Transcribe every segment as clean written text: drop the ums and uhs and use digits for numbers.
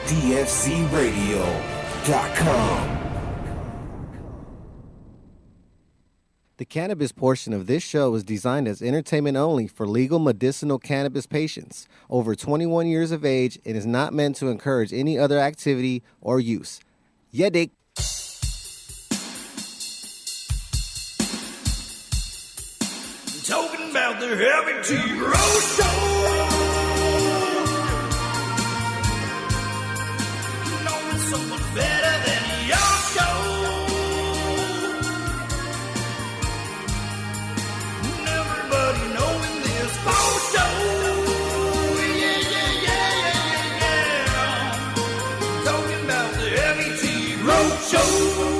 dfcradio.com. The cannabis portion of this show is designed as entertainment only for legal medicinal cannabis patients over 21 years of age and is not meant to encourage any other activity or use. Yeah, dick. Talking about the Heavy T Roadshow. Knowing someone better than your show. And everybody knowing this whole show. Yeah. Talking about the Heavy T Roadshow.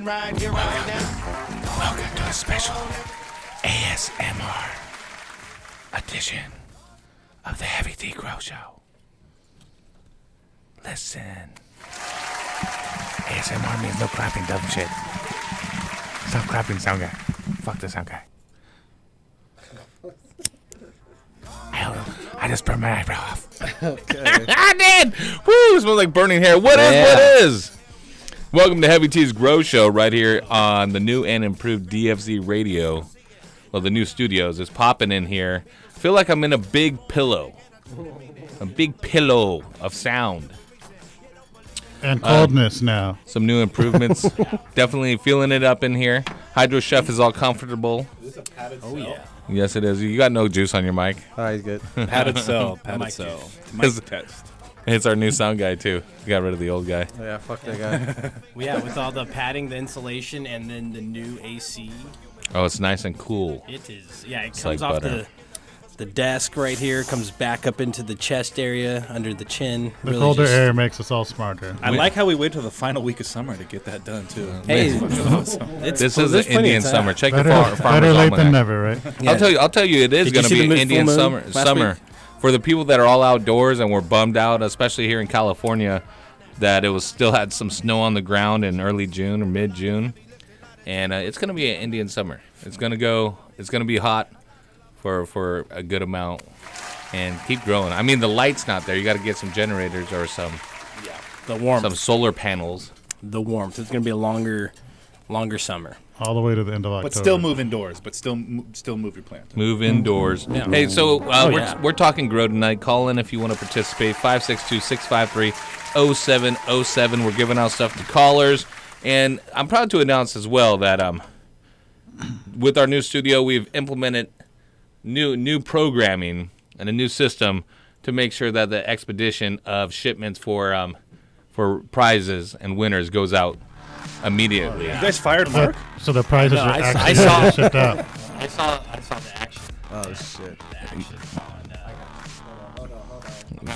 Right here, right now. Welcome to a special ASMR edition of the Heavy T Grow Show. Listen. ASMR means no clapping, dumb shit. Stop clapping, sound guy. Fuck the sound guy. I just burned my eyebrow off. Okay. I did! Woo! It smells like burning hair. What is? Welcome to Heavy T's Grow Show right here on the new and improved DFZ radio. Well, the new studios is popping in here. I feel like I'm in a big pillow. A big pillow of sound. And coldness now. Some new improvements. Definitely feeling it up in here. Hydro Chef is all comfortable. Is this a padded cell? Yeah. Yes, it is. You got no juice on your mic. All right, he's good. Padded cell. Padded cell. Mic test. It's our new sound guy, too. We got rid of the old guy. Oh, yeah, fuck that guy. Yeah, with all the padding, the insulation, and then the new AC. Oh, it's nice and cool. It is. Yeah, it It's comes like off butter. the desk right here, comes back up into the chest area, under the chin. The colder air makes us all smarter. I like how we wait till the final week of summer to get that done, too. Hey, awesome. This is an Indian summer. Check better, your farmer's better late almanac. than never, right? Yeah. I'll tell you, it is going to be an Indian summer. For the people that are all outdoors and were bummed out, especially here in California, that it still had some snow on the ground in early June or mid-June, and it's going to be an Indian summer. It's going to be hot for a good amount, and keep growing. I mean, the light's not there. You got to get some generators or some solar panels. The warmth. It's going to be a longer summer. All the way to the end of October. But still move indoors. But still move your plant. Move indoors. Yeah. Hey, so we're talking grow tonight. Call in if you want to participate. 562-653-0707. We're giving out stuff to callers. And I'm proud to announce as well that with our new studio, we've implemented new programming and a new system to make sure that the expedition of shipments for prizes and winners goes out immediately. You guys fired Mark? So the prizes are actually shipped out. I saw the action. Oh, shit.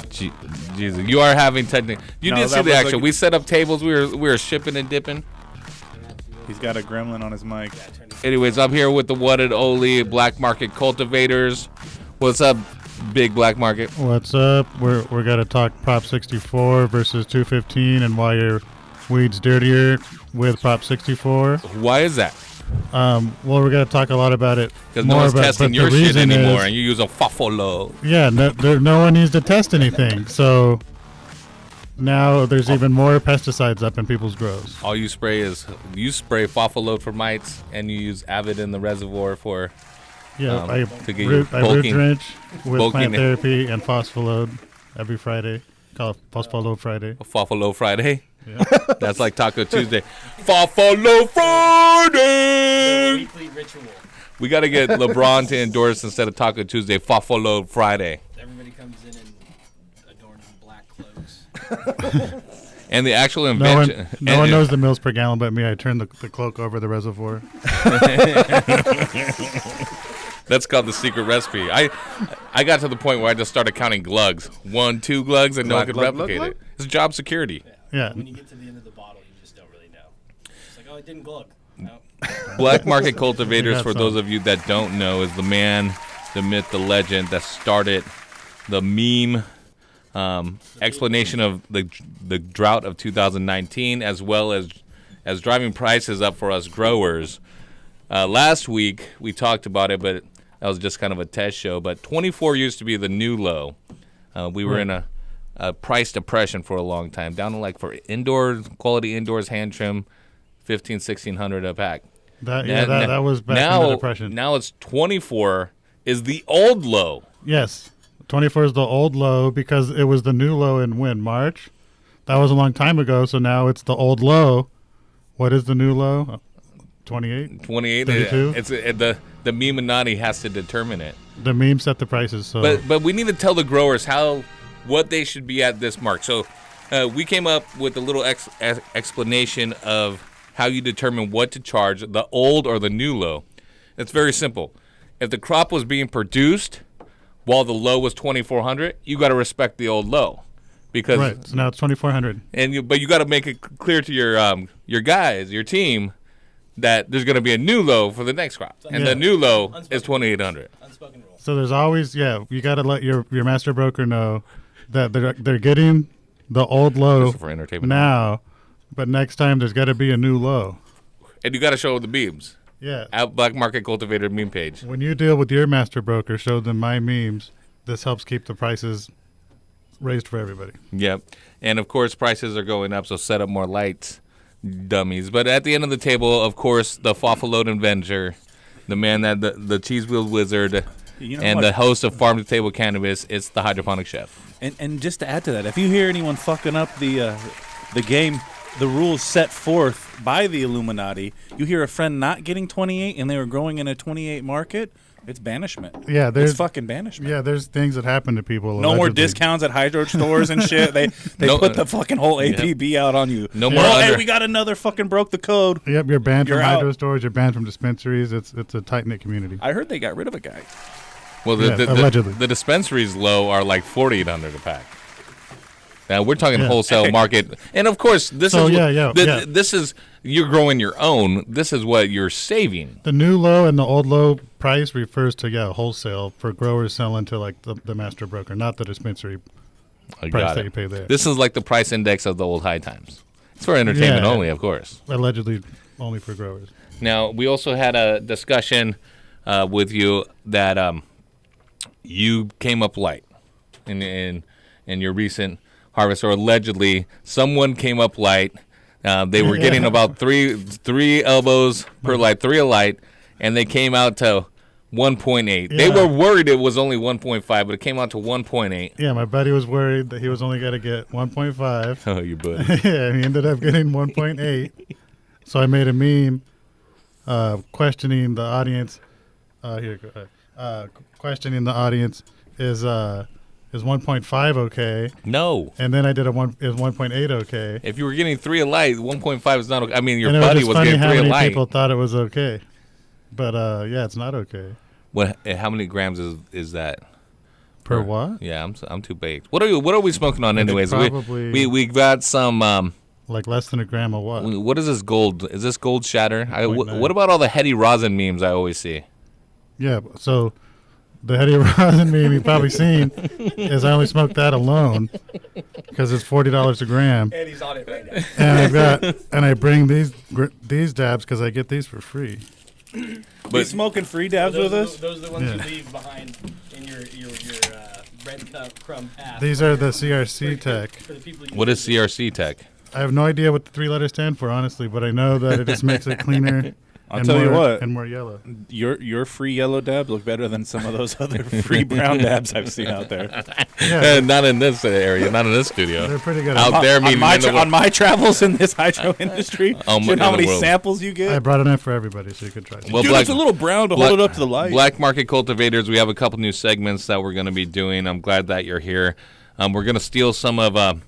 Jesus, you are having technical. You did see the action. Like, we set up tables. We were shipping and dipping. He's got a gremlin on his mic. Anyways, I'm here with the one and only Black Market Cultivators. What's up, Big Black Market? What's up? We're gonna talk Prop 64 versus 215 and why your weed's dirtier with Prop 64. Why is that? Well, we're gonna talk a lot about it. Because no one's testing your shit anymore, and you use a Fafolo. Yeah, no one needs to test anything. So now there's even more pesticides up in people's grows. All you spray Fafolo for mites, and you use Avid in the reservoir for I root drench with plant therapy and phospholode every Friday. Call it Buffalo Friday. Buffalo Friday. Yeah. That's like Taco Tuesday. Buffalo Friday. Weekly ritual. We got to get LeBron to endorse instead of Taco Tuesday, Buffalo Friday. Everybody comes in adorned in black clothes. And the actual invention. No one knows the mils per gallon but me. I turned the cloak over the reservoir. That's called the secret recipe. I got to the point where I just started counting glugs. 1, 2 glugs, and no one could replicate it. It's job security. Yeah. When you get to the end of the bottle, you just don't really know. It's like, oh, it didn't glug. No. Black Market Cultivators, Yeah, for those of you that don't know, is the man, the myth, the legend that started the meme explanation of the drought of 2019, as well as driving prices up for us growers. Last week we talked about it, but that was just kind of a test show. But 24 used to be the new low. We were in a price depression for a long time, down to like for quality indoors hand trim, $1,500-$1,600 a pack. That was back in the depression. Now it's 24 is the old low. Yes. 24 is the old low because it was the new low in March? That was a long time ago, so now it's the old low. What is the new low? 28? 28. 32? It's the Meminati has to determine it. The meme set the prices. So, but we need to tell the growers what they should be at this mark. So we came up with a little explanation of how you determine what to charge, the old or the new low. It's very simple. If the crop was being produced while the low was 2,400, you got to respect the old low, because right. So now it's 2,400. But you got to make it clear to your guys, your team, that there's going to be a new low for the next crop, and the new low is 2,800. Unspoken rule. So there's always you got to let your master broker know that they're getting the old low For entertainment now, but next time there's got to be a new low. And you got to show the memes. Yeah. At Black Market Cultivator meme page. When you deal with your master broker, show them my memes. This helps keep the prices raised for everybody. Yep. And, of course, prices are going up, so set up more lights, dummies. But at the end of the table, of course, the Fafalode inventor, the man that the cheese wheel wizard, the host of Farm to Table Cannabis, it's the hydroponic chef. And just to add to that, if you hear anyone fucking up the game, the rules set forth by the Illuminati, you hear a friend not getting 28 and they were growing in a 28 market, it's banishment. Yeah, it's fucking banishment. Yeah, there's things that happen to people. No allegedly. more discounts at hydro stores and shit. They put the fucking whole APB out on you. No more. Hey, we got another fucking broke the code. Yep, you're banned from out. hydro stores. You're banned from dispensaries. It's a tight knit community. I heard they got rid of a guy. Well, allegedly. The dispensaries low are like 4,800 a pack. Now we're talking wholesale market, and of course this is you're growing your own. This is what you're saving. The new low and the old low price refers to wholesale for growers selling to like the master broker, not the dispensary price that you pay there. This is like the price index of the old high times. It's for entertainment only, of course. Allegedly only for growers. Now we also had a discussion with you that you came up light in your recent harvest, or allegedly someone came up light. They were getting about three elbows per light, 3 a light, and they came out to 1.8. They were worried it was only 1.5, but it came out to 1.8. Yeah, my buddy was worried that he was only going to get 1.5. Oh, your buddy. Yeah, he ended up getting 1.8. So I made a meme questioning the audience. Questioning the audience is 1.5 okay? No. And then I did is 1.8 okay? If you were getting 3 a light, 1.5 is not okay. I mean, your and buddy was getting 3 a light. how many people thought it was okay. But it's not okay. How many grams is that? Per what? Yeah, I'm too baked. What are we smoking on anyways? Probably we got some like less than a gram of what? What is this gold? Is this gold shatter? What about all the heady rosin memes I always see? Yeah, so the heady rosin meme you've probably seen is I only smoke that alone because it's $40 a gram. And he's on it right now. And I bring these dabs because I get these for free. But you smoking free dabs with us? Those are the ones you leave behind in your crumb path. These are the CRC Tech. What is CRC Tech? I have no idea what the 3 letters stand for, honestly, but I know that it just makes it cleaner I'll tell you what. And more yellow. Your free yellow dab look better than some of those other free brown dabs I've seen out there. Yeah, Not in this area, not in this studio. they're pretty good. Out there, On my travels in this hydro industry, you know how many samples you get? I brought it in for everybody so you could try it. Well, Dude, it's a little brown to hold it up to the light. Black Market Cultivators, we have a couple new segments that we're going to be doing. I'm glad that you're here. We're going to steal some of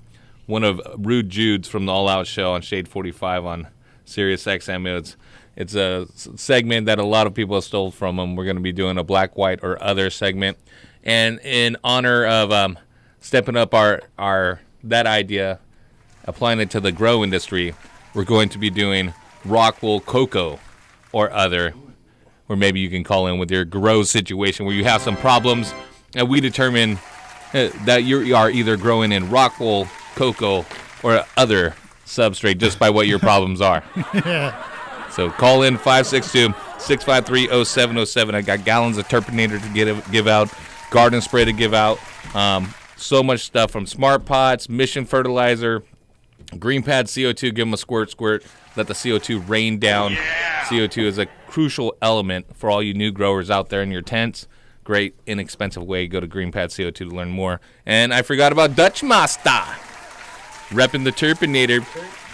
one of Rude Jude's from the All Out Show on Shade 45 on Sirius XM. It's a segment that a lot of people have stole from him. We're going to be doing a black, white, or other segment. And in honor of stepping up our that idea, applying it to the grow industry, we're going to be doing Rockwool Cocoa or other, or maybe you can call in with your grow situation where you have some problems, and we determine that you are either growing in Rockwool Cocoa or other substrate just by what your problems are. Yeah. So call in 562-653-0707. I got gallons of Turpinator to give out, garden spray to give out. So much stuff from Smart Pots, Mission Fertilizer, Green Pad CO2. Give them a squirt. Let the CO2 rain down. CO2 is a crucial element for all you new growers out there in your tents. Great, inexpensive way. Go to Green Pad CO2 to learn more. And I forgot about Dutchamasta. Repping the Turpinator.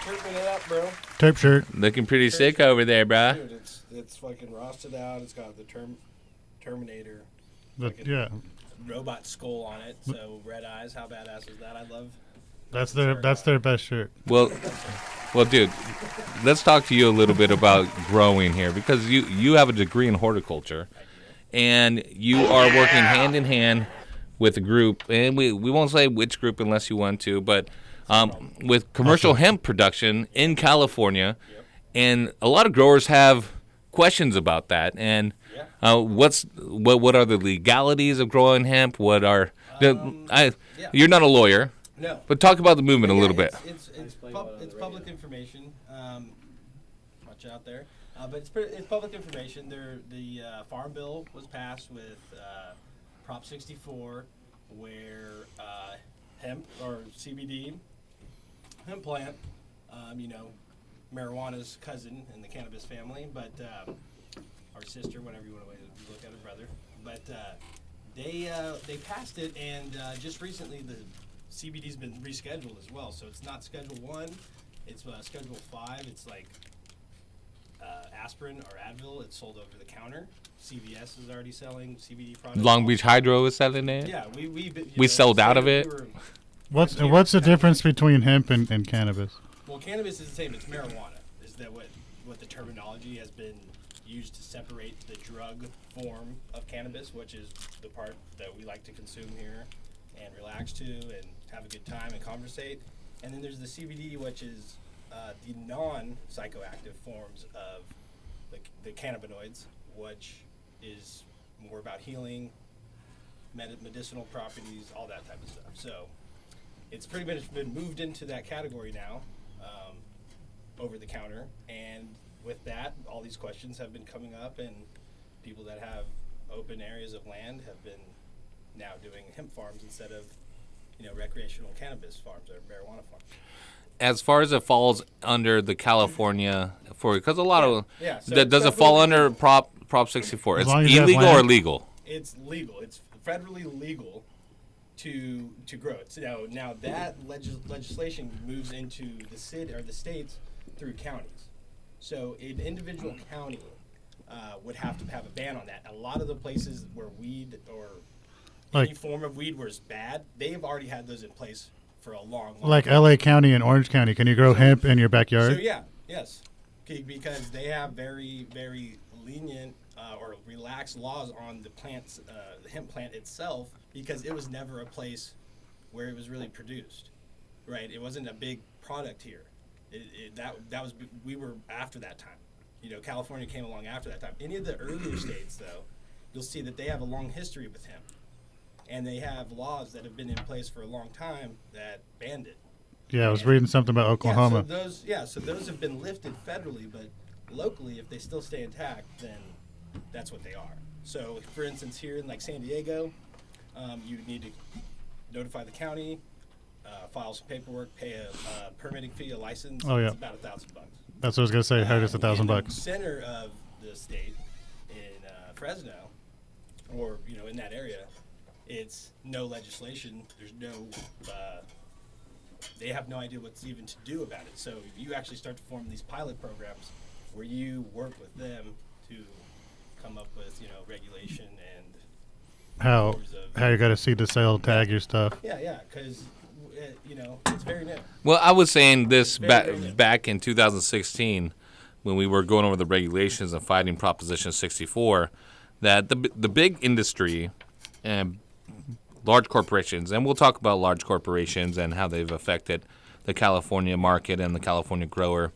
Turping it up, bro. Tape shirt. Looking pretty sick over there, bruh. Dude, it's fucking roasted out. It's got the Terminator. Yeah. Robot skull on it. So red eyes. How badass is that? I love. That's their best shirt. Well, dude, let's talk to you a little bit about growing here because you have a degree in horticulture, and you are working hand in hand with a group, and we won't say which group unless you want to, but with commercial hemp production in California, and a lot of growers have questions about that. And what are the legalities of growing hemp? What are you're not a lawyer. No. But talk about the movement a little bit. It's public information. Much out there. But it's public information. The Farm Bill was passed with Prop 64, where hemp or CBD, hemp plant, marijuana's cousin in the cannabis family, but our sister, whatever you want to look at, her brother. But they passed it, and just recently the CBD's been rescheduled as well. So it's not Schedule 1, it's Schedule 5. It's like aspirin or Advil. It's sold over the counter. CVS is already selling CBD products. Long Beach Hydro is selling it. Yeah, we sold out of it. What's the difference between hemp and cannabis? Well, cannabis is the same. It's marijuana. Is that what the terminology has been used to separate the drug form of cannabis, which is the part that we like to consume here and relax to and have a good time and conversate. And then there's the CBD, which is the non-psychoactive forms of the cannabinoids, which is more about healing, medicinal properties, all that type of stuff. So it's pretty much been moved into that category now, over the counter. And with that, all these questions have been coming up, and people that have open areas of land have been now doing hemp farms instead of recreational cannabis farms or marijuana farms. As far as it falls under the California, because a lot of so does it fall under Prop 64? It's illegal or legal? It's legal. It's federally legal to grow it. So now that legislation moves into the city or the states through counties. So an individual county would have to have a ban on that. A lot of the places where weed or any form of weed was bad, they've already had those in place for a long like time. LA County and Orange County. Can you grow hemp in your backyard? So yes. Because they have very, very lenient or relaxed laws on the plants, the hemp plant itself, because it was never a place where it was really produced, right? It wasn't a big product here. We were after that time. California came along after that time. Any of the earlier states, though, you'll see that they have a long history with hemp. And they have laws that have been in place for a long time that banned it. Yeah, I was reading something about Oklahoma. So those have been lifted federally, but locally, if they still stay intact, then that's what they are. So, for instance, here in San Diego, you need to notify the county, file some paperwork, pay a permitting fee, a license. Oh, yeah. It's about $1,000. That's what I was gonna say. Hurt us $1,000 In the bucks. center of the state, in Fresno, or in that area, it's no legislation. There's no. They have no idea what's even to do about it. So you actually start to form these pilot programs where you work with them to come up with regulation and How forms of- you got to see the sale, tag your stuff. Yeah, because it's very new. Well, I was saying this Very new. back in 2016 when we were going over the regulations and fighting Proposition 64, that the big industry and large corporations, and we'll talk about large corporations and how they've affected the California market and the California grower,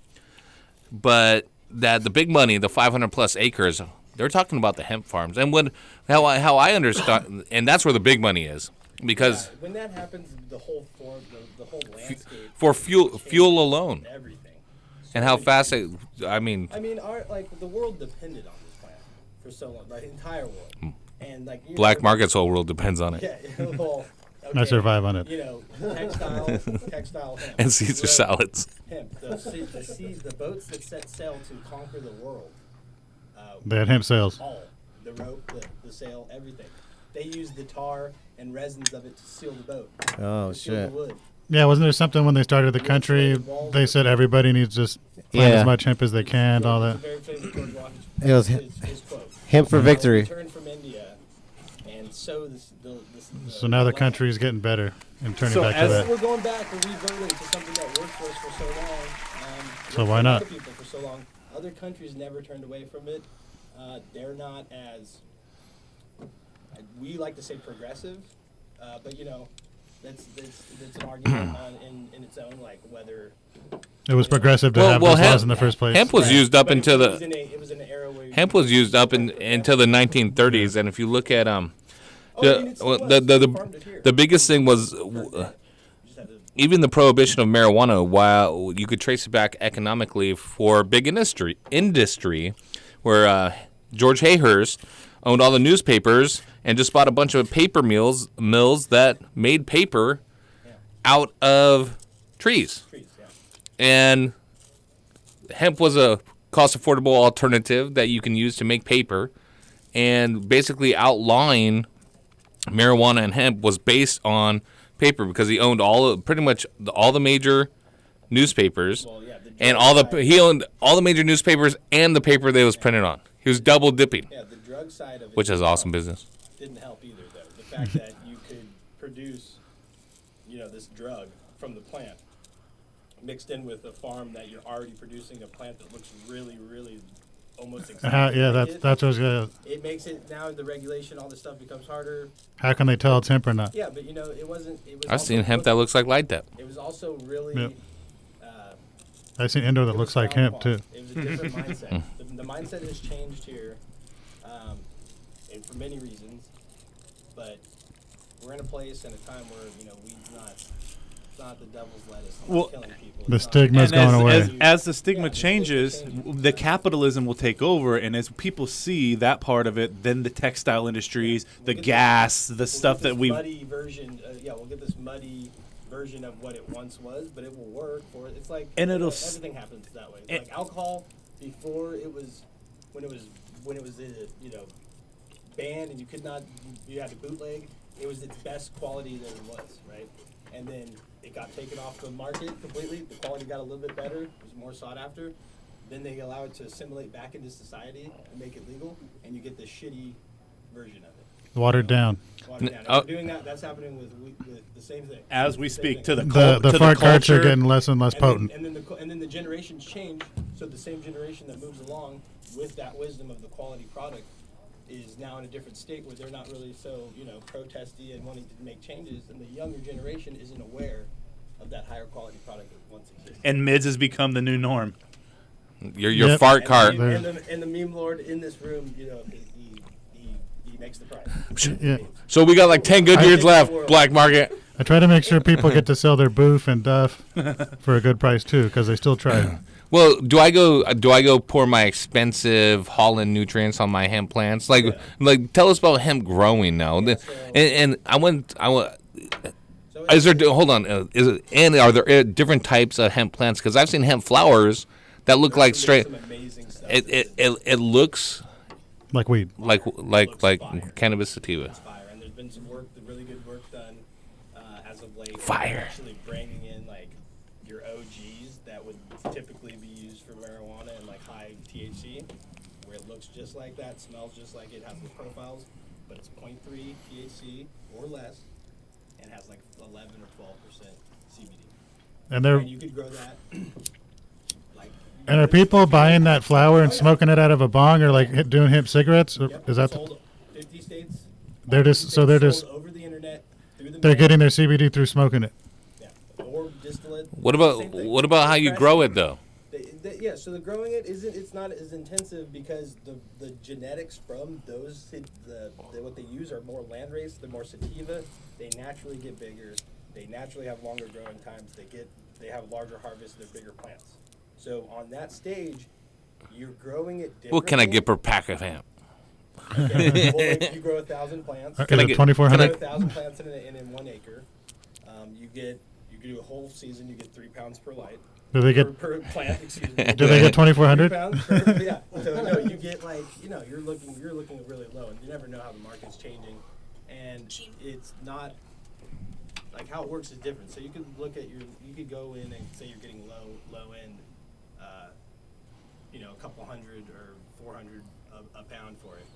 but that the big money, the 500+ acres, they're talking about the hemp farms. And how I understand, and that's where the big money is. Because when that happens, the whole landscape for fuel alone, everything. and how fast the world depended on this plant for so long, the entire world, and black market's whole world depends on it. Yeah, well, I survive on it. Textile hemp, And Caesar salads. hemp, the boats that set sail to conquer the world. They had hemp sales. All the rope, the sail, everything. They used the tar and resins of it to seal the boat. Oh, to seal shit. the wood. Yeah, wasn't there something when they started the country? They said everybody needs to just plant Yeah. as much hemp as they can, all that. Very famous George Washington. It was his quote. hemp for victory. Return from India and sow So now the country is getting better and turning So back to as that. We're going back and reverting to something that worked for us for so long. So why not? Other people for so long. Other countries never turned away from it. They're not as we like to say progressive, but that's an argument in its own, like whether It was progressive to Well, have well, those laws hemp- in the first place. Hemp was used up But into it was the it was an era where hemp was used up until the 1930s, and if you look at the biggest thing was even the prohibition of marijuana. While you could trace it back economically for big industry, where George Hayhurst owned all the newspapers and just bought a bunch of paper mills that made paper out of trees. And hemp was a cost-affordable alternative that you can use to make paper. And basically outlawing marijuana and hemp was based on paper because he owned pretty much all the major newspapers. And he owned all the major newspapers and the paper that it was printed on. He was double dipping. Yeah, the drug side of it, which is awesome business. Didn't help either, though. The fact that you could produce, this drug from the plant, mixed in with a farm that you're already producing a plant that looks really, really almost exactly. Yeah, like that's what I was gonna. It makes it now the regulation, all this stuff becomes harder. How can they tell it's hemp or not? Yeah, but it wasn't. It was. I've seen hemp that looks like light dep. It was also really. Yep. I've seen indoor that looks like hemp too. It was a different mindset. The mindset has changed here, and for many reasons. But we're in a place and a time where weed's not the devil's lettuce. It's not killing people. The stigma's And going away. as the stigma changes, the capitalism will take over, and as people see that part of it, then the textile industries, the gas, the stuff that we. Muddy version. We'll get this muddy version of what it once was, but it will work for it. It's like everything happens that way. Like alcohol before it was when it was banned and you had to bootleg. It was its best quality that it was, right? And then it got taken off the market completely. The quality got a little bit better. It was more sought after. Then they allow it to assimilate back into society and make it legal, and you get this shitty version of it. Watered down. Watered down. And we're doing that. That's happening with the same thing. As we speak, to the The fart carts are getting less and less potent. And then the generations change. So the same generation that moves along with that wisdom of the quality product is now in a different state where they're not really so protesty and wanting to make changes, and the younger generation isn't aware of that higher quality product that once existed. And mids has become the new norm. Your fart cart. And the meme lord in this room, he makes the price. Yeah. So we got like 10 good years left, black market. I try to make sure people get to sell their boof and duff for a good price too, because they still try. Well, do I go pour my expensive Holland nutrients on my hemp plants? Like tell us about hemp growing now. And I want. Is there? Hold on. Are there different types of hemp plants? Because I've seen hemp flowers that look like straight. Some amazing stuff. It looks like weed, like cannabis sativa. It's fire, and there's been some really good work done as of late. Fire. Actually bringing in like your OGs that would typically be used for marijuana and like high THC, where it looks just like that, smells just like it, has the profiles, but it's 0.3 THC or less, and has like 11 or 12% CBD. And you could grow that. And are people buying that flower and smoking it out of a bong, or like doing hemp cigarettes? Or Yep, is that sold 50 states? they're just over the internet through the they're getting their CBD through smoking it. Yeah, or distillate. What about how you grow it though? Yeah, so the growing it's not as intensive because the genetics from those what they use are more landrace, they're more sativa. They naturally get bigger. They naturally have longer growing times. They have larger harvests. They're bigger plants. So on that stage, you're growing it differently. What can I get per pack of hemp? Okay. Well, if you grow 1,000 plants. Can I get 2,400? You grow 1,000 plants in 1 acre. You can do a whole season. You get 3 pounds per light. Do they get per plant? Excuse me. Do they get 2,400? 3 pounds per, yeah. So no, you get like you're looking really low, and you never know how the market's changing, and it's not. Like how it works is different. So you could look at you could go in and say you're getting low end, a couple hundred or 400 a pound for it.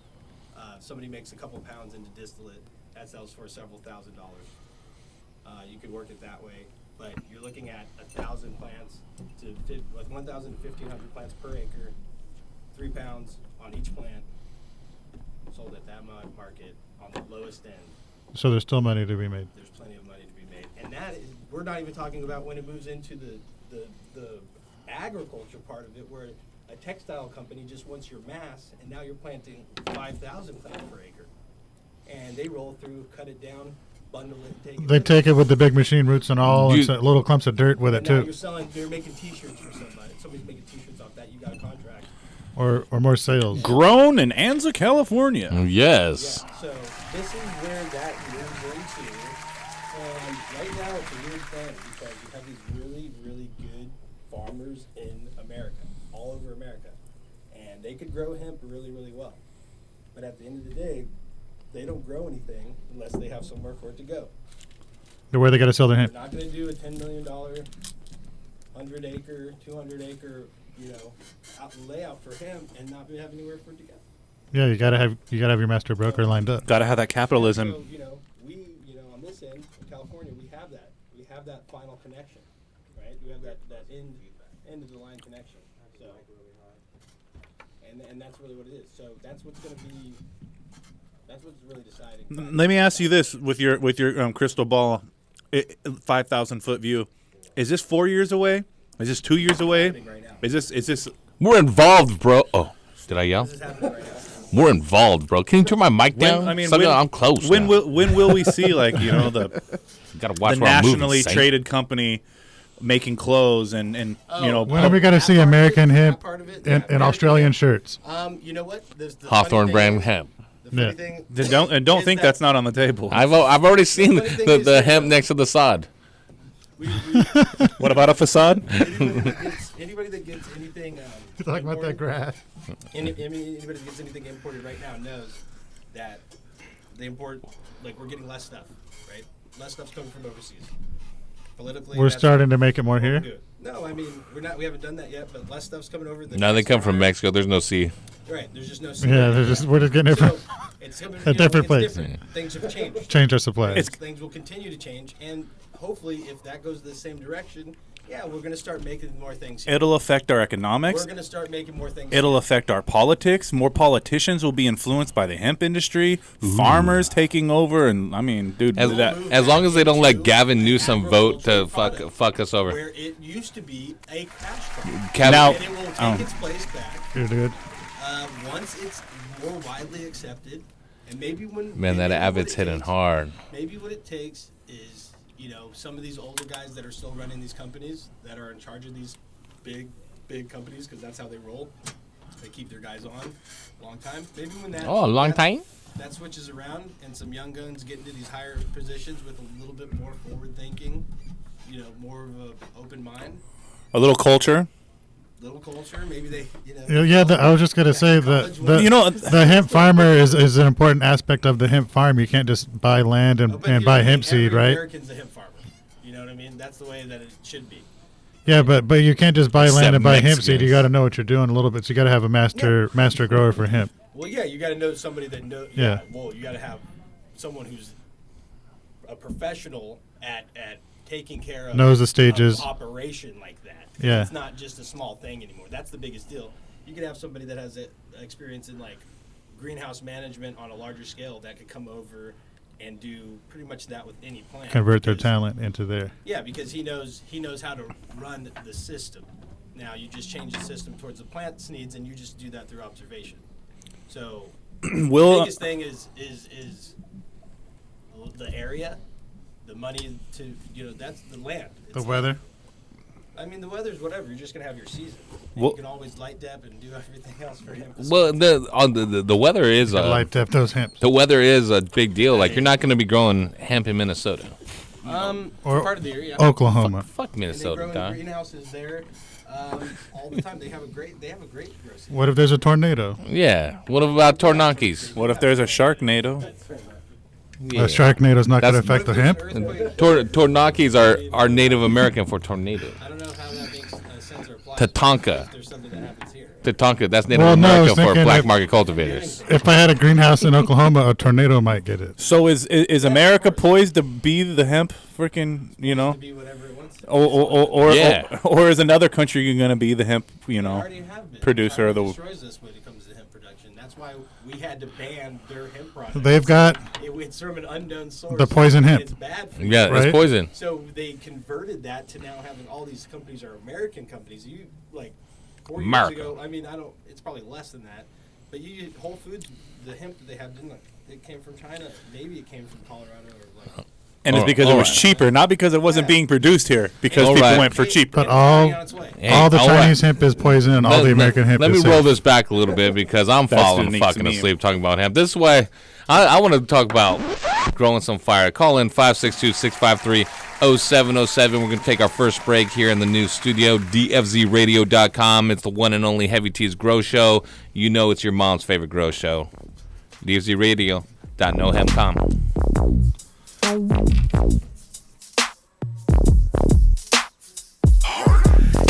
Somebody makes a couple pounds into distillate, that sells for several $1,000s. You could work it that way, but you're looking at 1,000 plants like 1,000 to 1,500 plants per acre, 3 pounds on each plant, sold at that market on the lowest end. So there's still money to be made. There's plenty of money to be made, and that is, we're not even talking about when it moves into the agriculture part of it, where a textile company just wants your mass, and now you're planting 5,000 plants per acre, and they roll through, cut it down, bundle it, and take it. They take it with the big machine roots and all, and little clumps of dirt with it now too. you're making T-shirts for somebody. Somebody's making T-shirts off that. You got a contract. Or more sales. Grown in Anza, California. Yes. Yeah, so this is where that moves into, and right now it's a weird thing because you have these really, really good farmers in America, all over America, and they could grow hemp really, really well. But at the end of the day, they don't grow anything unless they have somewhere for it to go. Where they got to sell their hemp. They're not going to do a $10 million, 100-acre, 200-acre, layout for hemp and not have anywhere for it to go. Yeah, you gotta have your master broker lined up. Gotta have that capitalism. So, we on this end in California, we have that. We have that final connection, right? We have that end of the line connection. So, and that's really what it is. So that's what's going to be. That's what's really deciding. Let me ask you this: with your crystal ball, 5,000 foot view, is this 4 years away? Is this 2 years away? Right now. Is this? We're involved, bro. Oh, did I yell? This is happening right now. We're involved, bro. Can you turn my mic down? I'm close. When will we see the gotta watch the where I'm moving, nationally Saint. traded company making clothes and when are we gonna see American hemp in Australian shirts? You know what? The Hawthorne brand hemp. The funny thing don't think that's not on the table. I've already seen the the hemp next to the sod. What about a facade? Anybody that gets anything You're talking about that grass. anybody that gets anything imported right now knows that they import, like, we're getting less stuff, right? Less stuff's coming from overseas. Politically, We're starting to make it more here. No, I mean we haven't done that yet, but less stuff's coming over. Now they come from Mexico. There's no sea. Right, there's just no. Yeah, we're just getting it from it's coming, a different place. Different. Things have changed. Change our supply. Things will continue to change, and hopefully, if that goes the same direction, yeah, we're going to start making more things here. It'll affect our economics. We're going to start making more things. It'll affect our politics. More politicians will be influenced by the hemp industry. Farmers taking over, and I mean, dude, as long as they don't let Gavin Newsom vote to fuck us over. Where it used to be a cash crop. Now, and it will take its place back. Dude. Once it's more widely accepted, and maybe when that Abbott's hitting hard. Maybe what it takes is, some of these older guys that are still running these companies, that are in charge of these big companies, because that's how they roll. They keep their guys on a long time. Maybe when that switches around and some young guns get into these higher positions with a little bit more forward thinking, more of an open mind. A little culture. little culture. Maybe they, you know. Yeah, I was just gonna say that the hemp farmer is an important aspect of the hemp farm. You can't just buy land and buy hemp seed, right? American's a hemp farmer. You know what I mean? That's the way that it should be. Yeah, but you can't just buy land and buy hemp seed. You Mexicans. got to know what you're doing a little bit. So you got to have a master grower for hemp. Well, yeah, you got to know somebody that knows. Yeah. Well, you got to have someone who's a professional at taking care of Knows the stages. of operation like that. Yeah. It's not just a small thing anymore. That's the biggest deal. You could have somebody that has experience in like greenhouse management on a larger scale that could come over and do pretty much that with any plant. Convert their talent into their. Yeah, because he knows how to run the system. Now you just change the system towards the plant's needs, and you just do that through observation. So the biggest thing is the area, the money to that's the land. The weather. I mean, the weather's whatever. You're just gonna have your season. Well, you can always light dep and do everything else for him. Well, the weather is light dep those hemps. The weather is a big deal. Like you're not going to be growing hemp in Minnesota. Or part of the year, yeah. Oklahoma. Fuck And they Minnesota, grow in Don. greenhouses there all the time. They have a great grow season. What if there's a tornado? Yeah. What about Tornakis? What if there's a Sharknado? Yeah. A Sharknado's not going to affect the hemp. Tornakis are Native American for tornado. I don't know how that makes sense or applies. Tatanka. If there's something that happens here. Tatanka, that's Native Well, no, I was American for thinking black if- market cultivators. If I had a greenhouse in Oklahoma, a tornado might get it. So is America poised to be the hemp freaking, To be whatever it wants. Yeah. or is another country going to be the hemp, They already have been. producer of China the destroys us when it comes to hemp production. That's why we had to ban their hemp products. They've got It's from an unknown source. The poison hemp. It's bad for you. Yeah, Right? it's poison. So they converted that to now having all these companies are American companies. 4 years America. ago, I mean, it's probably less than that. But Whole Foods, the hemp that they have, it came from China. Maybe it came from Colorado or And it's because it was cheaper, not because it wasn't being produced here, because people went for cheaper. But all on its way. the Chinese hemp is poison, and all the American hemp Let is me roll safe. this back a little bit because I'm That's falling unique to fucking me. asleep talking about hemp. This way, I want to talk about growing some fire. Call in 562-653-0707. We're going to take our first break here in the new studio, dfzradio.com. It's the one and only Heavy T's Grow Show. You know it's your mom's favorite grow show. dfzradio.nohemcom.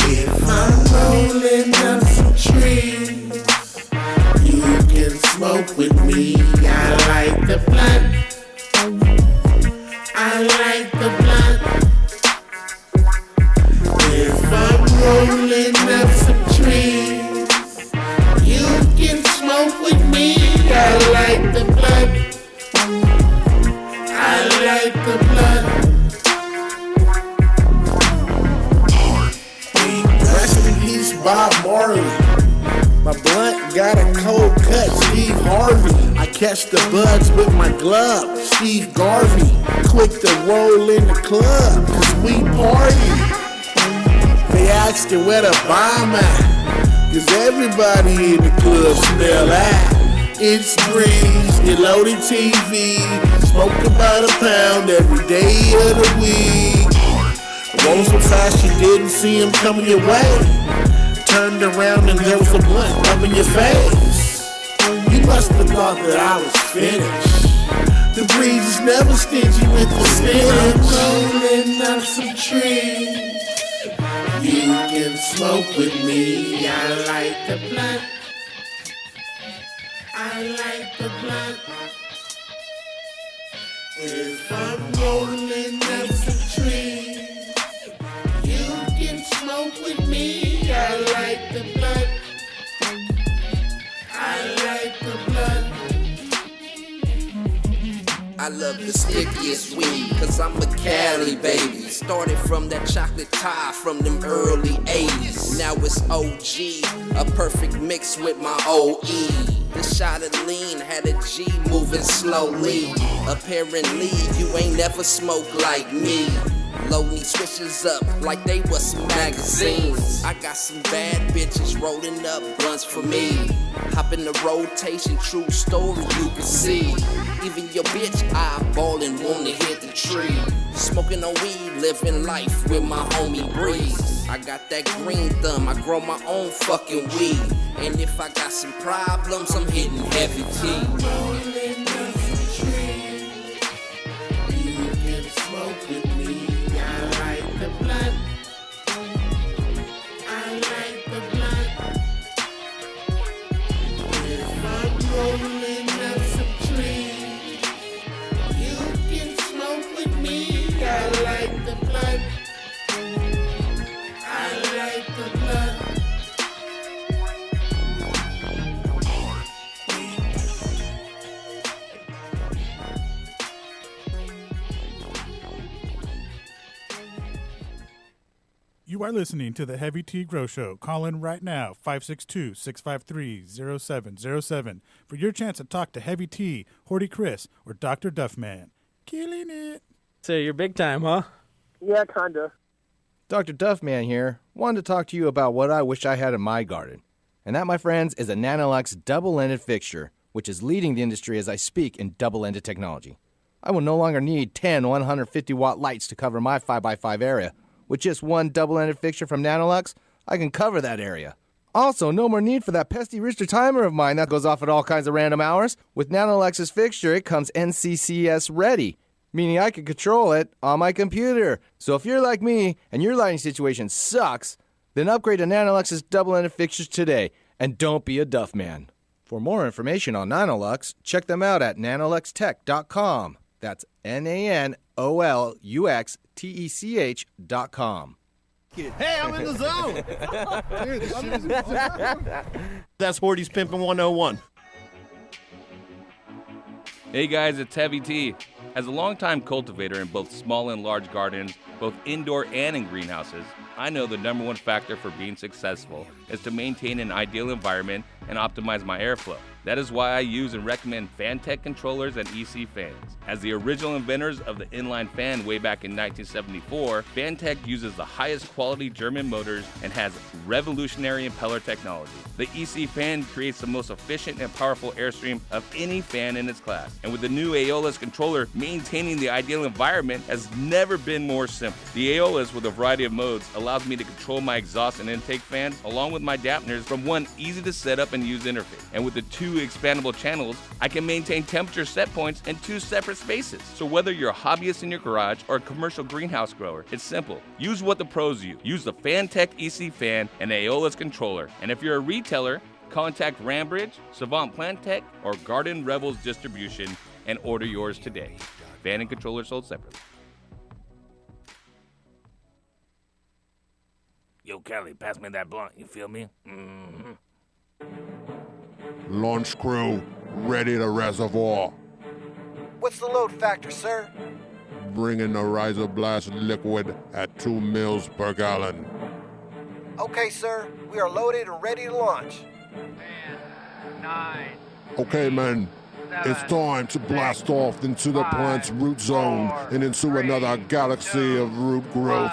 If I'm rolling up some trees, you can smoke with me. I like the blunt. I like the blunt. If I'm rolling up some trees, you can smoke with me. I like the blunt. I like the blunt. Rest in peace, Bob Marley. My blunt got a cold cut, Steve Harvey. I catch the bugs with my glove, Steve Garvey. Quick to roll in the club, cause we party. They asking where the bomb at, cause everybody in the club smell that. It's Breeze, get loaded TV, smoke about a pound every day of the week. Roll so fast you didn't see him coming your way. Turned around and there was a blunt up in your face. You must have thought that I was finished. The Breeze is never stingy with the spinach. Rolling up some trees. You can smoke with me. I like the blunt. I like the blunt. If I'm rolling up some trees, you can smoke with me. I like the blunt. I like the blunt. I love the stickiest weed, cause I'm a Cali baby. Started from that chocolate tie from them early 80s. Now it's OG, a perfect mix with my OE. The shot of lean had a G moving slowly. Apparently, you ain't never smoked like me. Load me switches up like they was some magazines. I got some bad bitches rolling up blunts for me. Hop in the rotation, true story you can see. Even your bitch eyeballing wanna hit the tree. Smoking on weed, living life with my homie Breeze. I got that green thumb, I grow my own fucking weed. And if I got some problems, I'm hitting heavy tea. You can smoke with me. I like the blunt. I like the blunt. If I'm rolling up some trees, you can smoke with me. I like the blunt. I like the blunt. You are listening to the Heavy Tea Grow Show. Call in right now, 562-653-0707 for your chance to talk to Heavy Tea, Horty Chris, or Dr. Duffman. Killing it. So you're big time, huh? Yeah, kinda. Dr. Duffman here. Wanted to talk to you about what I wish I had in my garden. And that, my friends, is a Nanolux double-ended fixture, which is leading the industry as I speak in double-ended technology. I will no longer need 10 150-watt lights to cover my 5x5 area. With just one double-ended fixture from Nanolux, I can cover that area. Also, no more need for that pesky Richter timer of mine that goes off at all kinds of random hours. With Nanolux's fixture, it comes NCCS ready, meaning I can control it on my computer. So if you're like me and your lighting situation sucks, then upgrade to Nanolux's double-ended fixtures today, and don't be a Duff man. For more information on Nanolux, check them out at nanoluxtech.com. That's NANOLUXTECH.com. Hey, I'm in the zone. Dude, this shit is awesome. That's Horty's Pimpin' 101. Hey guys, it's Heavy Tea. As a longtime cultivator in both small and large gardens, both indoor and in greenhouses, I know the number one factor for being successful is to maintain an ideal environment and optimize my airflow. That is why I use and recommend Fantech controllers and EC fans. As the original inventors of the inline fan way back in 1974, Fantech uses the highest quality German motors and has revolutionary impeller technology. The EC fan creates the most efficient and powerful airstream of any fan in its class. And with the new Aeolus controller, maintaining the ideal environment has never been more simple. The Aeolus, with a variety of modes, allows me to control my exhaust and intake fans along with my dampeners from one easy to set up and use interface. And with the two expandable channels, I can maintain temperature set points in two separate spaces. So whether you're a hobbyist in your garage or a commercial greenhouse grower, it's simple. Use what the pros use. Use the Fantech EC fan and Aeolus controller. And if you're a retailer, contact Rambridge, Savant Plantech, or Garden Rebels Distribution and order yours today. Fan and controller sold separately. Yo, Kelly, pass me that blunt. You feel me? Mm-hmm. Launch crew, ready to reservoir. What's the load factor, sir? Bring in the Riser Blast liquid at 2 mils per gallon. Okay, sir. We are loaded and ready to launch. 10, 9. Okay, men. It's time to blast off into the plant's root zone and into another galaxy of root growth.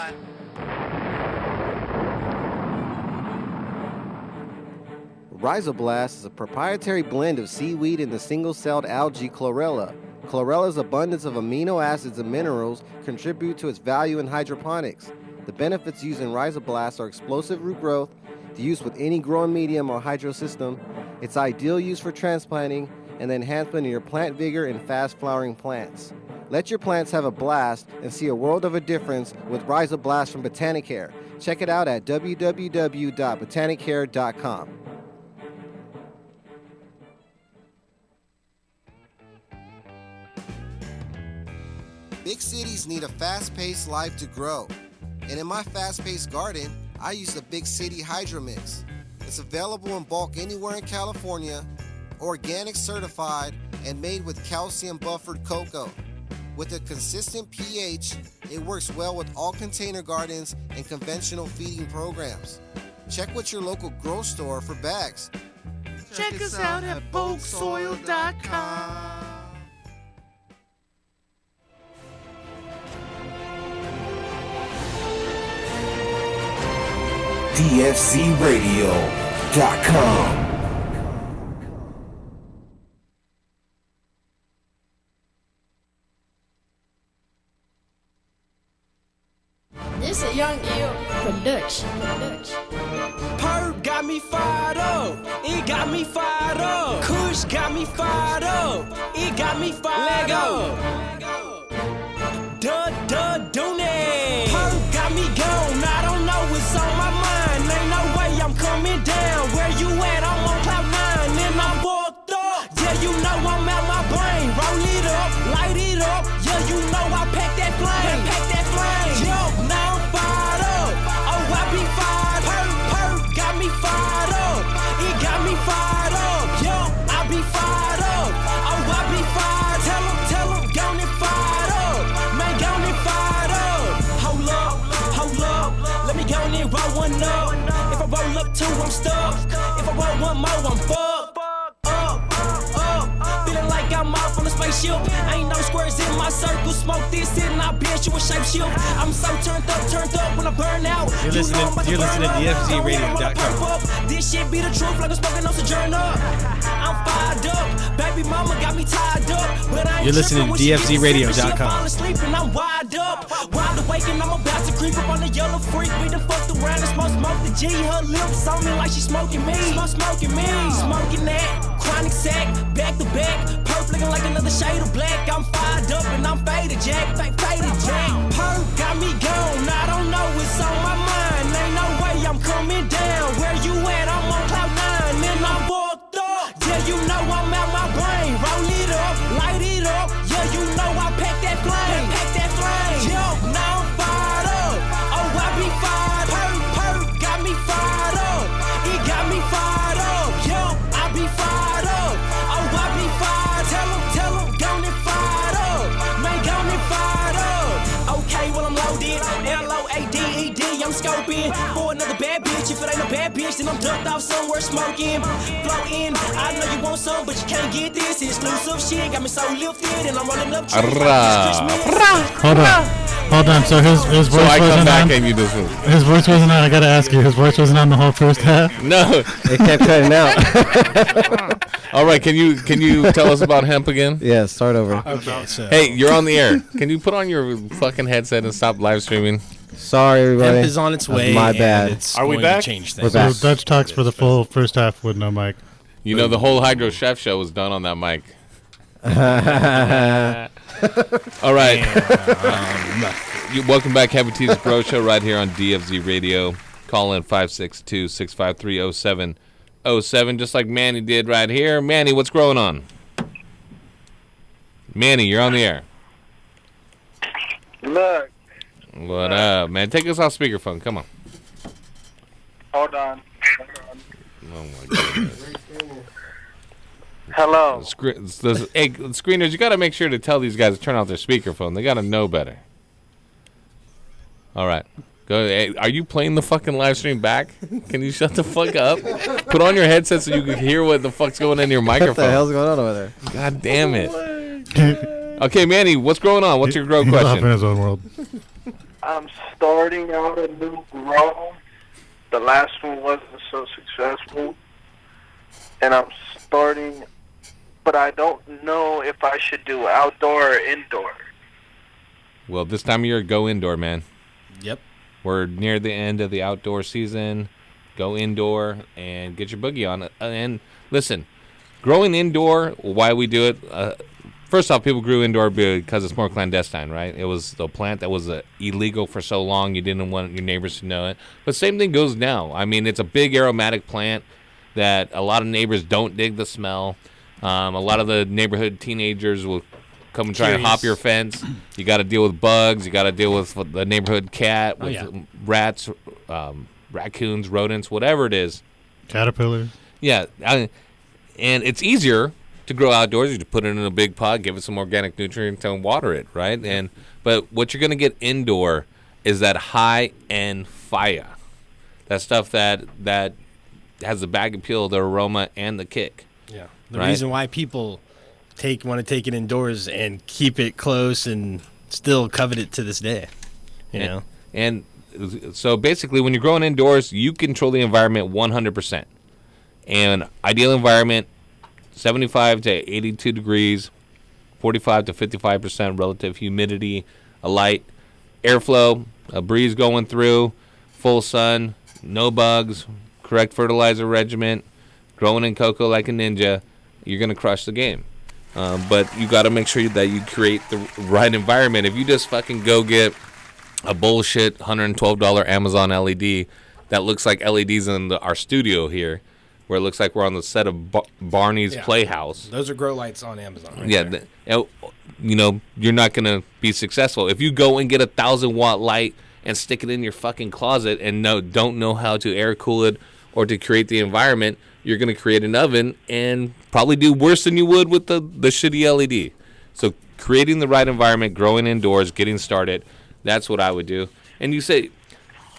Rhizoblast is a proprietary blend of seaweed and the single-celled algae chlorella. Chlorella's abundance of amino acids and minerals contribute to its value in hydroponics. The benefits used in Rhizoblast are explosive root growth, the use with any growing medium or hydro system, its ideal use for transplanting, and the enhancement in your plant vigor and fast-flowering plants. Let your plants have a blast and see a world of a difference with Rhizoblast from Botanicare. Check it out at www.botanicare.com. Big cities need a fast-paced life to grow. And in my fast-paced garden, I use the Big City Hydro Mix. It's available in bulk anywhere in California, organic certified, and made with calcium buffered cocoa. With a consistent pH, it works well with all container gardens and conventional feeding programs. Check with your local grow store for bags. Check us out at bulksoil.com. DFCRadio.com. This a young Young Ill Production. Perp got me fired up. It got me fired up. Kush got me fired up. It got me fired up. Dooney. Perp got me gone. I don't know what's on my mind. Ain't no way I'm coming down. Where you at? I'm on cloud 9 and I'm fucked up. Yeah, you know I'm out my brain. Roll it up, light it up. Yeah, you know I pack that flame. Pack that flame. Yo, now I'm fired up. Oh, I be fired. Perp got me fired up. It got me fired up. Yo, I be fired up. Oh, I be fired. Tell 'em, gone and fired up. Man, gone and fired up. Hold up. Let me go and roll one up. If I roll up two, I'm stuck. If I roll one more, I'm fucked. Feeling like I'm off on a spaceship. Ain't no squares in my circle. Smoke this and I bet you a shape shift. I'm so turned up when I burn out. You're listening to DFZRadio.com. This shit be the truth like I'm smoking on Sojourner. I'm fired up. Baby mama got me tied up. But I ain't You're listening to DFZRadio.com. Falling asleep and I'm wide up. Wide awake and I'm about to creep up on the yellow freak. We done fucked around and smoke the G. Her lips on me like she smoking me. Smoking me. Smoking that. Chronic sack. Back to back. Perp looking like another shade of black. I'm fired up and I'm faded, Jack. Faded, Jack. Perp got me gone. I don't know what's on my mind. Ain't no way I'm coming down. Where you at? I'm on cloud 9 and I'm fucked up. Yeah, you know I'm out my brain. Roll it up, light it up. Yeah, you know I pack that flame. Pack that flame. Yo, now I'm fired up. Oh, I be fired. Perp got me fired up. It got me fired up. Yo, I be fired up. Oh, I be fired. Tell 'em, gone and fired up. Man, gone and fired up. Okay, well I'm loaded. LOADED, I'm scoping for another bad bitch. If it ain't a bad bitch, then I'm ducked off somewhere smoking. Floating, I know you want some, but you can't get this. Exclusive shit got me so lifted, and I'm rolling up trees like Hold on. So his voice So I come wasn't back on. and you just. His voice wasn't on. I gotta ask you. His voice wasn't on the whole first half. No, it kept cutting out. All right, can you tell us about hemp again? Yeah, start over. Okay, so Hey, you're on the air. Can you put on your fucking headset and stop live streaming? Sorry, everybody. hemp is on its That's way. my and bad. It's Are we going back? to change We're things. back. So Dutch talks for the full first half with no mic. You know the whole Hydro Chef show was done on that mic. All right. Welcome back, Heavy T's Bro Show right here on DFZ Radio. Call in 562-653-0707, just like Manny did right here. Manny, what's going on? Manny, you're on the air. Look. What up, man? Take us off speakerphone. Come on. Hold on. Oh, my goodness. Hello. Hey, screeners, you got to make sure to tell these guys to turn off their speakerphone. They got to know better. All right. Go. Hey, are you playing the fucking live stream back? Can you shut the fuck up? Put on your headset so you can hear what the fuck's going in your microphone. What the hell's going on over there? God damn it. Okay, Manny, what's going on? What's your grow He's off in question? his own world. I'm starting out a new grow. The last one wasn't so successful. And I'm starting, but I don't know if I should do outdoor or indoor. Well, this time of year, go indoor, man. Yep. We're near the end of the outdoor season. Go indoor and get your boogie on. And listen, growing indoor, why we do it, first off, people grew indoor because it's more clandestine, right? It was the plant that was illegal for so long, you didn't want your neighbors to know it. But same thing goes now. I mean, it's a big aromatic plant that a lot of neighbors don't dig the smell. A lot of the neighborhood teenagers will come and try and hop your fence. You got to deal with bugs. You got to deal with the neighborhood cat, with rats, raccoons, rodents, whatever it is. Caterpillars. Yeah, and it's easier to grow outdoors. You just put it in a big pot, give it some organic nutrients, and water it, right? But what you're going to get indoor is that high-end fire. That stuff that has the bag appeal, the aroma, and the kick. Yeah. The reason why people want to take it indoors and keep it close and still covet it to this day. You know? And so basically, when you're growing indoors, you control the environment 100%. And ideal environment, 75 to 82 degrees, 45 to 55% relative humidity, a light airflow, a breeze going through, full sun, no bugs, correct fertilizer regimen, growing in cocoa like a ninja, you're going to crush the game. But you got to make sure that you create the right environment. If you just fucking go get a bullshit $112 Amazon LED that looks like LEDs in our studio here, where it looks like we're on the set of Barney's Playhouse. Those are grow lights on Amazon. Right you're not going to be successful. If you go and get a 1,000-watt light and stick it in your fucking closet and don't know how to air cool it or to create the environment, you're going to create an oven and probably do worse than you would with the shitty LED. So creating the right environment, growing indoors, getting started, that's what I would do. And you say,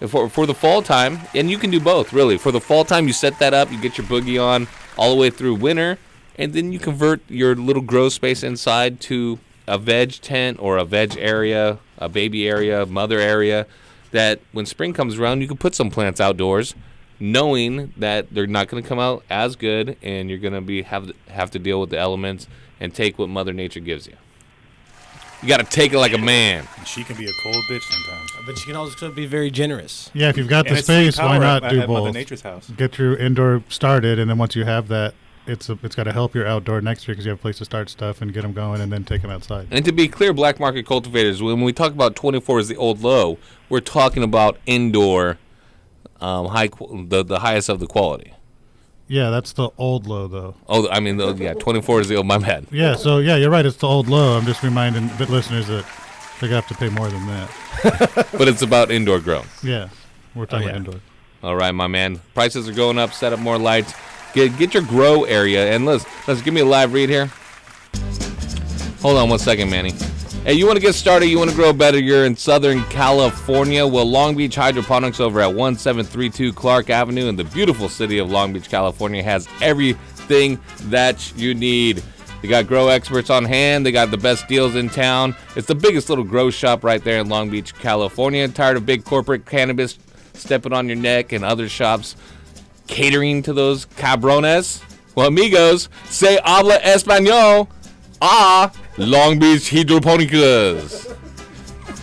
for the fall time, and you can do both, really. For the fall time, you set that up, you get your boogie on all the way through winter, and then you convert your little grow space inside to a veg tent or a veg area, a baby area, mother area, that when spring comes around, you can put some plants outdoors, knowing that they're not going to come out as good, and you're going to have to deal with the elements and take what Mother Nature gives you. You got to take it like a man. She can be a cold bitch sometimes. But she can also be very generous. Yeah, if you've got the space, why not do both? Mother Nature's house. Get your indoor started, and then once you have that, it's got to help your outdoor next year because you have a place to start stuff and get them going and then take them outside. And to be clear, Black Market Cultivators, when we talk about 24 as the old low, we're talking about indoor, the highest of the quality. Yeah, that's the old low, though. Oh, I mean, 24 is the old, my bad. Yeah, so, you're right, it's the old low. I'm just reminding the listeners that they're going to have to pay more than that. But it's about indoor growth. Yeah, we're talking about indoor. All right, my man. Prices are going up. Set up more lights. Get your grow area. And let's give me a live read here. Hold on one second, Manny. Hey, you want to get started? You want to grow better? You're in Southern California. Well, Long Beach Hydroponics over at 1732 Clark Avenue in the beautiful city of Long Beach, California has everything that you need. They got grow experts on hand. They got the best deals in town. It's the biggest little grow shop right there in Long Beach, California. Tired of big corporate cannabis stepping on your neck and other shops catering to those cabrones? Well, amigos, say habla español. Long Beach Hydroponicas.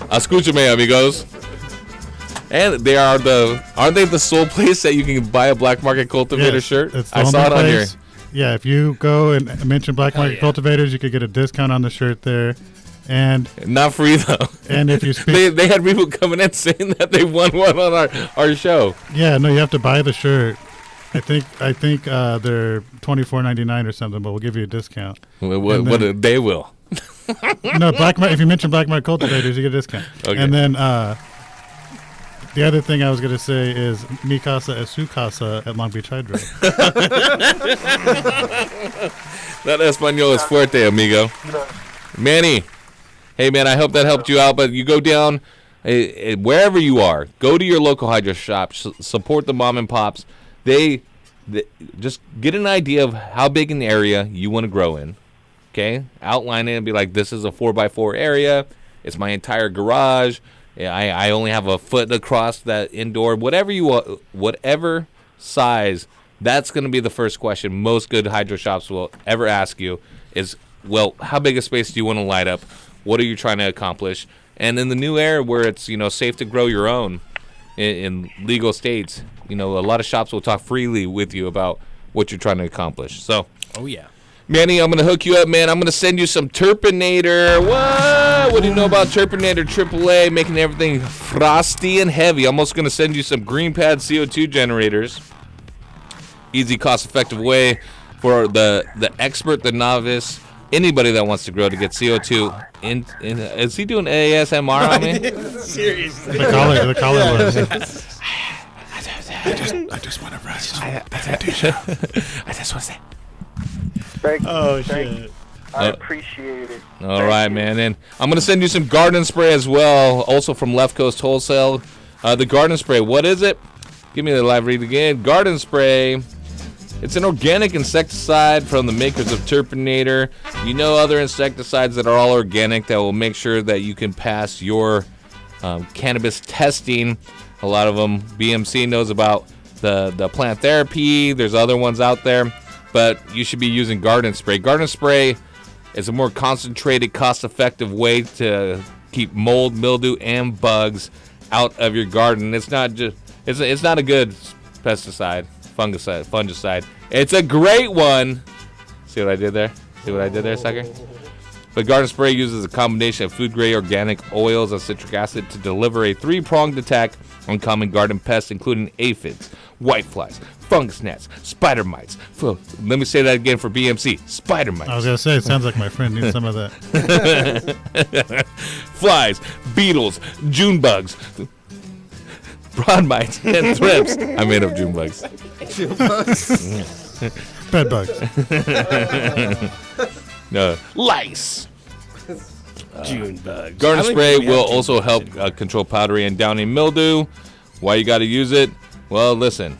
Escúchame, amigos. And they aren't they the sole place that you can buy a Black Market Cultivator shirt? I saw it on here. Yeah, if you go and mention Black Market Cultivators, you could get a discount on the shirt there. And not free though. And if you speak, they had people coming in saying that they won one on our show. Yeah, no, you have to buy the shirt. I think they're $24.99 or something, but we'll give you a discount. What they will. No, if you mention Black Market Cultivators, you get a discount. Okay. And then the other thing I was going to say is Mi Casa es Su Casa at Long Beach Hydro. That Espanol is fuerte, amigo. Manny, hey, man, I hope that helped you out. But you go down, wherever you are, go to your local hydro shop, support the mom and pops. They just get an idea of how big an area you want to grow in. Okay, outline it and be like, this is a 4x4 area. It's my entire garage. I only have a foot across that indoor. Whatever you want, whatever size, that's going to be the first question most good hydro shops will ever ask you is, well, how big a space do you want to light up? What are you trying to accomplish? And in the new era where it's safe to grow your own in legal states, a lot of shops will talk freely with you about what you're trying to accomplish. So, oh yeah. Manny, I'm going to hook you up, man. I'm going to send you some Turpinator. What do you know about Turpinator AAA, making everything frosty and heavy? I'm also going to send you some Green Pad CO2 generators. Easy, cost-effective way for the expert, the novice, anybody that wants to grow to get CO2. Is he doing ASMR on me? Seriously. The collar was. I just want to rest. I just want to say. Thank you. Shit. I appreciate it. All right, man. And I'm going to send you some garden spray as well, also from Left Coast Wholesale. The garden spray, what is it? Give me the live read again. Garden spray. It's an organic insecticide from the makers of Turpinator. Other insecticides that are all organic that will make sure that you can pass your cannabis testing. A lot of them, BMC knows about the plant therapy. There's other ones out there. But you should be using garden spray. Garden spray is a more concentrated, cost-effective way to keep mold, mildew, and bugs out of your garden. It's not just it's not a good pesticide, fungicide. It's a great one. See what I did there? Sucker? But garden spray uses a combination of food-grade organic oils and citric acid to deliver a 3-pronged attack on common garden pests, including aphids, whiteflies, fungus gnats, spider mites. Let me say that again for BMC. Spider mites. I was going to say, it sounds like my friend needs some of that. Flies, beetles, June bugs, broad mites, and thrips. I made up June bugs. June bugs? Bed bugs. No, lice. June bugs. Garden spray will also help control powdery and downy mildew. Why you got to use it? Well, listen,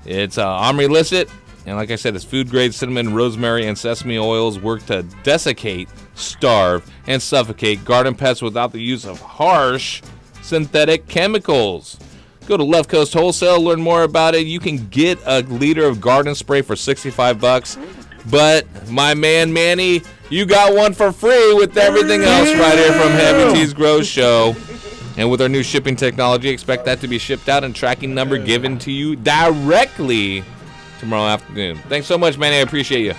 it's armory illicit, and like I said, it's food grade. Cinnamon, rosemary, and sesame oils work to desiccate, starve, and suffocate garden pests without the use of harsh synthetic chemicals. Go to Left Coast Wholesale, learn more about it. You can get a liter of garden spray for $65. But my man Manny, you got one for free with everything else right here from Heavy T's Grow Show. And with our new shipping technology, expect that to be shipped out and tracking number given to you directly tomorrow afternoon. Thanks so much, Manny. I appreciate you.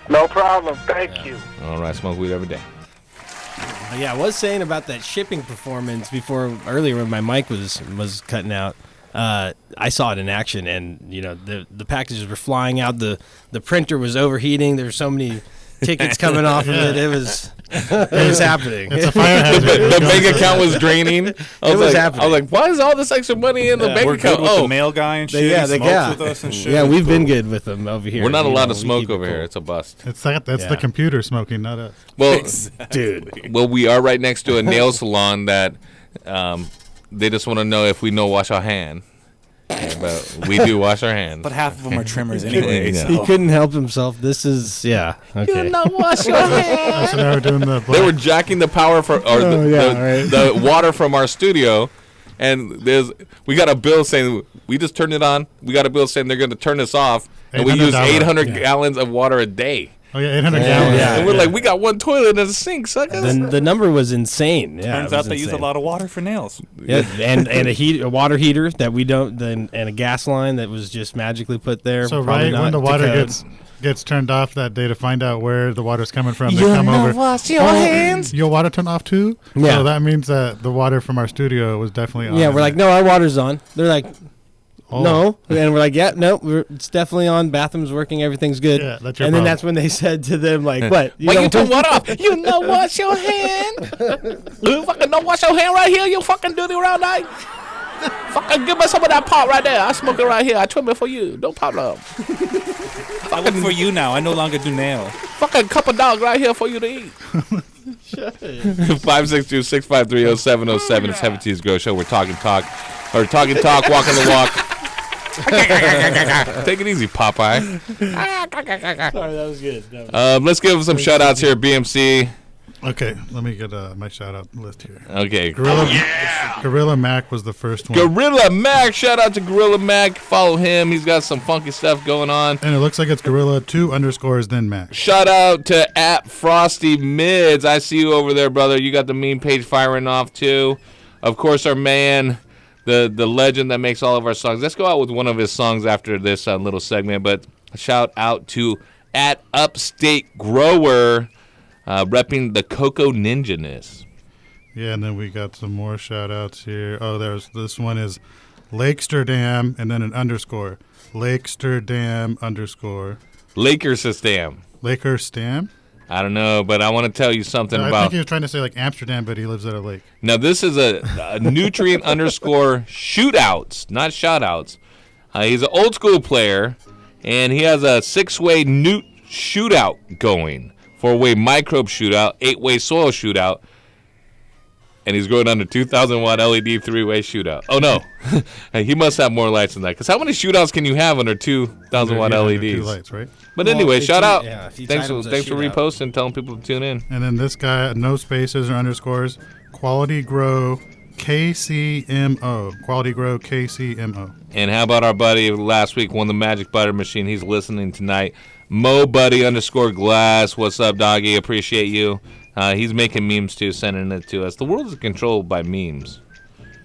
No problem. Thank you. All right, smoke weed every day. Yeah, I was saying about that shipping performance before earlier when my mic was cutting out. I saw it in action, and the packages were flying out. The printer was overheating. There were so many tickets coming off of it. It was happening. It's a fire hazard. The bank account was draining. It was happening. I was like, why is all this extra money in the bank account? With the mail guy and shit. They smokes with us and shit. Yeah, we've been good with them over here. We're not allowed to smoke over here. It's a bust. That's the computer smoking, not us. Well, dude. Well, we are right next to a nail salon that they just want to know if we know wash our hand. But we do wash our hands. But half of them are trimmers anyway. Yeah. He couldn't help himself. This is, okay. You know wash your hands. So now we're doing the They were jacking the power the water from our studio, and we got a bill saying we just turned it on. We got a bill saying they're going to turn this off, and we use 800 gallons of water a day. Oh yeah, 800 gallons. Yeah. And we're like, we got one toilet and a sink, suckers. The number was insane. Yeah, Turns out they use a lot of water for nails. Yeah, and a water heater that we don't, and a gas line that was just magically put there. So right when the water gets turned off that day to find out where the water's coming from, they come over. Wash your hands. Your water turned off too? Yeah. So that means that the water from our studio was definitely on. Yeah, we're like, no, our water's on. They're like, oh. No, and we're like, yeah, no, it's definitely on. Bathroom's working, everything's good. Yeah, that's your and then problem. that's when they said to them, like, what? Why you turn what off? You know wash your hand. You fucking don't wash your hand right here. You fucking do it around night. Fucking give me some of that pot right there. I smoke it right here. I trim it for you. No problem. I look for you now. I no longer do nail. Fucking cup of dog right here for you to eat. 562-653-0707. It's Heavy T's Grow Show. We're talking talk, walking the walk. Take it easy, Popeye. Sorry, that was good. Let's give some shout outs here, BMC. Okay, let me get my shout out list here. Okay. Gorilla Mac was the first one. Gorilla Mac, shout out to Gorilla Mac. Follow him. He's got some funky stuff going on. And it looks like it's Gorilla 2_ then Mac. Shout out to @FrostyMids. I see you over there, brother. You got the meme page firing off too. Of course, our man, the legend that makes all of our songs. Let's go out with one of his songs after this little segment. But shout out to @UpstateGrower. Repping the Cocoa Ninja-ness. Yeah, and then we got some more shout-outs here. Oh, this one is Lakesterdam, and then an underscore. Lakesterdam _. Lakerstam. Lakerstam? I don't know, but I want to tell you something about... I think he was trying to say like Amsterdam, but he lives at a lake. Now, this is a nutrient _ shootouts, not shout-outs. He's an old-school player, and he has a 6-way newt shootout going. 4-way microbe shootout, 8-way soil shootout, and he's going under 2,000 watt LED 3-way shootout. Oh no, he must have more lights than that. Because how many shootouts can you have under 2,000 watt LEDs? 2 lights, right? But anyway, shout out. Yeah, thanks for reposting, telling people to tune in. And then this guy, no spaces or underscores. Quality Grow KCMO. Quality Grow KCMO. And how about our buddy last week won the Magic Butter Machine? He's listening tonight. Mo Buddy _Glass. What's up, doggy? Appreciate you. He's making memes too, sending it to us. The world is controlled by memes.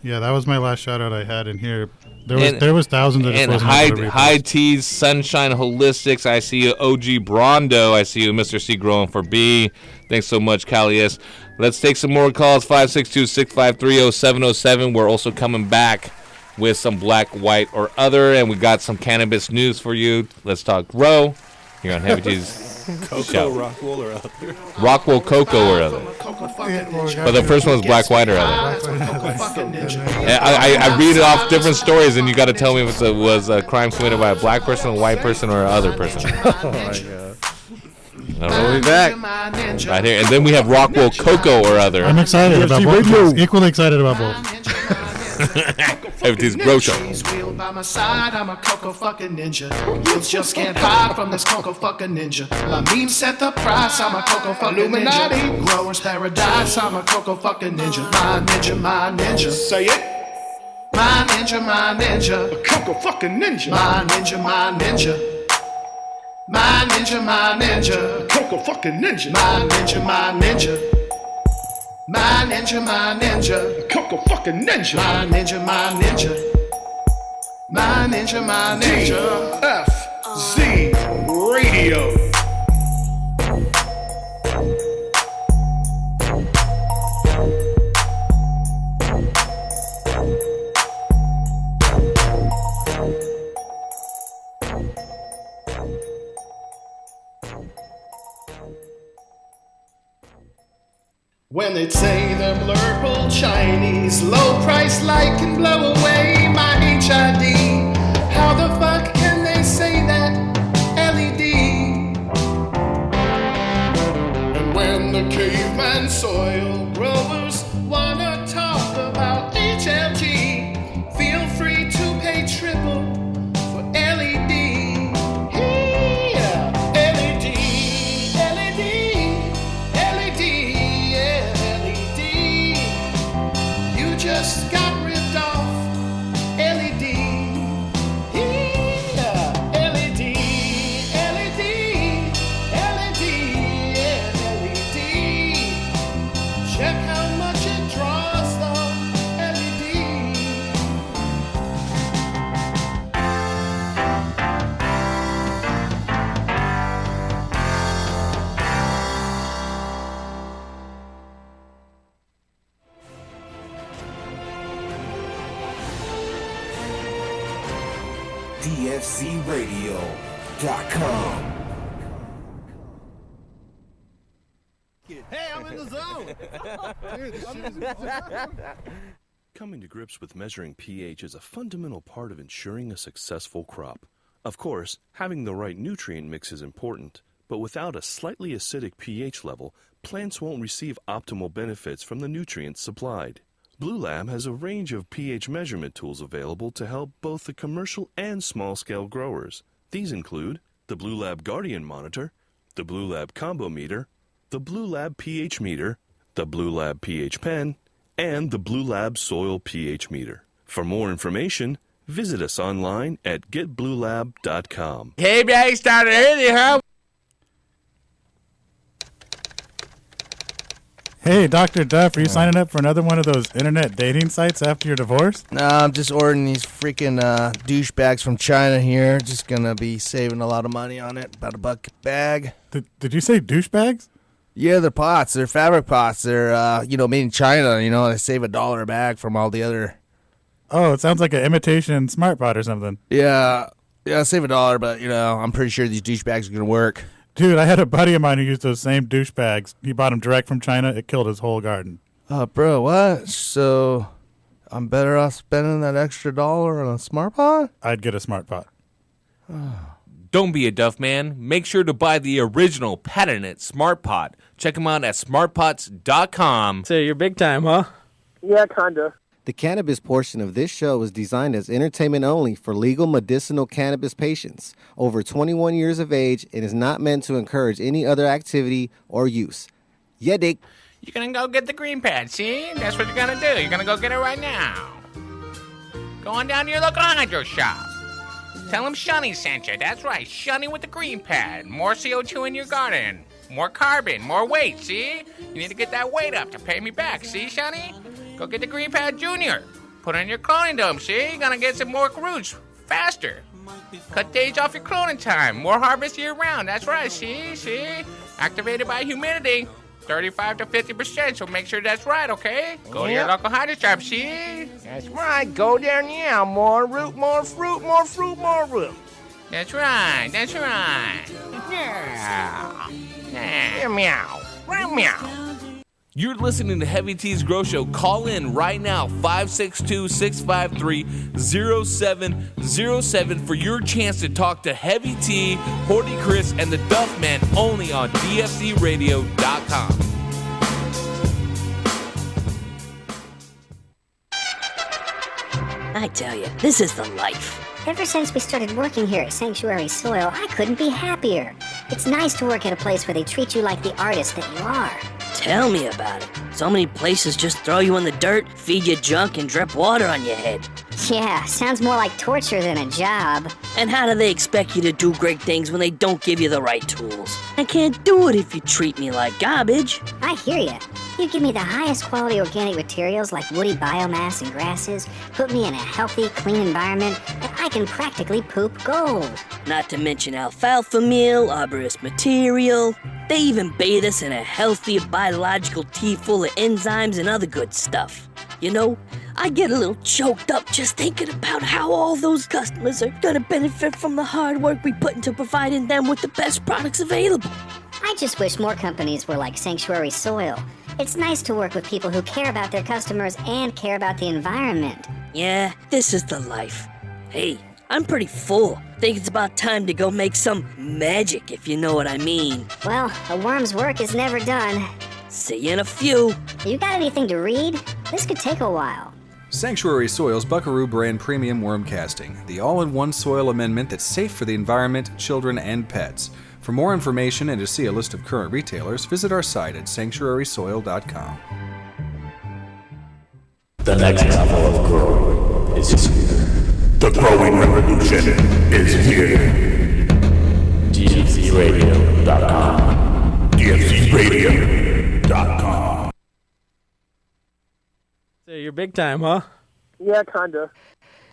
Yeah, that was my last shout out I had in here. There was thousands of and high teas, Sunshine Holistics. I see you, OG Brondo. I see you, Mr. C Growing for B. Thanks so much, Callius. Let's take some more calls. 562-653-0707. We're also coming back with some black, white, or other, and we got some cannabis news for you. Let's talk Row here on Heavy Teas. Cocoa, Rockwell, or other. Rockwell, Cocoa, or other. But the first one was black, white, or other. I read it off different stories, and you got to tell me if it was a crime committed by a black person, a white person, or another person. Oh my God. We'll be back right here, and then we have Rockwell, Cocoa, or other. I'm excited about both. Equally excited about both. Everything's Grow Show. Wheel by my side, I'm a cocoa fucking ninja. Youths just can't hide from this cocoa fucking ninja. My meme set the price, I'm a cocoa fucking Illuminati. Ninja. Growers paradise, I'm a cocoa fucking ninja. My ninja, my ninja. Say it. My ninja, my ninja. A cocoa fucking ninja. My ninja, my ninja. My ninja, my ninja. A cocoa fucking ninja. My ninja, my ninja. My ninja, my ninja, cocoa fucking ninja. My ninja, my ninja. My ninja, my ninja. FZ Radio. When they say them purple Chinese, low price light can blow away my HID. How the fuck can they say that LED? And when the caveman soil growers wanna talk about HLG, feel free to pay triple for LED. Yeah, LED, LED, LED. Just got ripped off LED. Yeah, LED, LED, LED, yeah, LED. Check how much it draws though, LED. DFCRadio.com. Hey, I'm in the zone. Dude, this shit is Coming to grips with measuring pH is a fundamental part of ensuring a successful crop. Of course, having the right nutrient mix is important, but without a slightly acidic pH level, plants won't receive optimal benefits from the nutrients supplied. Blue Lab has a range of pH measurement tools available to help both the commercial and small-scale growers. These include the Blue Lab Guardian Monitor, the Blue Lab Combo Meter, the Blue Lab pH Meter, the Blue Lab pH Pen, and the Blue Lab Soil pH Meter. For more information, visit us online at getbluelab.com. Hey, baby, started early, huh? Hey, Dr. Duff, are you signing up for another one of those internet dating sites after your divorce? Nah, I'm just ordering these freaking douchebags from China here. Just gonna be saving a lot of money on it. About $1 a bag. Did you say douchebags? Yeah, they're pots. They're fabric pots. They're, made in China. They save $1 a bag from all the other. Oh, it sounds like an imitation smart pot or something. Yeah, save $1, but, I'm pretty sure these douchebags are gonna work. Dude, I had a buddy of mine who used those same douchebags. He bought them direct from China. It killed his whole garden. Bro, what? So, I'm better off spending that extra $1 on a smart pot? I'd get a smart pot. Don't be a Duff man. Make sure to buy the original patented Smart Pot. Check them out at smartpots.com. So you're big time, huh? Yeah, kinda. The cannabis portion of this show is designed as entertainment only for legal medicinal cannabis patients over 21 years of age and is not meant to encourage any other activity or use. Yeah, Dick. You're gonna go get the green pad, see? That's what you're gonna do. You're gonna go get it right now. Go on down to your local hydro shop. Tell them Shunny sent you. That's right, Shunny with the green pad. More CO2 in your garden. More carbon, more weight, see? You need to get that weight up to pay me back, see, Shunny? Go get the green pad, Junior. Put in your cloning dome, see? You're gonna get some more roots faster. Cut days off your cloning time. More harvest year round. That's right, see? Activated by humidity. 35 to 50%, so make sure that's right, okay? Go to your local hydro shop, see? That's right. Go there now. More root, more fruit, more fruit, more root. That's right. Yeah. Meow. Meow. You're listening to Heavy T's Grow Show. Call in right now, 562-653-0707 for your chance to talk to Heavy T, Horty Chris, and the Duff Man only on DFCRadio.com. I tell you, this is the life. Ever since we started working here at Sanctuary Soil, I couldn't be happier. It's nice to work at a place where they treat you like the artist that you are. Tell me about it. So many places just throw you in the dirt, feed you junk, and drip water on your head. Yeah, sounds more like torture than a job. And how do they expect you to do great things when they don't give you the right tools? I can't do it if you treat me like garbage. I hear ya. You give me the highest quality organic materials like woody biomass and grasses, put me in a healthy, clean environment, and I can practically poop gold. Not to mention alfalfa meal, arborist material. They even bathe us in a healthy biological tea full of enzymes and other good stuff. You know, I get a little choked up just thinking about how all those customers are gonna benefit from the hard work we put into providing them with the best products available. I just wish more companies were like Sanctuary Soil. It's nice to work with people who care about their customers and care about the environment. Yeah, this is the life. Hey, I'm pretty full. Think it's about time to go make some magic, if you know what I mean. Well, a worm's work is never done. See you in a few. You got anything to read? This could take a while. Sanctuary Soil's Buckaroo brand premium worm casting, the all-in-one soil amendment that's safe for the environment, children, and pets. For more information and to see a list of current retailers, visit our site at sanctuarysoil.com. The next level of growing is here. The growing revolution is here. DFCRadio.com. DFCRadio.com. So you're big time, huh? Yeah, kinda.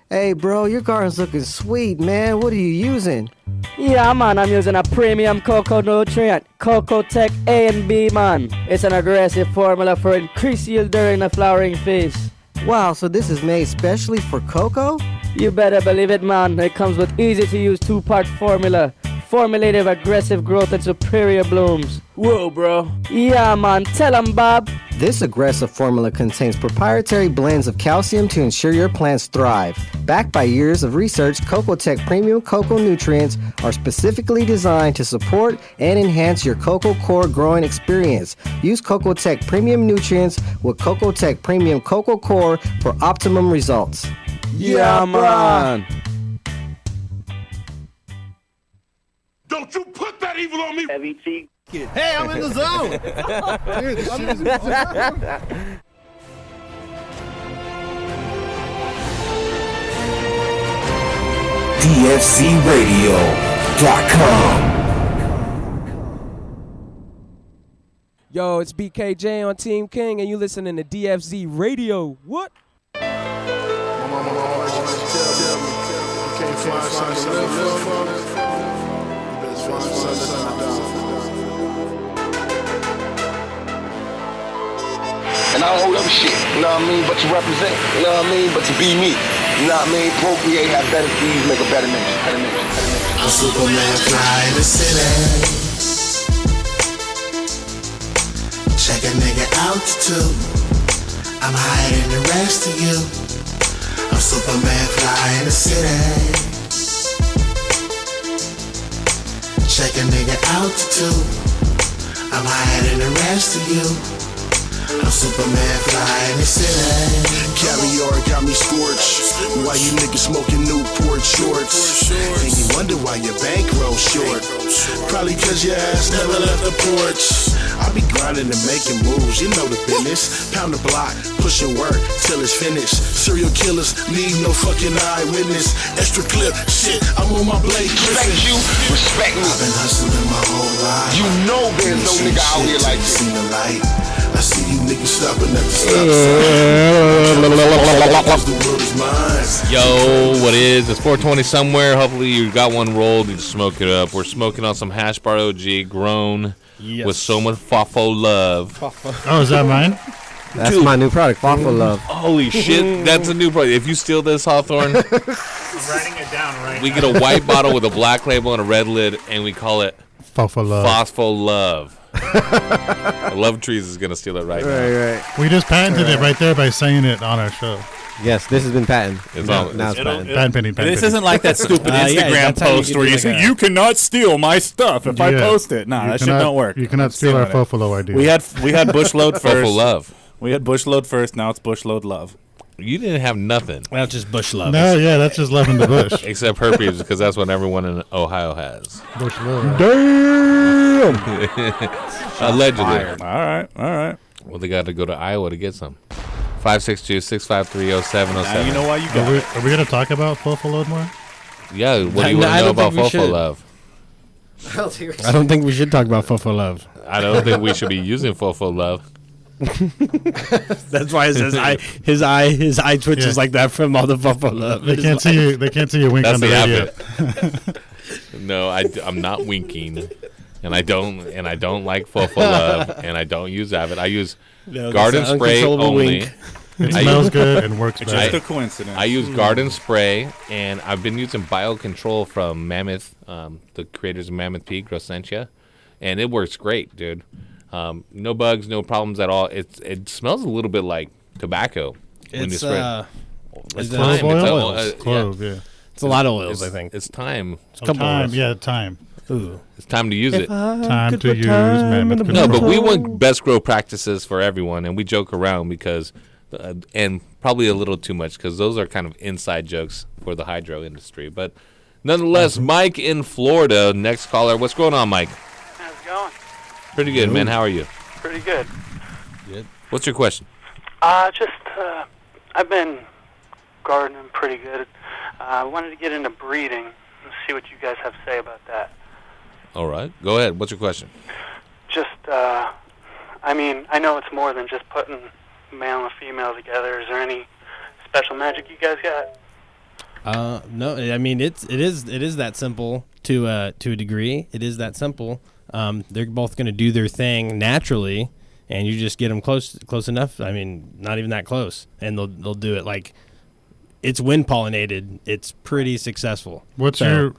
Hey, bro, your garden's looking sweet, man. What are you using? Yeah, man, I'm using a premium cocoa nutrient, Cocoa Tech A and B, man. It's an aggressive formula for increased yield during the flowering phase. Wow, so this is made specially for cocoa? You better believe it, man. It comes with easy-to-use 2-part formula. Formulated aggressive growth and superior blooms. Whoa, bro. Yeah, man. Tell 'em, Bob. This aggressive formula contains proprietary blends of calcium to ensure your plants thrive. Backed by years of research, Cocoa Tech Premium Cocoa Nutrients are specifically designed to support and enhance your cocoa core growing experience. Use Cocoa Tech Premium Nutrients with Cocoa Tech Premium Cocoa Core for optimum results. Yeah, man. Don't you put that evil on me! Heavy T. Hey, I'm in the zone! Dude, this shit is DFCRadio.com. Yo, it's BKJ on Team King, and you listening to DFZ Radio. What? And I don't hold up shit, you know what I mean, but to represent, you know what I mean, but to be me, you know what I mean, procreate, have better seeds, make a better nation, I'm Superman fly in the city. Check a nigga altitude. I'm higher than the rest of you. I'm Superman fly in the city. Check a nigga altitude. I'm higher than the rest of you. I'm Superman fly in the city. Caviar got me scorched. Why you niggas smoking Newport shorts? And you wonder why your bankroll short. Probably cause your ass never left the porch. I be grinding and making moves, you know the business. Pound the block, pushing work till it's finished. Serial killers need no fucking eyewitness. Extra clip, shit, I'm on my blade. Respect you, respect me. I've been hustling my whole life. You know there's no nigga out here like this. Seen the light. I see you niggas stopping at the stop sign. The world is mine. Yo, what is? It's 420 somewhere. Hopefully you got one rolled. You just smoke it up. We're smoking on some Hash Bar OG grown with so much Fofo love. Oh, is that mine? That's Dude. my new product, Fofo Love. Holy shit, that's a new product. If you steal this, Hawthorne, I'm writing it down right we now. get a white bottle with a black label and a red lid, and we call it Fofo Love. Phosphor Love. Love Trees is going to steal it right now. Right. We just patented it right there by saying it on our show. Yes, this has been patented. Now it's patented. Patent pending. This isn't like that stupid Instagram post where you say, you cannot steal my stuff if I post it. Nah, that shit don't work. You cannot steal our Fofo idea. We had Bush Load first. Fofo Love. We had Bush Load first. Now it's Bush Load Love. You didn't have nothing. That's just Bush Love. No, yeah, that's just loving the bush. Except herpes, because that's what everyone in Ohio has. Bush Love. Damn! Allegedly. All right. Well, they got to go to Iowa to get some. 562-653-0707. Now you know why you got Are we going to talk about Fofo Load more? Yeah, what do you want to know about Fofo Love? I don't think we should talk about Fofo Love. I don't think we should be using Fofo Love. That's why his eye twitches like that from all the Fofo Love. They can't see you. They can't see you wink That's on the the radio. No, I'm not winking, and I don't like Fofo Love, and I don't use Avid. I use garden spray only. Wink. It smells good and works It's better. just a coincidence. I use garden spray, and I've been using biocontrol from Mammoth, the creators of Mammoth Peak, Rosentia, and it works great, dude. No bugs, no problems at all. It smells a little bit like tobacco when you spray. It's time. Clove, yeah. It's a lot of oils, I think. It's time. It's time. Yeah, time. Ooh. It's time to use it. Time to use Mammoth Control. No, but we want best grow practices for everyone, and we joke around because, and probably a little too much because those are kind of inside jokes for the hydro industry. But nonetheless, Mike in Florida, next caller. What's going on, Mike? How's it going? Pretty good, man. How are you? Pretty good. Good. What's your question? I've been gardening pretty good. I wanted to get into breeding and see what you guys have to say about that. All right. Go ahead. What's your question? I know it's more than just putting male and female together. Is there any special magic you guys got? No, I mean it is that simple to a degree. It is that simple. They're both going to do their thing naturally, and you just get them close enough. I mean, not even that close, and they'll do it like it's wind pollinated. It's pretty successful. What's your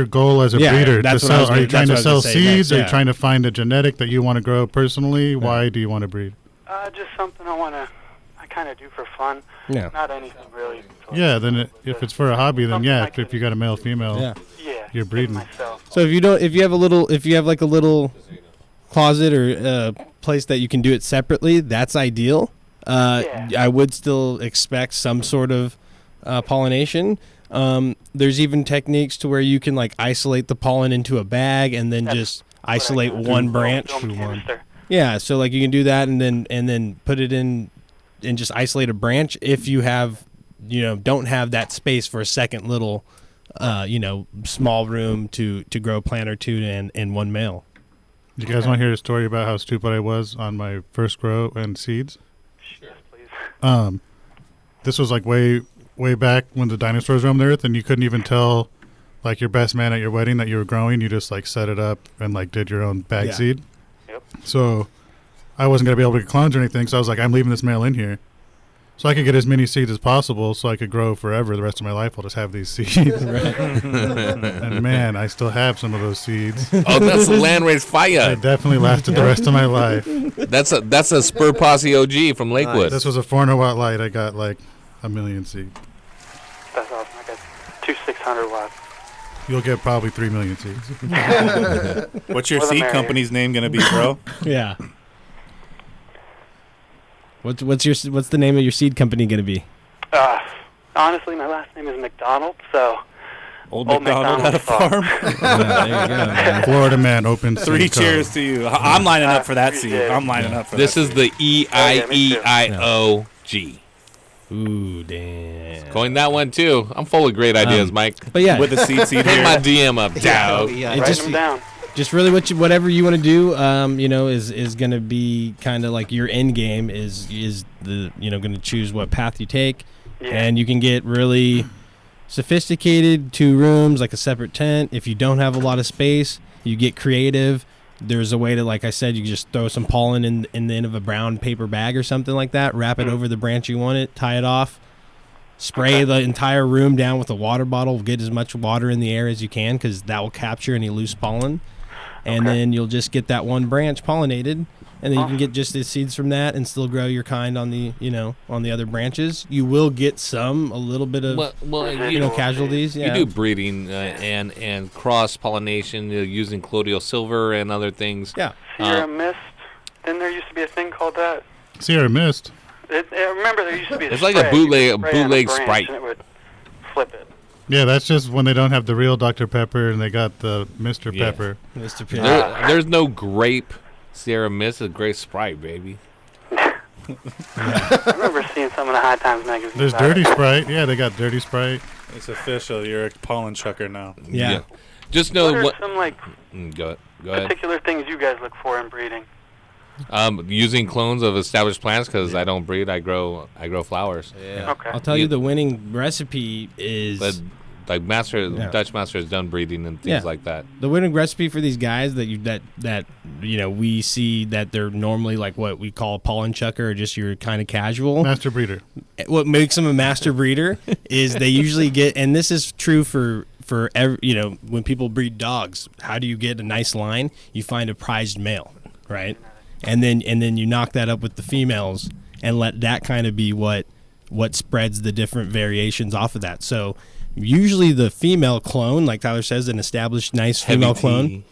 goal as a breeder? Are you trying to sell seeds? Are you trying to find a genetic that you want to grow personally? Yeah. Why do you want to breed? Just something I kind of do for fun. Yeah. Not anything really. Yeah, then if it's for a hobby, then yeah. If you got a male, female, you're breeding. So if you have like a little closet or place that you can do it separately, that's ideal. I would still expect some sort of pollination. There's even techniques to where you can like isolate the pollen into a bag and then just isolate one branch. Yeah, so like you can do that and then put it in and just isolate a branch if you don't have that space for a second little small room to grow a plant or two and one male. You guys want to hear a story about how stupid I was on my first grow and seeds? Yes, please. This was like way back when the dinosaurs roamed the earth, and you couldn't even tell like your best man at your wedding that you were growing. You just like set it up and like did your own bag seed. Yep. So I wasn't gonna be able to get clones or anything, so I was like, I'm leaving this male in here. So I could get as many seeds as possible so I could grow forever. The rest of my life I'll just have these seeds. And man, I still have some of those seeds. Oh, that's a landrace fire. It definitely lasted the rest of my life. That's a Spur Posse OG from Lakewood. This was a 400-watt light. I got like 1 million seeds. That's awesome. I got 2 600-watt. You'll get probably 3 million seeds. What's your seed company's name going to be, bro? Yeah. What's the name of your seed company going to be? Honestly, my last name is McDonald, so Old McDonald had a farm. There you go, man. Florida man opens 3 cheers to you. I'm lining up for that seed. I'm lining up for this that. This is the EIEIOG. Ooh, damn. Coin that one too. I'm full of great ideas, Mike. But yeah, with the seed hit here. my DM up, dog. Write them down. just really whatever you want to do, is going to be kind of like your end game is the going to choose what path you take, and you can get really sophisticated 2 rooms, like a separate tent. If you don't have a lot of space, you get creative. There's a way to, like I said, you can just throw some pollen in the end of a brown paper bag or something like that, wrap it over the branch you want it, tie it off, spray the entire room down with a water bottle, get as much water in the air as you can because that will capture any loose pollen. And then you'll just get that one branch pollinated, and then you can get just the seeds from that and still grow your kind on the on the other branches. You will get a little bit of casualties. Yeah. You do breeding and cross pollination using colloidal silver and other things. Yeah. Sierra mist. Then there used to be a thing called that. Sierra mist. I remember there used to be. It's like a bootleg Sprite. And it would flip it. Yeah, that's just when they don't have the real Dr. Pepper and they got the Mr. Pepper. Mr. Pepper. There's no grape Sierra Mist. It's grape Sprite, baby. I remember seeing some of the High Times magazines. There's Dirty Sprite. Yeah, they got Dirty Sprite. It's official. You're a pollen chucker now. Yeah. Just know what are some go ahead. particular things you guys look for in breeding? Using clones of established plants because I don't breed. I grow flowers. Yeah. Okay. I'll tell you the winning recipe is like Dutchmaster has done breeding and things like that. The winning recipe for these guys that we see that they're normally like what we call a pollen chucker or just your kind of casual master breeder. What makes them a master breeder is they usually get, and this is true for every, when people breed dogs. How do you get a nice line? You find a prized male, right? And then you knock that up with the females and let that kind of be what spreads the different variations off of that. So usually the female clone, like Tyler says, an established nice female clone.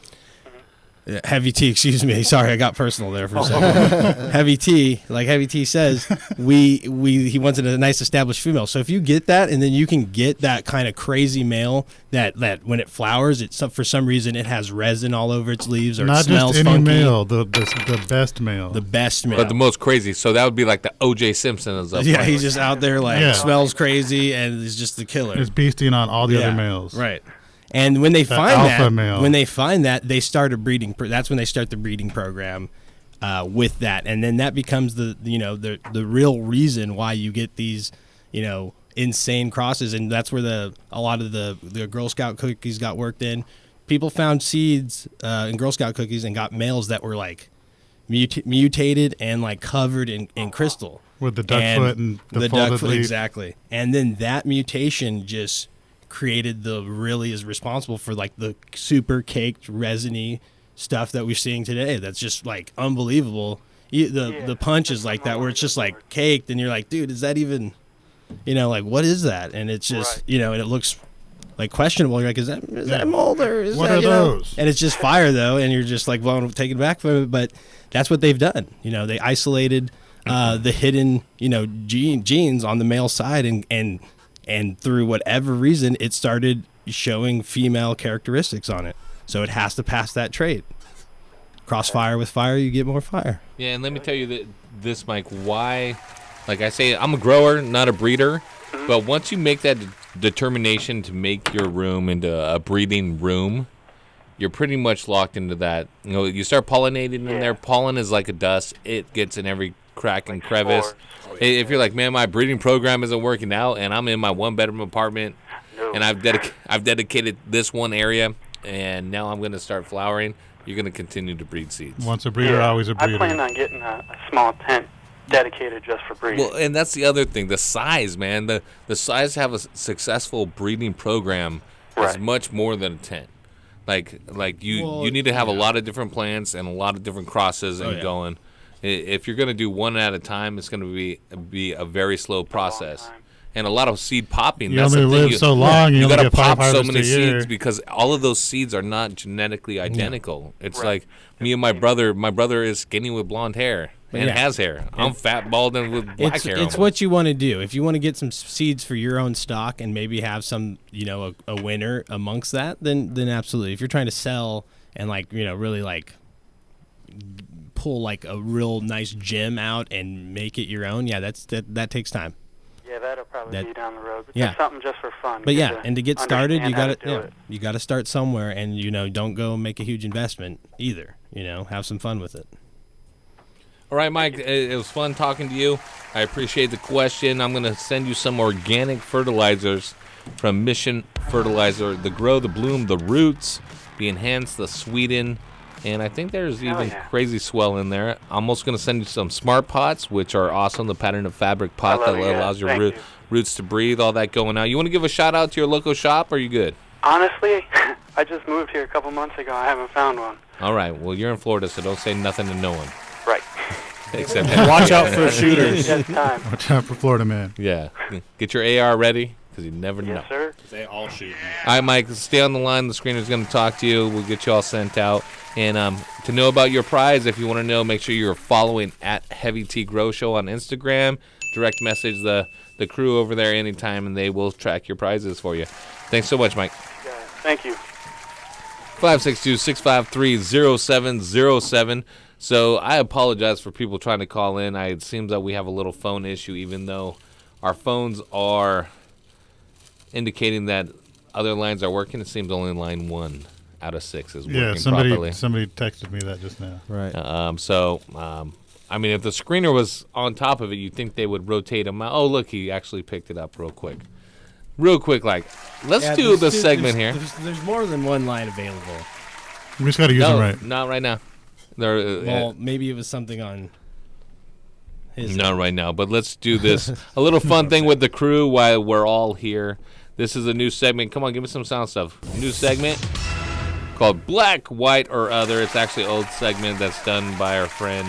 Heavy T, excuse me. Sorry, I got personal there for a second. Heavy T, like Heavy T says, he wants a nice established female. So if you get that, and then you can get that kind of crazy male that when it flowers, for some reason it has resin all over its leaves or not it smells just any funky. male, the best male. The best male. But the most crazy. So that would be like the O.J. Simpson of yeah, he's just out there smells crazy and he's just the killer. He's beasting on all the other males. Right. And when they find that, they start a breeding. That's when they start the breeding program with that, and then that becomes the real reason why you get these insane crosses, and that's where a lot of the Girl Scout cookies got worked in. People found seeds in Girl Scout cookies and got males that were like mutated and like covered in crystal with the duck foot and the folded leaf. Exactly, and then that mutation just created is responsible for like the super caked resiny stuff that we're seeing today. That's just like unbelievable. The punch is like that where it's just like caked and you're like, dude, is that even like what is that? And it's just and it looks like questionable. You're like, is that mold or is what that are those? And it's just fire though, and you're just like taken back from it. But that's what they've done. They isolated the hidden genes on the male side and through whatever reason, it started showing female characteristics on it. So it has to pass that trait. Cross fire with fire, you get more fire. Yeah, and let me tell you this, Mike, why, like I say, I'm a grower, not a breeder. But once you make that determination to make your room into a breeding room, you're pretty much locked into that. You start pollinating in there. Pollen is like a dust. It gets in every crack and crevice. If you're like, man, my breeding program isn't working out, and I'm in my one-bedroom apartment, and I've dedicated this one area, and now I'm going to start flowering, you're going to continue to breed seeds. Once a breeder, always a breeder. I plan on getting a small tent dedicated just for breeding. Well, and that's the other thing, the size, man. The size to have a successful breeding program is much more than a tent. Like you need to have a lot of different plants and a lot of different crosses going. If you're going to do one at a time, it's going to be a very slow process. And a lot of seed popping. You only live so long. You got to pop so many seeds because all of those seeds are not genetically identical. It's like me and my brother. My brother is skinny with blonde hair and has hair. I'm fat, bald, and with black hair. It's what you want to do. If you want to get some seeds for your own stock and maybe have some, a winner amongst that, then absolutely. If you're trying to sell and really pull like a real nice gem out and make it your own, that takes time. Yeah, that'll probably probably be down the road. But Yeah. just something just for fun. But Get yeah, and to get started, you understand got how to do to it. you got to start somewhere, and don't go make a huge investment either. Have some fun with it. All right, Mike, it was fun talking to you. I appreciate the question. I'm going to send you some organic fertilizers from Mission Fertilizer. The Grow, the Bloom, the Roots, the Enhance, the Sweeten, and I think there's even Crazy Swell in there. I'm also going to send you some Smart Pots, which are awesome, the pattern of fabric pot that allows your roots to breathe, all that going on. You want to give a shout-out to your local shop, or are you good? Honestly, I just moved here a couple months ago. I haven't found one. All right, well, you're in Florida, so don't say nothing to no one. Right. Except watch out for shooters. Watch out for Florida man. Yeah. Get your AR ready, because you never know. Yes, sir. They all shoot. All right, Mike, stay on the line. The screener's going to talk to you. We'll get you all sent out. And to know about your prize, if you want to know, make sure you're following at Heavy T Grow Show on Instagram. Direct message the crew over there anytime, and they will track your prizes for you. Thanks so much, Mike. Yeah, thank you. 562-653-0707. So I apologize for people trying to call in. It seems that we have a little phone issue, even though our phones are indicating that other lines are working. It seems only line 1 out of 6 is working properly. Somebody texted me that just now. Right. I mean, if the screener was on top of it, you'd think they would rotate him out. Oh, look, he actually picked it up real quick. Let's do the segment here. There's more than one line available. We just got to use them right. Not right now. Maybe it was something on his. Not right now, but let's do this. A little fun thing with the crew while we're all here. This is a new segment. Come on, give me some sound stuff. New segment called Black, White, or Other. It's actually an old segment that's done by our friend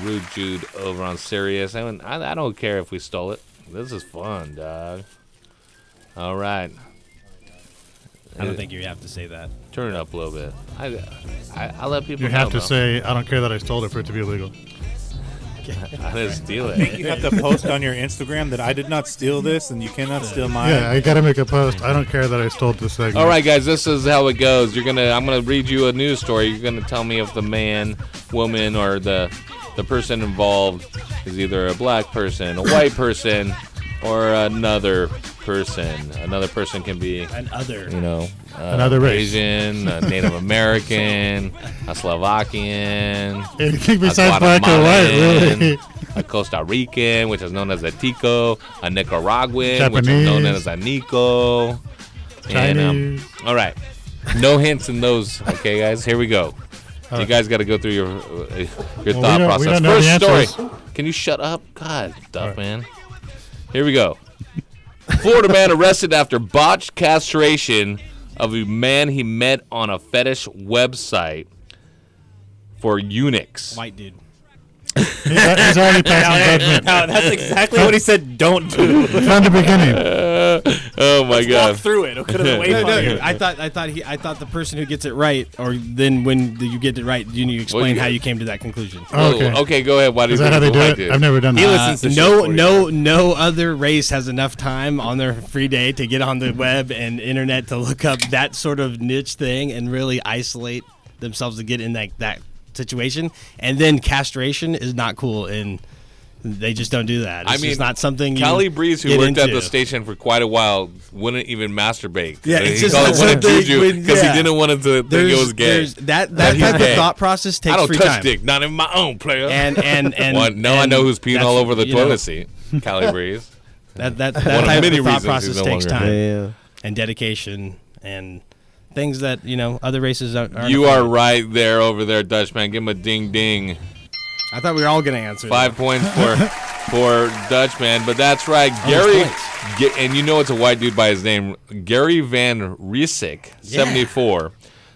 Rude Jude over on Sirius. I don't care if we stole it. This is fun, dog. All right. I don't think you have to say that. Turn it up a little bit. I let people know. You have to say, I don't care that I stole it for it to be illegal. I didn't steal it. I think you have to post on your Instagram that I did not steal this and you cannot steal mine. Yeah, I got to make a post. I don't care that I stole this segment. All right, guys, this is how it goes. I'm going to read you a news story. You're going to tell me if the man, woman, or the person involved is either a black person, a white person, or another person. Another person can be another race. Asian, a Native American, a Slovakian, anything besides black or white, really. A Costa Rican, which is known as a Tico, a Nicaraguan, Japanese, which is known as a Nico. Chinese. And, all right. No hints in those. Okay, guys, here we go. So you guys got to go through your thought process. First story. Can you shut up? God, stuff, man. Here we go. Florida man arrested after botched castration of a man he met on a fetish website for eunuchs. White dude. He's already passing judgment. No, that's exactly what he said don't do. From the beginning. Oh my God! Walk through it. It could have been way funnier. I thought the person who gets it right, or then when you get it right, you explain how you came to that conclusion. Okay, go ahead. Why do you think how they do it? I've never done that. He listens to no other race has enough time on their free day to get on the web and internet to look up that sort of niche thing and really isolate themselves to get in that situation. And then castration is not cool, and they just don't do that. It's just not something. Callie Breeze, who worked at the station for quite a while, wouldn't even masturbate. Yeah, he called it one of juju because he didn't want to think it was gay. That type of thought process takes free time. I don't touch dick, not in my own player. And I know who's peeing all over the toilet seat. Callie Breeze. That type of thought process takes time and dedication and things that other races aren't. You are right there over there, Dutchman. Give him a ding ding. I thought we were all going to answer. 5 points for Dutchman, but that's right, Gary. And it's a white dude by his name, Gary Van Riesick, 74,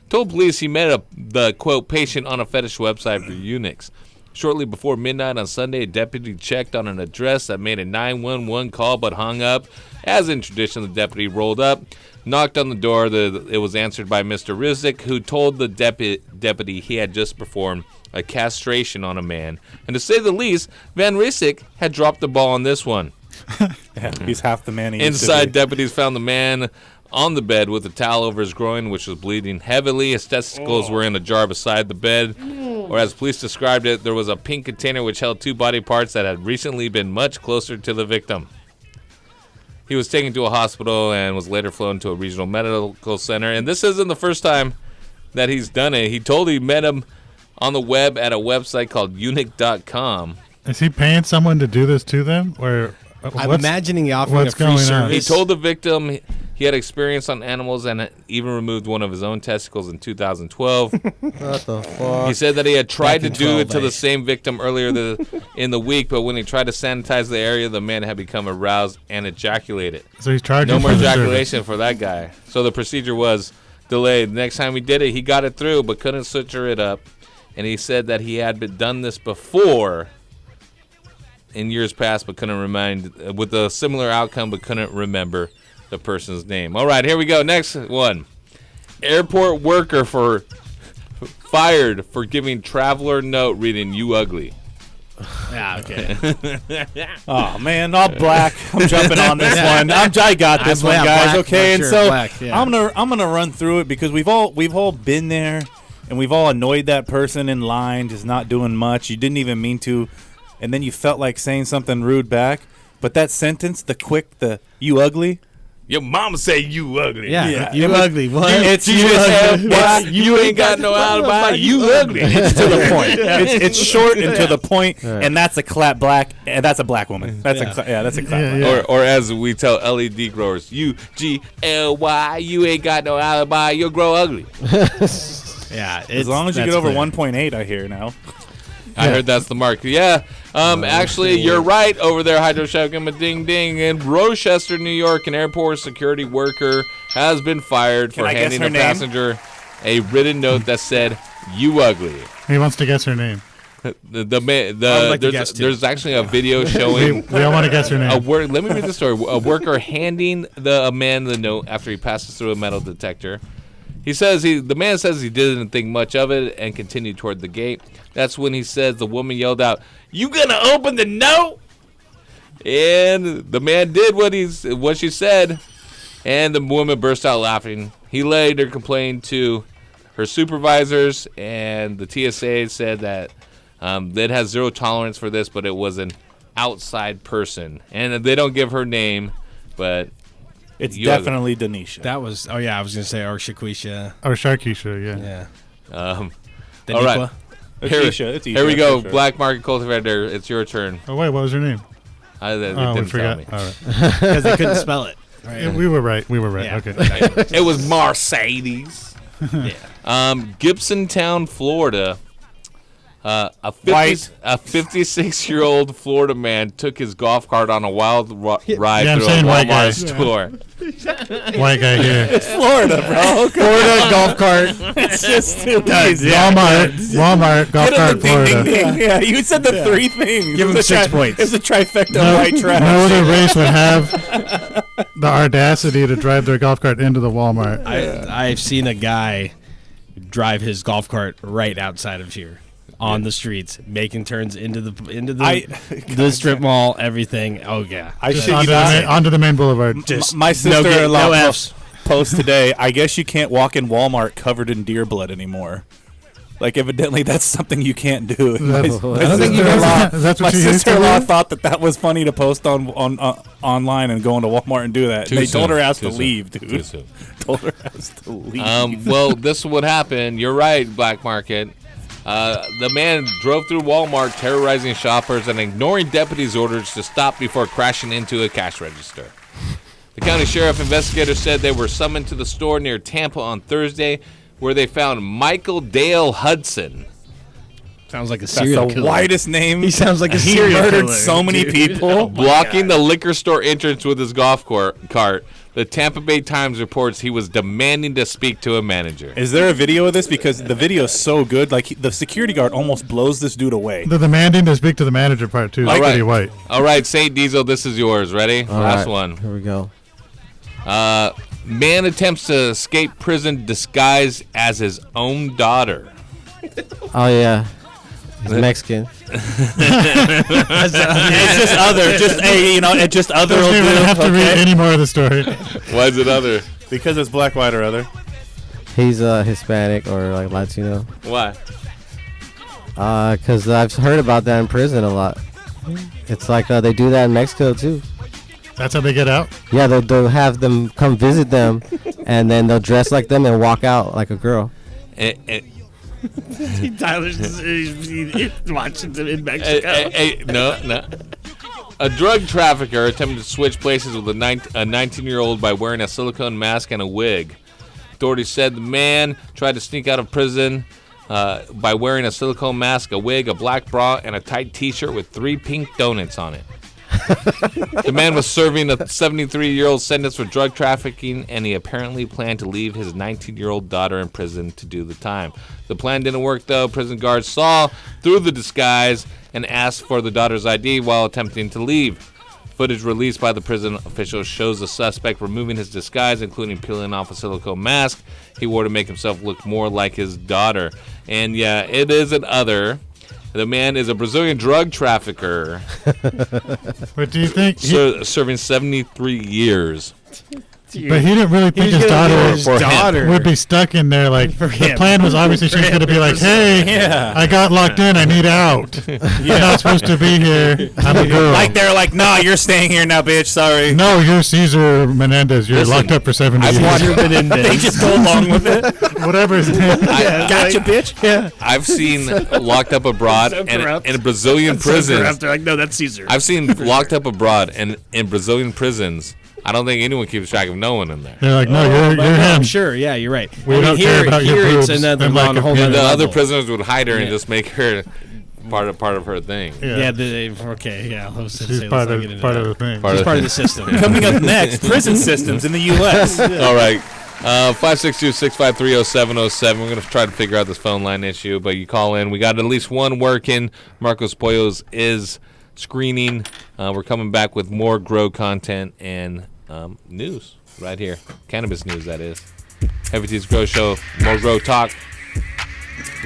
told police he met the quote patient on a fetish website for eunuchs. Shortly before midnight on Sunday, a deputy checked on an address that made a 911 call but hung up. As in tradition, the deputy rolled up, knocked on the door. It was answered by Mr. Riesick, who told the deputy he had just performed a castration on a man. And to say the least, Van Riesick had dropped the ball on this one. Yeah, he's half the man he used Inside, to be. deputies found the man on the bed with a towel over his groin, which was bleeding heavily. His testicles were in a jar beside the bed. Or as police described it, there was a pink container which held 2 body parts that had recently been much closer to the victim. He was taken to a hospital and was later flown to a regional medical center. And this isn't the first time that he's done it. He told he met him on the web at a website called Unique.com. Is he paying someone to do this to them? Or I'm imagining he offering a free service. He told the victim he had experience on animals and even removed one of his own testicles in 2012. What the fuck? He said that he had tried Back to in do it 12, to the same victim earlier in the week, but when he tried to sanitize the area, the man had become aroused and ejaculated. So he's charging no more for the ejaculation service. for that guy. So the procedure was delayed. The next time he did it, he got it through, but couldn't suture it up. And he said that he had done this before in years past, but couldn't with a similar outcome, but couldn't remember the person's name. All right, here we go. Next one. Airport worker fired for giving traveler note reading "You ugly." Yeah, okay. Oh man, all black. I'm jumping on this one. I got this one, guys. Okay, and so I'm gonna run through it because we've all been there, and we've all annoyed that person in line, just not doing much. You didn't even mean to, and then you felt like saying something rude back. But that sentence, the "you ugly." Your mama say you ugly. Yeah. You ugly. What? It's you ugly. You ain't got no alibi. You ugly. It's to the point. It's short and to the point, and that's a black, and that's a black woman. That's a clap. Or as we tell LED growers, UGLY. You ain't got no alibi. You'll grow ugly. Yeah. As long as you get over 1.8, I hear now. I heard that's the mark. Yeah. Actually, you're right over there, Hydro Shotgun, ding ding. In Rochester, New York, an airport security worker has been fired for handing a passenger a written note that said, "You ugly." He wants to guess her name. There's actually a video showing. We all want to guess her name. Let me read the story. A worker handing a man the note after he passes through a metal detector. The man says he didn't think much of it and continued toward the gate. That's when he says the woman yelled out, "You gonna open the note?" And the man did what she said, and the woman burst out laughing. He later complained to her supervisors, and the TSA said that it has zero tolerance for this, but it was an outside person, and they don't give her name, but. It's definitely Denisha. That was, I was going to say, or Shaquisha. Or Sharkeisha, yeah. All right. Here we go. Sure. Black Market Cultivator, it's your turn. Oh, wait, what was her name? We forgot. All right. Because they couldn't spell it. Right. Yeah, we were right. Yeah. Okay. It was Mercedes. Gibsontown, Florida. A 56-year-old Florida man took his golf cart on a wild ride through a Walmart store. White guy here. It's Florida, bro. Florida golf cart. It's just too easy. Walmart golf cart, Florida. Ding. Yeah, you said the three things. Give him 6 points. It's a trifecta of white trash. No other race would have the audacity to drive their golf cart into the Walmart. I've seen a guy drive his golf cart right outside of here. On the streets, making turns into the strip mall, everything. Oh yeah, onto the main boulevard. My sister-in-law post today. I guess you can't walk in Walmart covered in deer blood anymore. Like evidently that's something you can't do. My sister-in-law thought that was funny to post on online and go into Walmart and do that. They told her ass to leave, dude. Told her ass to leave. Well, this is what happened. You're right, Black Market. The man drove through Walmart, terrorizing shoppers and ignoring deputies' orders to stop before crashing into a cash register. The county sheriff investigators said they were summoned to the store near Tampa on Thursday, where they found Michael Dale Hudson. Sounds like a serial killer. That's the whitest name. He sounds like a serial killer. He murdered so many people. Blocking the liquor store entrance with his golf cart. The Tampa Bay Times reports he was demanding to speak to a manager. Is there a video of this? Because the video is so good. Like, the security guard almost blows this dude away. The demanding to speak to the manager part, too. All right. White. All right, St. Diesel, this is yours. Ready? Last one. Here we go. Man attempts to escape prison disguised as his own daughter. Oh, yeah. He's Mexican. It's just other. Just other. Don't even have to read any more of the story. Why is it other? Because it's black, white, or other. He's Hispanic or like Latino. Why? Because I've heard about that in prison a lot. It's like they do that in Mexico too. That's how they get out? Yeah, they'll have them come visit them, and then they'll dress like them and walk out like a girl. Tyler's he's watching them in Mexico. No. A drug trafficker attempted to switch places with a 19-year-old by wearing a silicone mask and a wig. Authorities said the man tried to sneak out of prison by wearing a silicone mask, a wig, a black bra, and a tight T-shirt with 3 pink donuts on it. The man was serving a 73-year-old sentence for drug trafficking, and he apparently planned to leave his 19-year-old daughter in prison to do the time. The plan didn't work, though. Prison guards saw through the disguise and asked for the daughter's ID while attempting to leave. Footage released by the prison officials shows the suspect removing his disguise, including peeling off a silicone mask he wore to make himself look more like his daughter. And yeah, it is an other. The man is a Brazilian drug trafficker. What do you think? Serving 73 years. But he didn't really think his daughter would be stuck in there. Like, the plan was obviously she's going to be like, hey, I got locked in. I need out. I'm not supposed to be here. I'm a girl. Like, they're like, nah, you're staying here now, bitch. Sorry. No, you're Cesar Menendez. You're locked up for 70 years. They just go along with it. Whatever his name. Gotcha, bitch. Yeah. I've seen Locked Up Abroad in a Brazilian prison. They're like, no, that's Cesar. I've seen Locked Up Abroad and in Brazilian prisons. I don't think anyone keeps track of no one in there. They're like, no, you're him. I'm sure. Yeah, you're right. We don't care about your boobs. It's another on a whole the other other level. prisoners would hide her and just make her part of her thing. Yeah. Okay. Yeah. She's part of the thing. She's part of the system. Coming up next, prison systems in the U.S. All right. 562-653-0707. We're going to try to figure out this phone line issue, but you call in. We got at least one working. Marcos Pollos is screening. We're coming back with more grow content and news right here. Cannabis news, that is. Heavy T's Grow Show. More grow talk.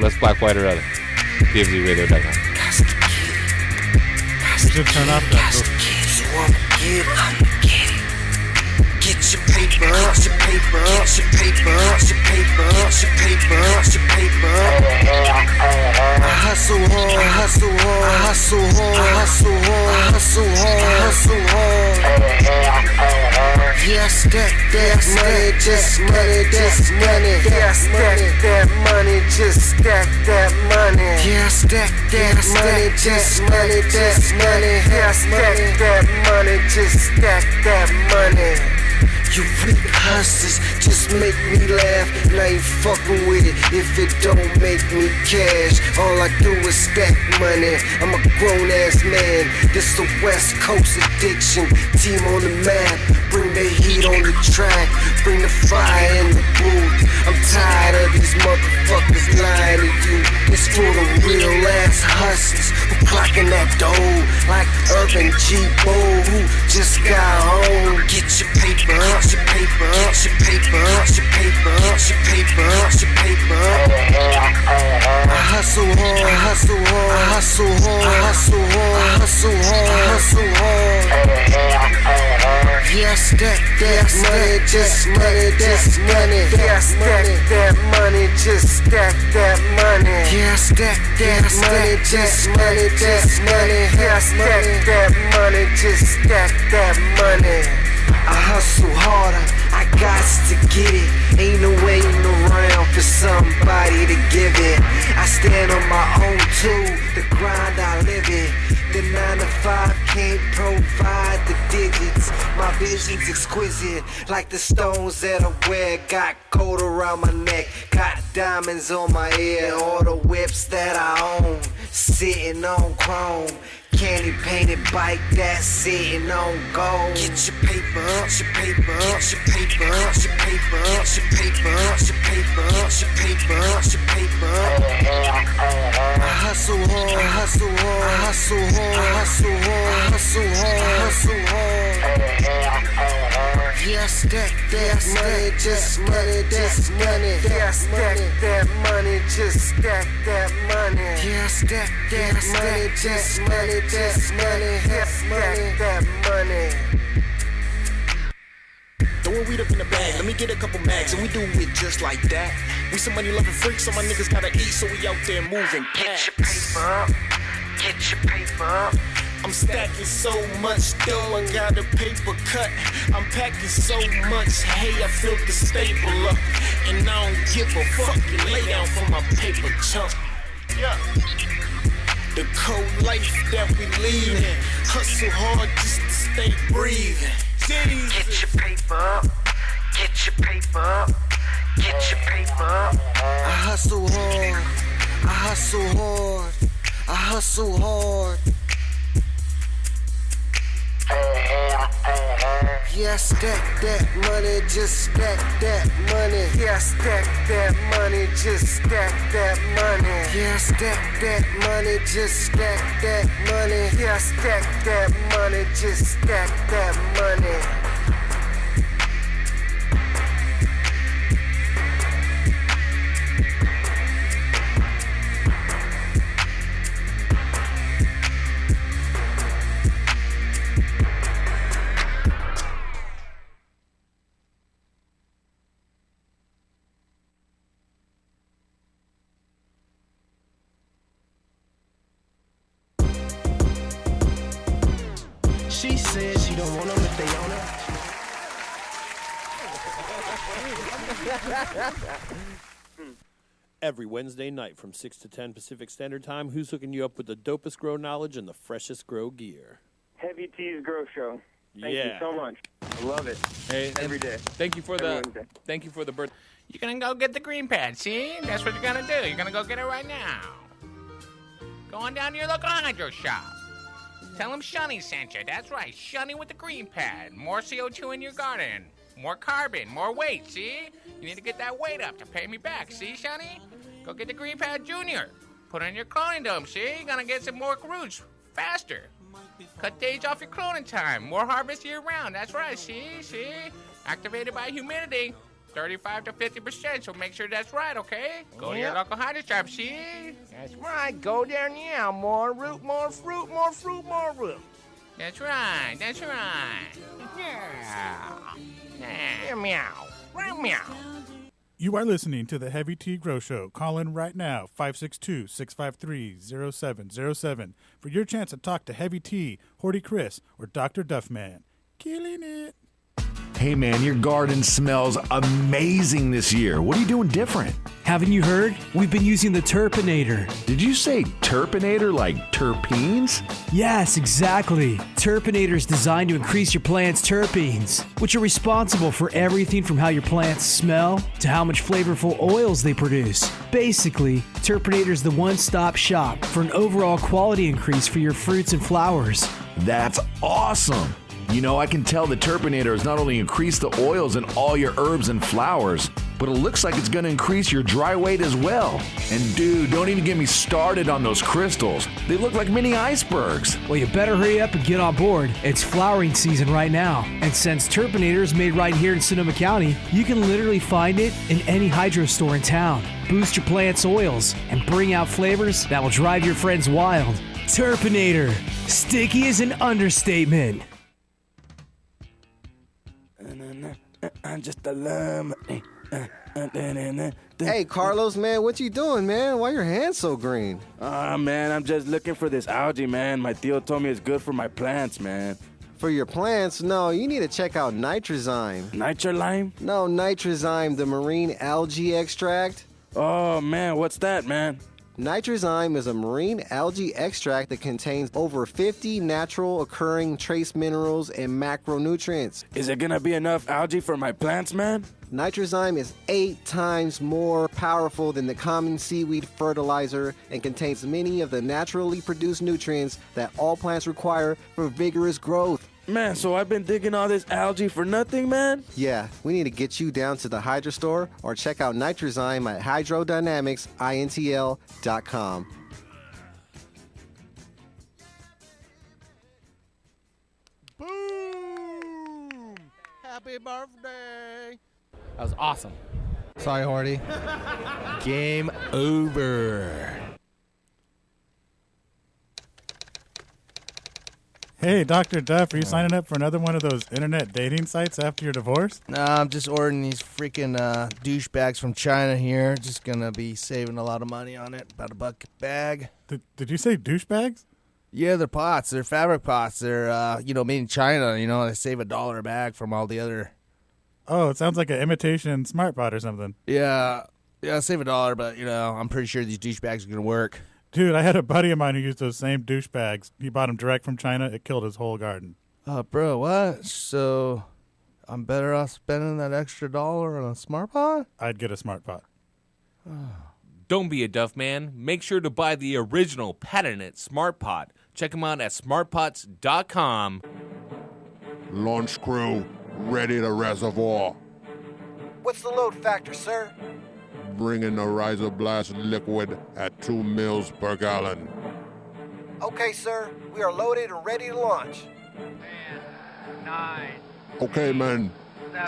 Less black, white, or other. DFZRadio.com. You should turn off that. Get your paper, get your paper, get your paper, get your paper, get your paper, get your paper. I hustle hard, I hustle hard, I hustle hard, I hustle hard, I hustle hard, I hustle hard. Yeah, stack that money, just money, just money. Yeah, stack that money, just stack that money. Yeah, stack that money, just money, just money. Yeah, stack that money, just stack that money. You weak hustlers just make me laugh, and I ain't fucking with it if it don't make me cash. All I do is stack money. I'm a grown ass man. This a West Coast addiction. Team on the map, bring the heat on the track, bring the fire in the booth. I'm tired of these motherfuckers lying to you. It's for the real ass hustlers who clocking that dough like Urban G-Bo who just got home. Get your paper, get your paper, get your paper, get your paper, get your paper, get your paper. I hustle hard, I hustle hard, I hustle hard, I hustle hard, I hustle hard, I hustle hard. Yeah, stack that money, just money, just money. Yeah, stack that money, just stack that money. Yeah, stack that money, just money, just money. Yeah, stack that money, just stack that money. I hustle harder, I got to get it. Ain't no waiting around for somebody to give it. I stand on my own too, the grind I live it. The 9 to 5 can't provide the digits. My vision's exquisite, like the stones that I wear. Got gold around my neck, got diamonds on my ear. All the whips that I own, sitting on chrome. Candy painted bike that's sitting on gold. Get your paper, get your paper, get your paper, get your paper, get your paper, get your paper, get your paper, get your paper. I hustle hard, I hustle hard, I hustle hard, I hustle hard, I hustle hard, I hustle hard. Yeah, stack that money, just money, just money. Yeah, stack that money, just stack that money. Yeah, stack that money, just money. Just money, just money, that money. Throwing weed up in the bag, let me get a couple mags, and we do it just like that. We some money loving freaks, so my niggas gotta eat, so we out there moving. Get your paper up, get your paper up. I'm stacking so much dough, I got a paper cut. I'm packing so much hay, I filled the staple up. And I don't give a fuck, lay down for my paper chump. Yeah. The cold life that we leadin', hustle hard just to stay breathing. Get your paper up, get your paper up, get your paper up. I hustle hard, I hustle hard, I hustle hard. Yeah, stack that money, just stack that money. Yeah, stack that money, just stack that money. Yeah, stack that money, just stack that money. Yeah, stack that money, just stack that money. She says she don't want them if they own her. Every Wednesday night from 6 to 10 Pacific Standard Time, who's hooking you up with the dopest grow knowledge and the freshest grow gear? Heavy T's Grow Show. Thank you Yeah. so much. I love it. Hey, every day. Thank you for Every the Wednesday. thank you for the birth. You're gonna go get the green pad, see? That's what you're gonna do. You're gonna go get it right now. Go on down to your local hydro shop. Tell them Shunny sent you. That's right, Shunny with the green pad. More CO2 in your garden. More carbon, more weight, see? You need to get that weight up to pay me back, see, Shunny? Go get the green pad junior. Put it in your cloning dome, see? You're gonna get some more roots faster. Cut days off your cloning time. More harvest year round. That's right, see? Activated by humidity. 35 to 50%, so make sure that's right, okay? Go to your local hydro shop, see? That's right. Go there now. More root, more fruit, more fruit, more root. That's right. That's right. Yeah. Yeah. Meow. Meow. Meow. You are listening to the Heavy Tea Grow Show. Call in right now, 562-653-0707 for your chance to talk to Heavy Tea, Horty Chris, or Dr. Duffman. Killing it. Hey man, your garden smells amazing this year. What are you doing different? Haven't you heard? We've been using the Turpinator. Did you say Turpinator like terpenes? Yes, exactly. Turpinator is designed to increase your plant's terpenes, which are responsible for everything from how your plants smell to how much flavorful oils they produce. Basically, Turpinator is the one-stop shop for an overall quality increase for your fruits and flowers. That's awesome. You know, I can tell the Turpinator has not only increased the oils in all your herbs and flowers, but it looks like it's going to increase your dry weight as well. And dude, don't even get me started on those crystals. They look like mini icebergs. Well, you better hurry up and get on board. It's flowering season right now. And since Turpinator is made right here in Sonoma County, you can literally find it in any hydro store in town. Boost your plant's oils and bring out flavors that will drive your friends wild. Turpinator. Sticky is an understatement. I'm just a lum. Hey, Carlos, man, what you doing, man? Why your hands so green? Man, I'm just looking for this algae, man. My tío told me it's good for my plants, man. For your plants? No, you need to check out Nitrozyme. Nitrolime? No, Nitrozyme, the marine algae extract. Oh, man, what's that, man? Nitrozyme is a marine algae extract that contains over 50 natural occurring trace minerals and macronutrients. Is it gonna be enough algae for my plants, man? Nitrozyme is 8 times more powerful than the common seaweed fertilizer and contains many of the naturally produced nutrients that all plants require for vigorous growth. Man, so I've been digging all this algae for nothing, man? Yeah, we need to get you down to the Hydro store or check out Nitrozyme at hydrodynamicsintl.com. Boom! Happy birthday! That was awesome. Sorry, Horty. Game over. Hey, Dr. Duff, are you signing up for another one of those internet dating sites after your divorce? Nah, I'm just ordering these freaking douchebags from China here. Just gonna be saving a lot of money on it. About $1 a bag. Did you say douchebags? Yeah, they're pots. They're fabric pots. They're, made in China. They save $1 a bag from all the other. Oh, it sounds like an imitation smart pot or something. Yeah, save $1, but, I'm pretty sure these douchebags are going to work. Dude, I had a buddy of mine who used those same douchebags. He bought them direct from China. It killed his whole garden. Bro, what? So I'm better off spending that extra $1 on a smart pot? I'd get a smart pot. Don't be a duff man. Make sure to buy the original patented Smart Pot. Check them out at smartpots.com. Launch crew, ready to reservoir. What's the load factor, sir? Bring in the Rhizoblast liquid at 2 mils per gallon. Okay, sir. We are loaded and ready to launch. 10, 9. Okay, men.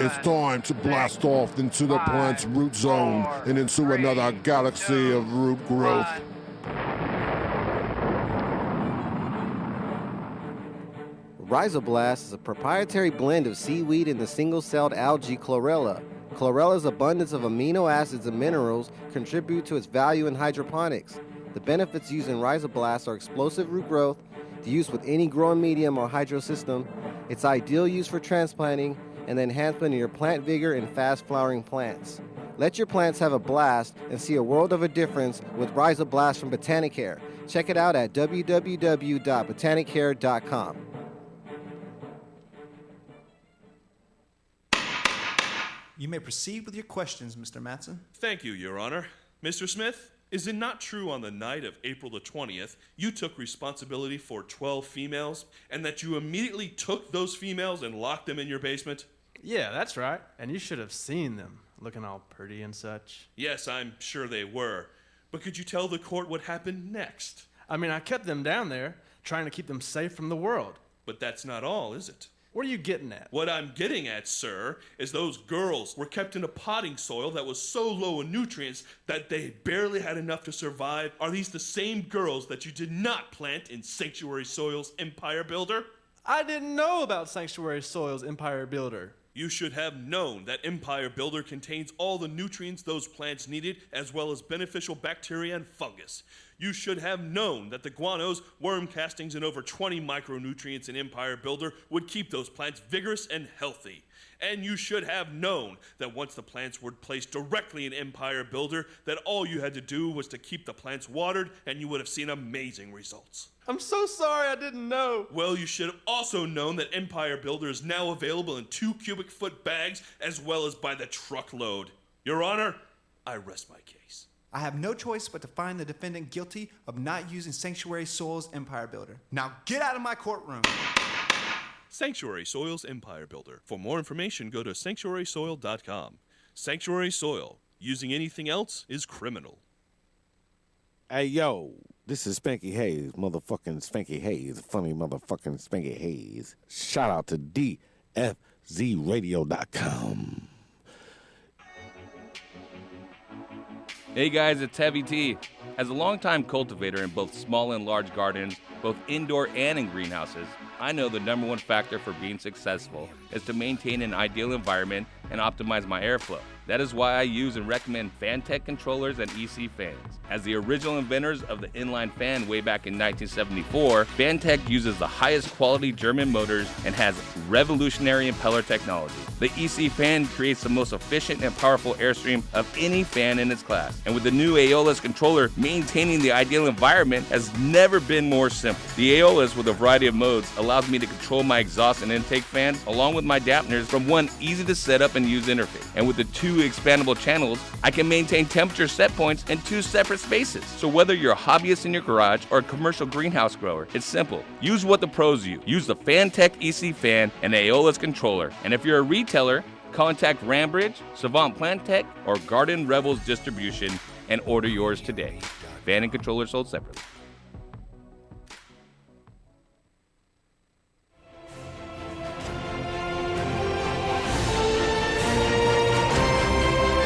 It's time to blast off into the plant's root zone and into another galaxy of root growth. Rhizoblast is a proprietary blend of seaweed and the single-celled algae chlorella. Chlorella's abundance of amino acids and minerals contribute to its value in hydroponics. The benefits used in Rhizoblast are explosive root growth, the use with any growing medium or hydro system, its ideal use for transplanting, and the enhancement of your plant vigor and fast-flowering plants. Let your plants have a blast and see a world of a difference with Rhizoblast from Botanicare. Check it out at www.botanicare.com. You may proceed with your questions, Mr. Matson. Thank you, Your Honor. Mr. Smith, is it not true on the night of April the 20th, you took responsibility for 12 females, and that you immediately took those females and locked them in your basement? Yeah, that's right. And you should have seen them, looking all pretty and such. Yes, I'm sure they were. But could you tell the court what happened next? I mean, I kept them down there, trying to keep them safe from the world. But that's not all, is it? What are you getting at? What I'm getting at, sir, is those girls were kept in a potting soil that was so low in nutrients that they barely had enough to survive. Are these the same girls that you did not plant in Sanctuary Soil's Empire Builder? I didn't know about Sanctuary Soil's Empire Builder. You should have known that Empire Builder contains all the nutrients those plants needed, as well as beneficial bacteria and fungus. You should have known that the guanos, worm castings, and over 20 micronutrients in Empire Builder would keep those plants vigorous and healthy. And you should have known that once the plants were placed directly in Empire Builder, that all you had to do was to keep the plants watered, and you would have seen amazing results. I'm so sorry I didn't know. Well, you should have also known that Empire Builder is now available in 2 cubic foot bags, as well as by the truckload. Your Honor, I rest my case. I have no choice but to find the defendant guilty of not using Sanctuary Soil's Empire Builder. Now get out of my courtroom. Sanctuary Soil's Empire Builder. For more information, go to sanctuarysoil.com. Sanctuary Soil. Using anything else is criminal. Hey, yo, this is Spanky Hayes, motherfucking Spanky Hayes, funny motherfucking Spanky Hayes. Shout out to DFZRadio.com. Hey guys, it's Heavy T. As a longtime cultivator in both small and large gardens, both indoor and in greenhouses, I know the number one factor for being successful is to maintain an ideal environment and optimize my airflow. That is why I use and recommend Fantech controllers and EC fans. As the original inventors of the inline fan way back in 1974, Fantech uses the highest quality German motors and has revolutionary impeller technology. The EC fan creates the most efficient and powerful airstream of any fan in its class. And with the new Aeolus controller, maintaining the ideal environment has never been more simple. The Aeolus, with a variety of modes, allows me to control my exhaust and intake fans along with my dampeners from one easy to set up and use interface. And with the 2 expandable channels, I can maintain temperature set points in 2 separate spaces. So whether you're a hobbyist in your garage or a commercial greenhouse grower, it's simple. Use what the pros use. Use the Fantech EC fan and Aeolus controller. And if you're a retailer, contact Rambridge, Savant Plant Tech, or Garden Rebels Distribution and order yours today. Fan and controller sold separately.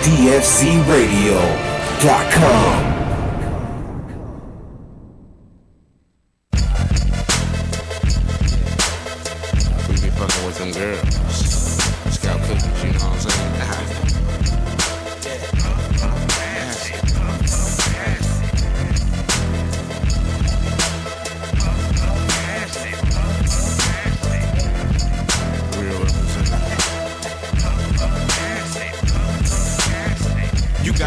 DFZRadio.com. We be fucking with them girls. Scout cookies, you know what I'm saying?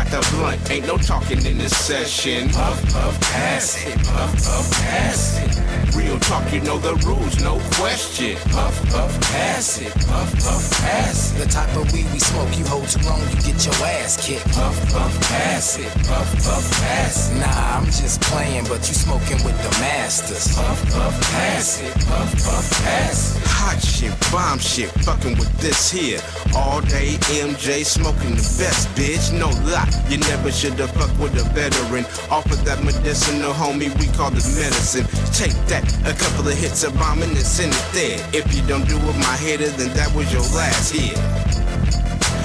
got the blunt, ain't no talking in this session. Puff, puff, pass it, puff, puff, pass it. Real talk, you know the rules, no question. Puff, puff, pass it, puff, puff, pass it. The type of weed we smoke, you hold too long, you get your ass kicked. Puff, puff, pass it, puff, puff, pass it. Nah, I'm just playing, but you smoking with the masters. Puff, puff, pass it, puff, puff, pass it. Hot shit, bomb shit, fucking with this here. All day MJ smoking the best, bitch. No lie, you never should've fucked with a veteran. Off of that medicinal, homie, we call it medicine. Take that, a couple of hits of bombing and send it there. If you don't do with my header, then that was your last hit.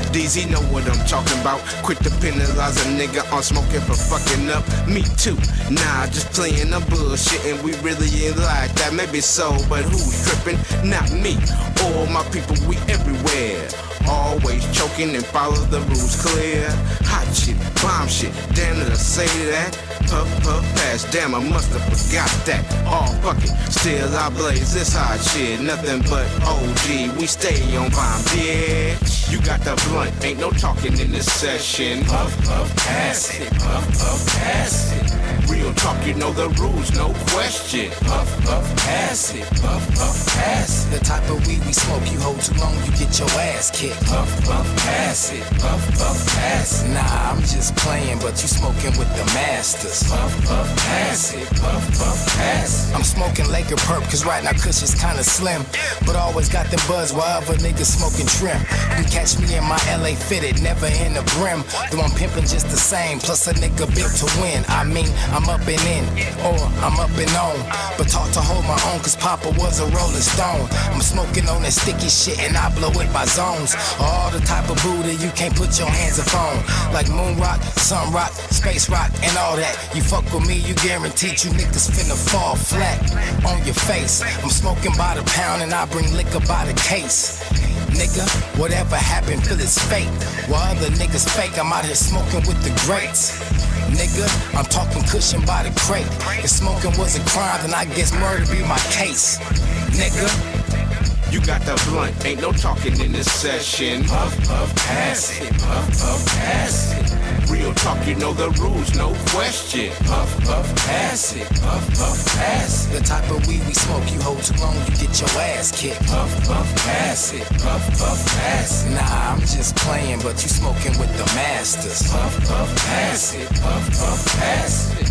DZ know what I'm talking about. Quick to penalize a nigga on smoking for fucking up. Me too. Nah, just playing the bullshit and we really ain't like that. Maybe so, but who's tripping? Not me. All my people, we everywhere. Always choking and follow the rules clear. Hot shit, bomb shit, damn did I say that? Puff, puff, pass, damn I must have forgot that. Oh fuck it, still I blaze this hot shit. Nothing but OG, we stay on bomb, bitch. You got the blunt, ain't no talking in this session. Puff, puff, pass it, puff, puff, pass it. Real talk, you know the rules, no question. Puff, puff, pass it, puff, puff, pass it. The type of weed we smoke, you hold too long, you get your ass kicked. Puff, puff, pass it, puff, puff, pass it. Nah, I'm just playing, but you smoking with the masters. Puff, puff, pass it, puff, puff, pass it. I'm smoking Laker perp, cause right now Kush is kinda slim. But always got them buzz while other niggas smoking trim. You catch me in my LA fitted, never in the brim. Though I'm pimping just the same, plus a nigga built to win. I mean, I'm up and in, or I'm up and on. But taught to hold my own, cause Papa was a rolling stone. I'm smoking on that sticky shit and I blow it by zones. All the type of Buddha you can't put your hands upon. Like moon rock, sun rock, space rock, and all that. You fuck with me, you guaranteed you niggas finna fall flat on your face. I'm smoking by the pound and I bring liquor by the case. Nigga, whatever happened, feel it's fake. While other niggas fake, I'm out here smoking with the greats. Nigga, I'm talking cushion by the crate. If smoking was a crime, then I guess murder be my case. Nigga, you got the blunt, ain't no talking in this session. Puff, puff, pass it, puff, puff, pass it. Real talk, you know the rules, no question. Puff, puff, pass it, puff, puff, pass it. The type of weed we smoke, you hold too long, you get your ass kicked. Puff, puff, pass it, puff, puff, pass it. Nah, I'm just playing, but you smoking with the masters. Puff, puff, pass it, puff, puff, pass it.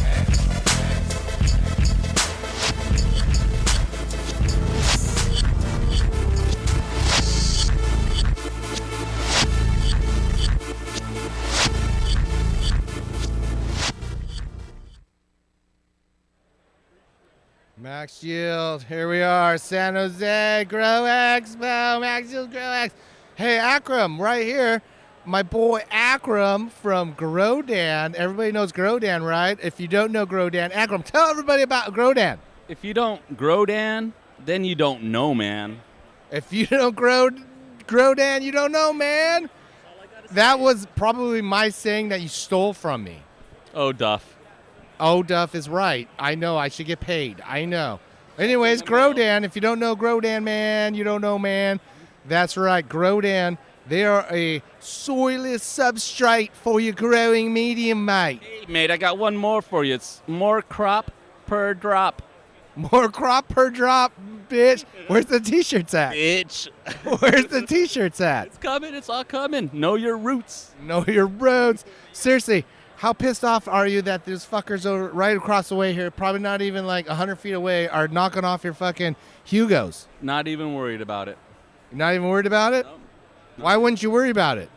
Max Yield, here we are, San Jose, Grow Expo, Max Yield, Grow Expo. Hey, Akram, right here, my boy Akram from Grodan. Everybody knows Grodan, right? If you don't know Grodan, Akram, tell everybody about Grodan. If you don't Grodan, then you don't know, man. If you don't Grodan, you don't know, man. That was probably my saying that you stole from me. Oh, Duff. Oh, Duff is right. I know. I should get paid. I know. Anyways, Grodan. If you don't know Grodan, man, you don't know, man. That's right. Grodan. They are a soilless substrate for your growing medium, mate. Hey, mate, I got one more for you. It's more crop per drop. More crop per drop, bitch. Where's the T-shirts at? Bitch. Where's the T-shirts at? It's coming. It's all coming. Know your roots. Know your roots. Seriously. How pissed off are you that these fuckers over right across the way here, probably not even like 100 feet away, are knocking off your fucking Hugos? Not even worried about it. You're not even worried about it? No. Why wouldn't you worry about it?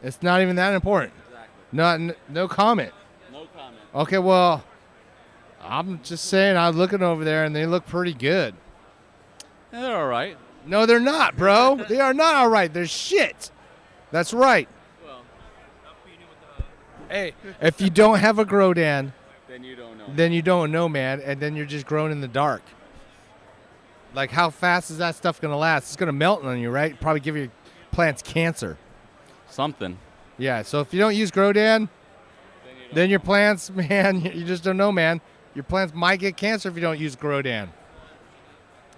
It's not even that important. Exactly. No comment. No comment. Okay, well, I'm just saying I'm looking over there and they look pretty good. Yeah, they're all right. No, they're not, bro. They are not all right. They're shit. That's right. Hey, if you don't have a Grodan, then you don't know. Then you don't know, man, and then you're just growing in the dark. Like, how fast is that stuff going to last? It's going to melt on you, right? Probably give your plants cancer. Something. Yeah, so if you don't use Grodan, then your plants, man, you just don't know, man. Your plants might get cancer if you don't use Grodan.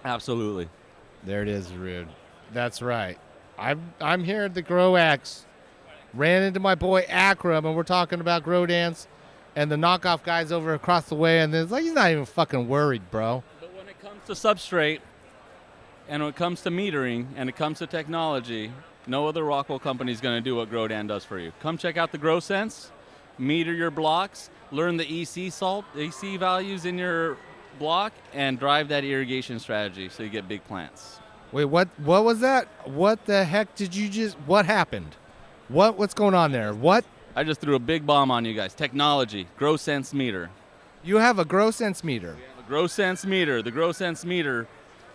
Absolutely. There it is, Rude. That's right. I'm here at the GrowX ran into my boy Akram, and we're talking about grow dance and the knockoff guys over across the way, and it's like he's not even fucking worried, bro. But when it comes to substrate, and when it comes to metering, and it comes to technology, no other Rockwell company is going to do what GrowDan does for you. Come check out the GrowSense, meter your blocks, learn the EC values in your block, and drive that irrigation strategy so you get big plants. Wait, what was that? What the heck did you just, what happened? What's going on there? What? I just threw a big bomb on you guys. Technology, GrowSense meter. You have a GrowSense meter. The GrowSense meter. The GrowSense meter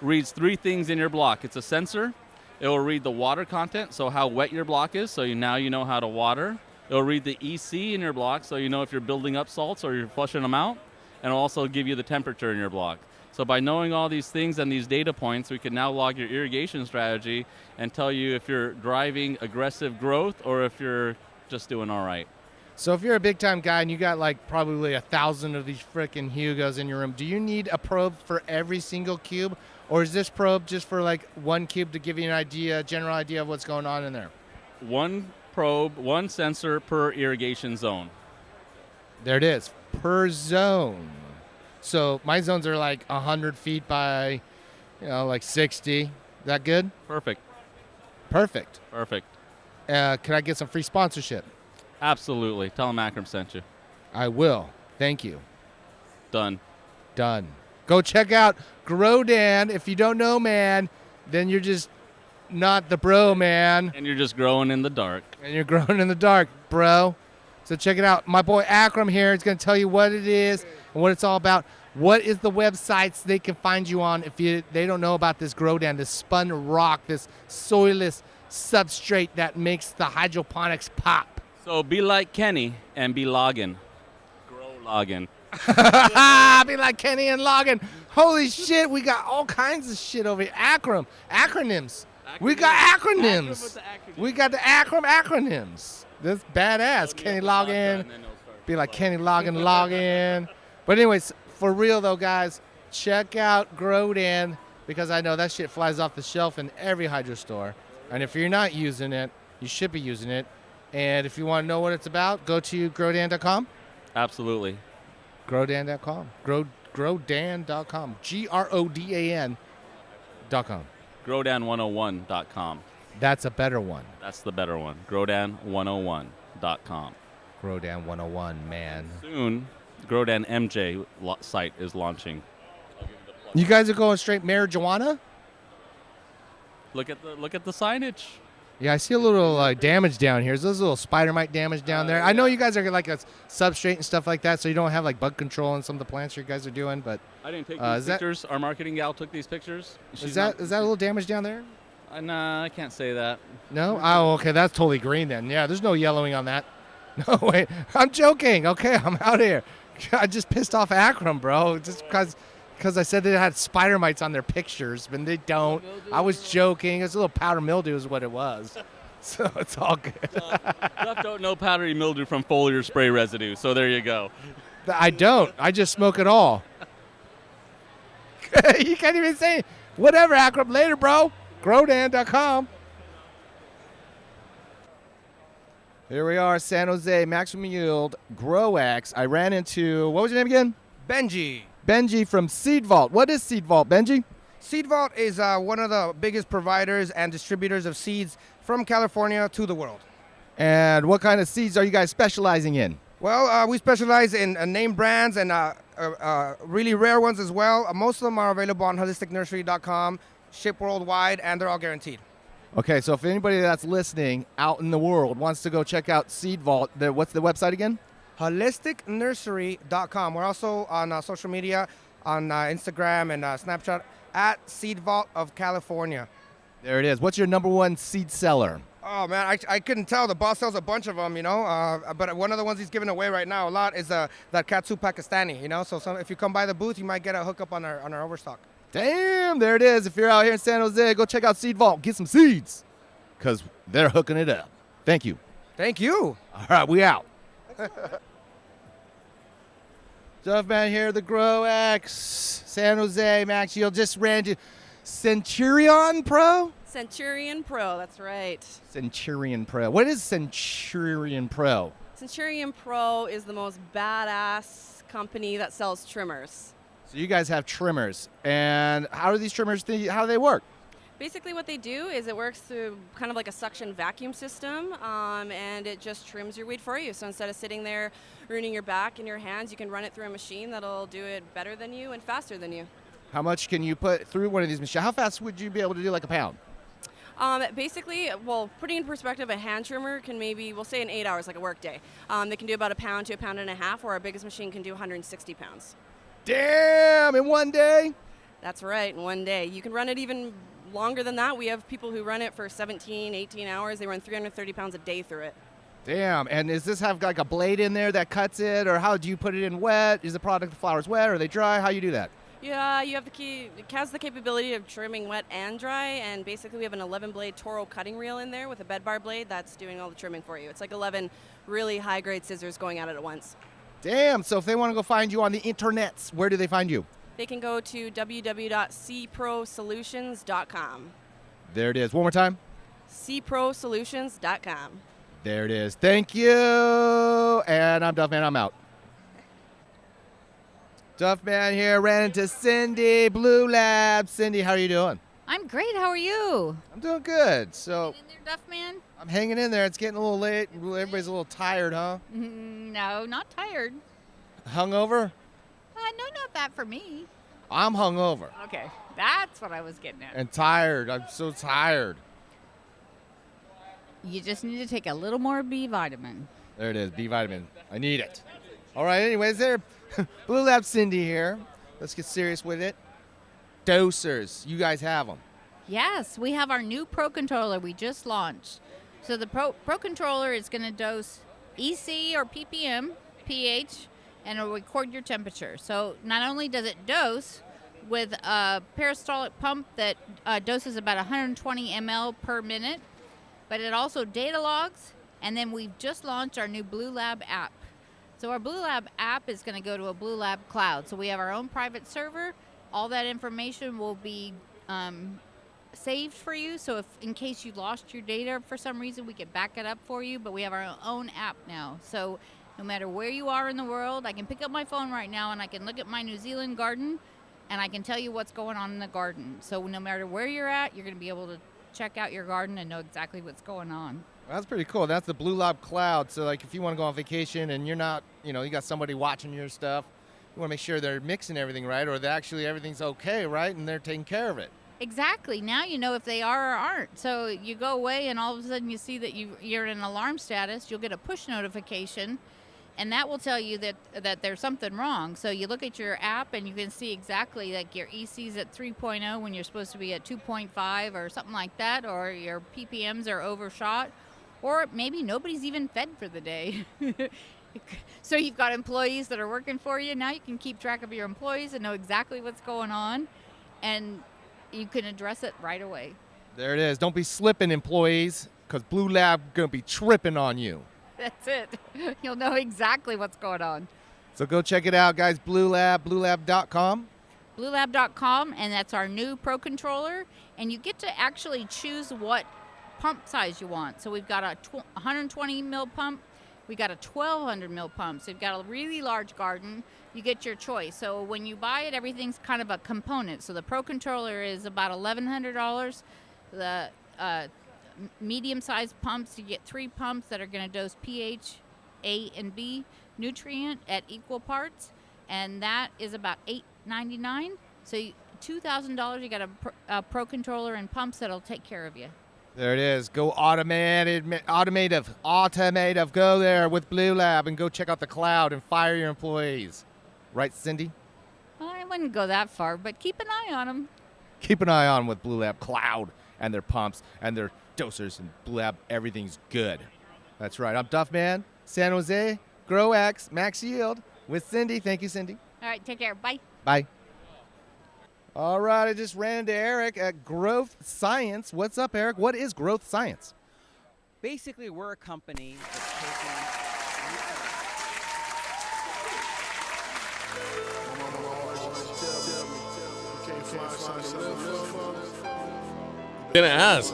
reads 3 things in your block. It's a sensor. It will read the water content, so how wet your block is, so now you know how to water. It will read the EC in your block, so you know if you're building up salts or you're flushing them out. And it will also give you the temperature in your block. So by knowing all these things and these data points, we can now log your irrigation strategy and tell you if you're driving aggressive growth or if you're just doing all right. So if you're a big-time guy and you got like probably 1,000 of these frickin' Hugos in your room, do you need a probe for every single cube? Or is this probe just for like one cube to give you an idea, general idea of what's going on in there? One probe, one sensor per irrigation zone. There it is, per zone. So my zones are like 100 feet by, like 60. That good? Perfect. Perfect. Perfect. Can I get some free sponsorship? Absolutely. Tell them Akram sent you. I will. Thank you. Done. Done. Go check out GrowDan. If you don't know, man, then you're just not the bro, man. And you're just growing in the dark. And you're growing in the dark, bro. So check it out. My boy Akram here is going to tell you what it is and what it's all about. What is the websites they can find you on if they don't know about this GrowDan, this spun rock, this soilless substrate that makes the hydroponics pop? So be like Kenny and be logging. Grow logging. Be like Kenny and logging. Holy shit, we got all kinds of shit over here. Acronyms. We got acronyms. We got the acronyms. That's badass. Kenny login. Be like Kenny login. But anyways, for real though, guys, check out GrowDan because I know that shit flies off the shelf in every hydro store. And if you're not using it, you should be using it. And if you want to know what it's about, go to growdan.com. Absolutely. Growdan.com. Growdan.com. GRODAN.com. GrowDan101.com. That's a better one. That's the better one. GrowDan101.com. GrowDan101, man. Soon, GrowDan MJ site is launching. You guys are going straight marijuana? Look at the signage. Yeah, I see a little damage down here. Is those little spider mite damage down there? I know you guys are like a substrate and stuff like that, so you don't have like bug control on some of the plants you guys are doing. But I didn't take these pictures. Our marketing gal took these pictures. Is that a little damage down there? Nah, I can't say that. No? Oh, okay. That's totally green then. Yeah, there's no yellowing on that. No, wait. I'm joking. Okay, I'm out here. I just pissed off Akram, bro. Just because I said they had spider mites on their pictures, but they don't. I was joking. It's a little powder mildew is what it was. So it's all good. Duff don't know powdery mildew from foliar spray residue, so there you go. I don't. I just smoke it all. You can't even say it. Whatever, Akram. Later, bro. Growdan.com. Here we are, San Jose, maximum yield, GrowX. I ran into, what was your name again? Benji. Benji from Seed Vault. What is Seed Vault, Benji? Seed Vault is one of the biggest providers and distributors of seeds from California to the world. And what kind of seeds are you guys specializing in? Well, we specialize in name brands and really rare ones as well. Most of them are available on holisticnursery.com, ship worldwide, and they're all guaranteed. Okay, so if anybody that's listening out in the world wants to go check out Seed Vault, what's the website again? holisticnursery.com. We're also on social media, on Instagram and Snapchat, at Seed Vault of California. There it is. What's your number one seed seller? Oh, man, I couldn't tell. The boss sells a bunch of them, but one of the ones he's giving away right now a lot is that Katsu Pakistani, So if you come by the booth, you might get a hookup on our overstock. Damn, there it is. If you're out here in San Jose, go check out Seed Vault. Get some seeds because they're hooking it up. Thank you. Thank you. All right, we out. Duffman here, the GrowX, San Jose, Max Yield. Just ran to Centurion Pro? Centurion Pro, that's right. Centurion Pro. What is Centurion Pro? Centurion Pro is the most badass company that sells trimmers. So you guys have trimmers, and how do these trimmers? How do they work? Basically what they do is it works through kind of like a suction vacuum system, and it just trims your weed for you. So instead of sitting there ruining your back and your hands, you can run it through a machine that'll do it better than you and faster than you. How much can you put through one of these machines? How fast would you be able to do like a pound? Basically, well, putting in perspective, a hand trimmer can maybe, we'll say in 8 hours, like a work day. They can do about a pound to a pound and a half, or our biggest machine can do 160 pounds. Damn, in one day? That's right, in one day. You can run it even longer than that. We have people who run it for 17, 18 hours. They run 330 pounds a day through it. Damn, and does this have like a blade in there that cuts it, or how do you put it in wet? Is the product, the flowers wet, or are they dry? How you do that? Yeah, you have the key. It has the capability of trimming wet and dry, and basically we have an 11-blade Toro cutting reel in there with a bed bar blade that's doing all the trimming for you. It's like 11 really high-grade scissors going at it at once. Damn, so if they want to go find you on the internets, where do they find you? They can go to www.cprosolutions.com. There it is. One more time. cprosolutions.com. There it is. Thank you. And I'm Duffman. I'm out. Duffman here. Ran into Cindy, Blue Lab. Cindy, how are you doing? I'm great. How are you? I'm doing good. So, in there, Duffman? I'm hanging in there. It's getting a little late. Everybody's a little tired, huh? No, not tired. Hungover? No, not that for me. I'm hungover. Okay, that's what I was getting at. And tired. I'm so tired. You just need to take a little more B vitamin. There it is, B vitamin. I need it. All right, anyways, there. Blue Lab Cindy here. Let's get serious with it. Dosers, you guys have them. Yes, we have our new Pro Controller we just launched. So the Pro Controller is going to dose EC or ppm, pH, and it'll record your temperature. So not only does it dose with a peristaltic pump that doses about 120 ml per minute, but it also data logs, and then we've just launched our new Blue Lab app. So our Blue Lab app is going to go to a Blue Lab cloud. So we have our own private server. All that information will be saved for you. So if in case you lost your data for some reason, we can back it up for you. But we have our own app now. So no matter where you are in the world, I can pick up my phone right now and I can look at my New Zealand garden and I can tell you what's going on in the garden. So no matter where you're at, you're going to be able to check out your garden and know exactly what's going on. That's pretty cool. That's the Blue Lab cloud. So like if you want to go on vacation and you're not, you got somebody watching your stuff, you want to make sure they're mixing everything right, or that actually everything's okay, right? And they're taking care of it. Exactly. Now you know if they are or aren't. So you go away and all of a sudden you see that you're in an alarm status, you'll get a push notification, and that will tell you that there's something wrong. So you look at your app and you can see exactly like your EC's at 3.0 when you're supposed to be at 2.5 or something like that, or your ppms are overshot, or maybe nobody's even fed for the day. So you've got employees that are working for you. Now you can keep track of your employees and know exactly what's going on, and you can address it right away. There it is. Don't be slipping, employees, because Blue Lab going to be tripping on you. That's it. You'll know exactly what's going on. So go check it out, guys. Blue Lab, bluelab.com. Bluelab.com, and that's our new Pro Controller, and you get to actually choose what pump size you want. So we've got a 120 mil pump. We got a 1,200 mil pump. So you've got a really large garden. You get your choice. So when you buy it, everything's kind of a component. So the Pro Controller is about $1,100. The medium-sized pumps, you get 3 pumps that are going to dose pH, A, and B nutrient at equal parts, and that is about $899. So $2,000, you got a Pro Controller and pumps that'll take care of you. There it is. Go automative. Go there with Blue Lab and go check out the cloud and fire your employees. Right, Cindy? I wouldn't go that far, but keep an eye on them. Keep an eye on with Blue Lab cloud and their pumps and their dosers and Blue Lab. Everything's good. That's right. I'm Duffman, San Jose, GrowX, Max Yield with Cindy. Thank you, Cindy. All right, take care. Bye. Bye. All right, I just ran into Eric at Growth Science. What's up, Eric? What is Growth Science? Basically, we're a company that's taking... Didn't ask.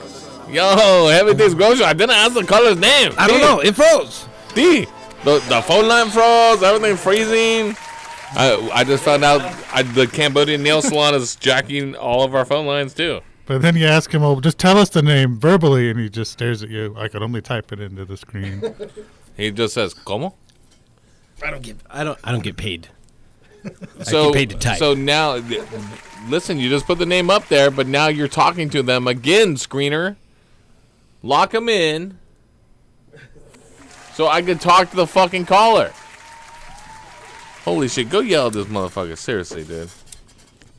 Yo, everything's grocery. I didn't ask the caller's name. I don't know. It froze. D. The phone line froze. Everything freezing. I just found out the Cambodian nail salon is jacking all of our phone lines too. But then you ask him, "Oh, just tell us the name verbally," and he just stares at you. I could only type it into the screen. He just says, "Como?" I don't get paid. So, I get paid to type. So now, listen, you just put the name up there, but now you're talking to them again, screener. Lock them in so I could talk to the fucking caller. Holy shit, go yell at this motherfucker. Seriously, dude.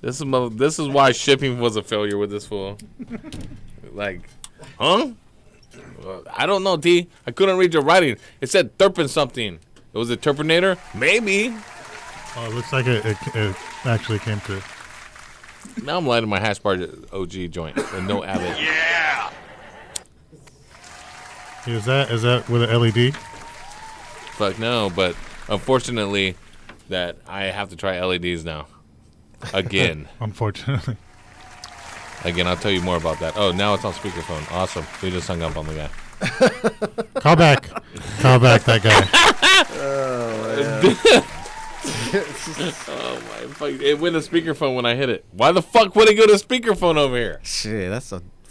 This is why shipping was a failure with this fool. Like, huh? I don't know, D. I couldn't read your writing. It said Turpin something. It was a Turpinator? Maybe. Oh, it looks like it actually came through. Now I'm lighting my hash bar OG joint with no Abbott. Yeah. Is that with an LED? Fuck no, but unfortunately, that I have to try LEDs now. Again. Unfortunately. Again, I'll tell you more about that. Oh, now it's on speakerphone. Awesome. We just hung up on the guy. Call back that guy. Oh my fuck! It went to speakerphone when I hit it. Why the fuck would it go to speakerphone over here? Shit,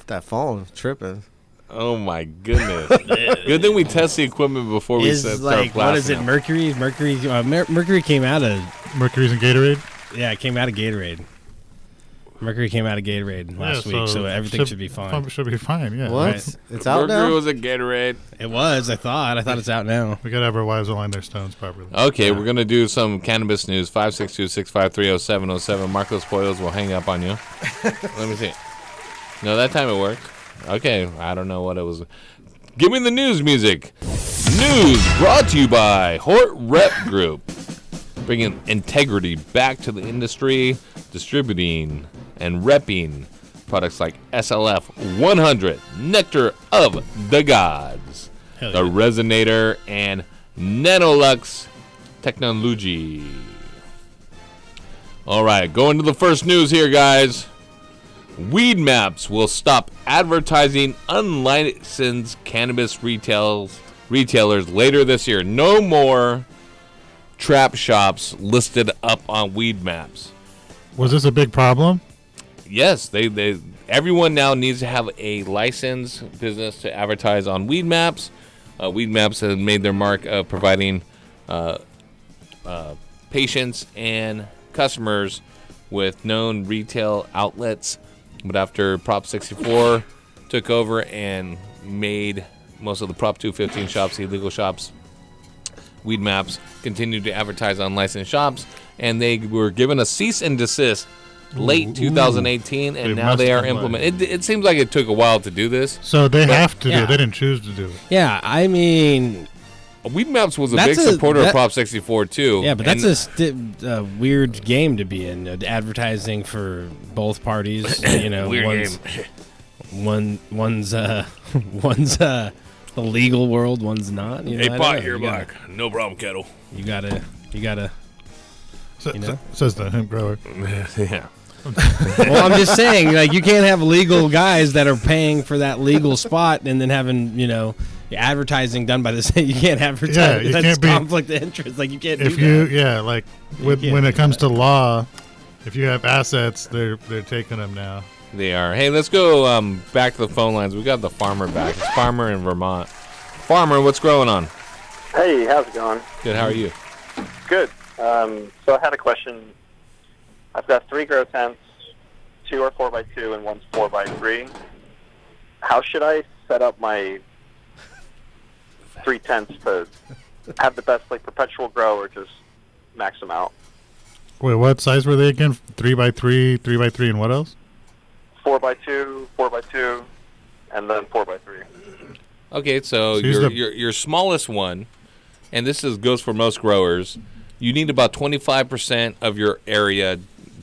that phone tripping. Oh my goodness! Good thing we test the equipment before we start like blasting. what is it? Mercury came out of Mercury's in Gatorade. Yeah, it came out of Gatorade. Mercury came out of Gatorade last week, so everything should be fine. Should be fine, yeah. What? Right. It's out now? Mercury was a Gatorade. It was. I thought it's out now. We gotta have our wives align their stones properly. Okay, we're gonna do some cannabis news. 562-653-0707. Marcos Poyos will hang up on you. Let me see. No, that time it worked. Okay, I don't know what it was. Give me the news music. News brought to you by Hort Rep Group, bringing integrity back to the industry, distributing and repping products like SLF 100, Nectar of the Gods, Hell the yeah. Resonator, and Nanolux Technology. All right, going to the first news here, guys. Weed Maps will stop advertising unlicensed cannabis retailers later this year. No more trap shops listed up on Weed Maps. Was this a big problem? Yes, everyone now needs to have a licensed business to advertise on Weed Maps. Weed Maps has made their mark of providing patients and customers with known retail outlets. But after Prop 64 took over and made most of the Prop 215 shops illegal shops, Weed Maps continued to advertise on licensed shops, and they were given a cease and desist late 2018, and now they are implementing. It seems like it took a while to do this. So they have to do it. They didn't choose to do it. Yeah, I mean, Weed Maps was a big supporter of Prop 64 too. Yeah, but that's a weird game to be in, advertising for both parties. You know, Weird one's the legal world, one's not. You know, Hey, I pot, don't know. you're black. No problem, kettle. You gotta. You know? Says the hemp grower. Yeah. Well, I'm just saying, like, you can't have legal guys that are paying for that legal spot and then having, advertising done by the same. You can't advertise. Yeah, you that's can't be conflict of interest. Like, you can't if do you that. yeah, like when it comes to law, if you have assets, they're taking them now. They are. Hey, let's go back to the phone lines. We got the farmer back. It's Farmer in Vermont. Farmer, what's growing on? Hey, how's it going? Good. How are you? Good. So I had a question. I've got 3 grow tents, 2 are 4x2 and 1's 4x3. How should I set up my 3 tents to have the best perpetual grow or just max them out? Wait, what size were they again? 3x3, 3x3, and what else? 4x2, 4x2, and then 4x3. Okay, so your smallest one, and this goes for most growers, you need about 25% of your area,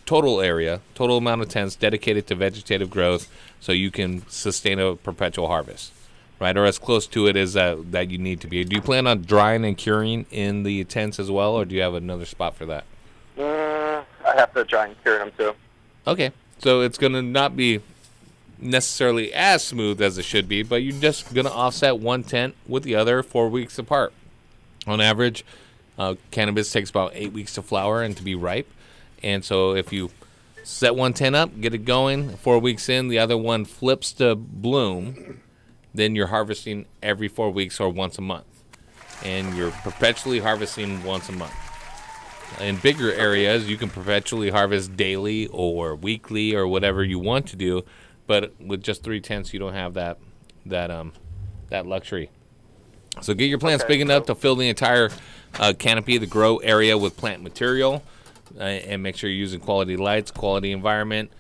total amount of tents dedicated to vegetative growth, so you can sustain a perpetual harvest, right? Or as close to it as that you need to be. Do you plan on drying and curing in the tents as well, or do you have another spot for that? I have to dry and cure them too. Okay, so it's gonna not be necessarily as smooth as it should be, but you're just going to offset one tent with the other 4 weeks apart. On average, cannabis takes about 8 weeks to flower and to be ripe. And so if you set one tent up, get it going, 4 weeks in, the other one flips to bloom, then you're harvesting every 4 weeks or once a month. And you're perpetually harvesting once a month. In bigger areas, you can perpetually harvest daily or weekly or whatever you want to do, but with just 3 tents, you don't have that luxury. So get your plants big enough to fill the entire canopy, the grow area with plant material, and make sure you're using quality lights, quality environment,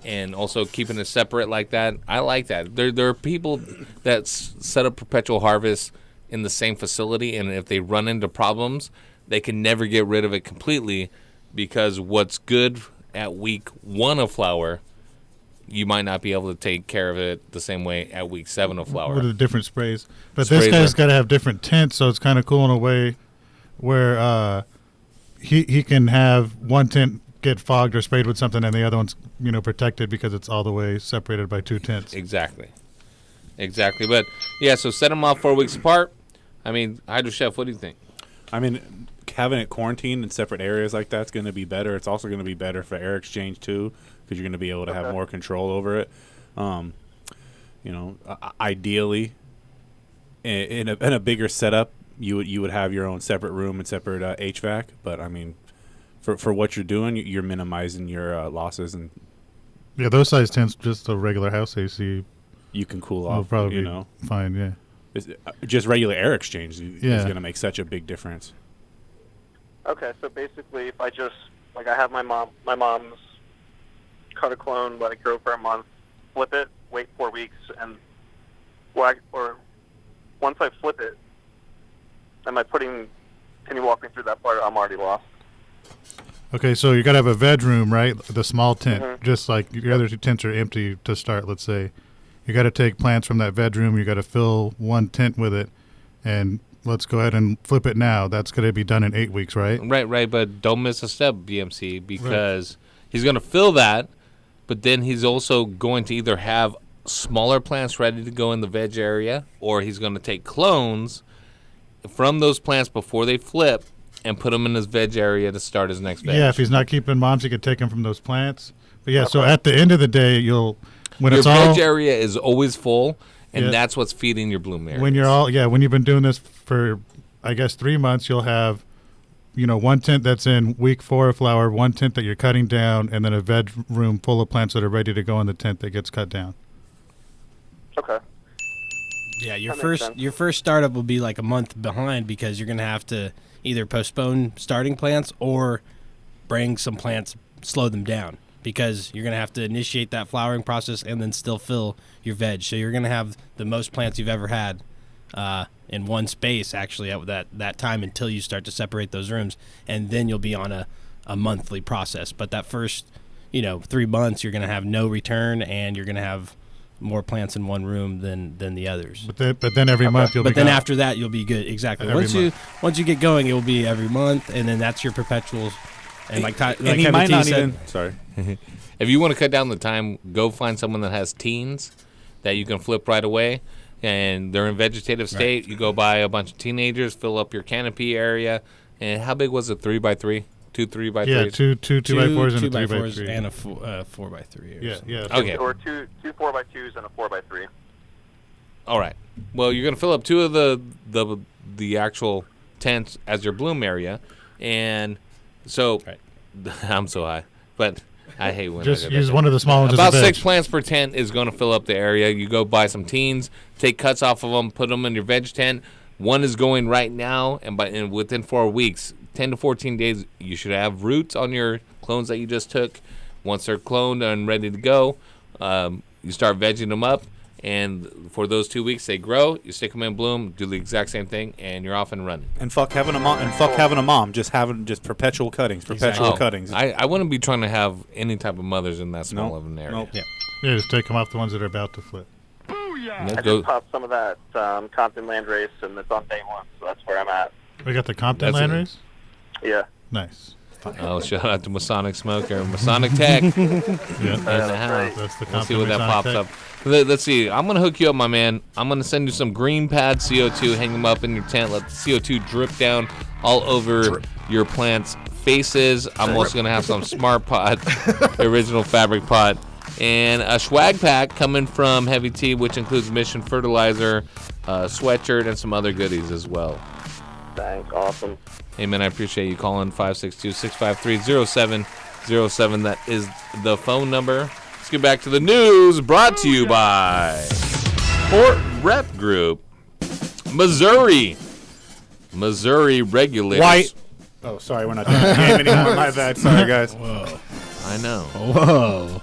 and also keeping it separate like that. I like that. There are people that set up perpetual harvest in the same facility, and if they run into problems, they can never get rid of it completely, because what's good at week 1 of flower, you might not be able to take care of it the same way at week 7 of flower. What are the different sprays? But this guy's got to have different tents, so it's kind of cool in a way where he can have one tent get fogged or sprayed with something, and the other one's protected because it's all the way separated by 2 tents. Exactly. But yeah, so set them off 4 weeks apart. I mean, Hydro Chef, what do you think? I mean, having it quarantined in separate areas like that's going to be better. It's also going to be better for air exchange too, because you're going to be able to have more control over it. Ideally, in a bigger setup, you would have your own separate room and separate HVAC. But I mean, for what you're doing, you're minimizing your losses. And yeah, those size tents, just a regular house AC, you can cool off. Probably fine. Yeah. Just regular air exchange is going to make such a big difference. Okay, so basically, if I just I have my mom's cut a clone, let it grow for a month, flip it, wait 4 weeks, and or once I flip it, can you walk me through that part? I'm already lost. Okay, so you got to have a veg room, right? The small tent, just like your other 2 tents are empty to start, let's say. You got to take plants from that veg room. You got to fill 1 tent with it, and let's go ahead and flip it now. That's going to be done in 8 weeks, right? Right. But don't miss a step, BMC, because he's going to fill that, but then he's also going to either have smaller plants ready to go in the veg area, or he's going to take clones from those plants before they flip and put them in his veg area to start his next veg. Yeah, if he's not keeping moms, he could take them from those plants. But yeah, so at the end of the day, your veg area is always full, and that's what's feeding your bloom area. When you've been doing this for, I guess, 3 months, you'll have, 1 tent that's in week 4 of flower, 1 tent that you're cutting down, and then a veg room full of plants that are ready to go in the tent that gets cut down. Okay. Yeah, your first startup will be like a month behind, because you're going to have to either postpone starting plants or bring some plants, slow them down, because you're going to have to initiate that flowering process and then still fill your veg. So you're going to have the most plants you've ever had in one space, actually, at that time, until you start to separate those rooms, and then you'll be on a monthly process. But that first 3 months, you're going to have no return, and you're going to have more plants in one room than the others. But then every month you'll be But then after that, you'll be good. Exactly. Once you get going, it will be every month, and then that's your perpetuals. And he might not even. Sorry. If you want to cut down the time, go find someone that has teens that you can flip right away, and they're in vegetative state. Right. You go buy a bunch of teenagers, fill up your canopy area. And how big was it? 3x3? 2 3x3s? Yeah, two 2x4s and a 3x3. And a 4x3. Yeah. Okay. Or two 4x2s and a 4x3. All right. Well, you're going to fill up 2 of the actual tents as your bloom area, and so I'm so high, but I hate when just use one of the small ones. About 6 plants per tent is going to fill up the area. You go buy some teens, take cuts off of them, put them in your veg tent. 1 is going right now, and within 4 weeks, 10 to 14 days, you should have roots on your clones that you just took. Once they're cloned and ready to go, you start vegging them up, and for those 2 weeks they grow. You stick them in bloom, do the exact same thing, and you're off and running. And fuck having a mom. Just having perpetual cuttings, cuttings. I wouldn't be trying to have any type of mothers in that small of an area. Nope. Yeah, just take them off the ones that are about to flip. I just popped some of that Compton land race, and it's on day 1, so that's where I'm at. We got the Compton land race? Yeah. Nice. Oh, shout out to Masonic Smoker, Masonic Tech. Yeah, in the house. That's the Let's see what that Masonic pops Tech. up. Let's see. I'm gonna hook you up, my man. I'm gonna send you some green pad CO2. Hang them up in your tent. Let the CO2 drip down all over your plants' faces. I'm also gonna have some Smart Pot, the original fabric pot, and a swag pack coming from Heavy Tea, which includes Mission Fertilizer, sweatshirt, and some other goodies as well. Thanks. Awesome. Hey, man, I appreciate you calling 562-653-0707. That is the phone number. Let's get back to the news, brought to you by Port Rep Group, Missouri regulators. White. Oh, sorry, we're not doing the game anymore. My bad. Sorry, guys. Whoa. I know. Whoa.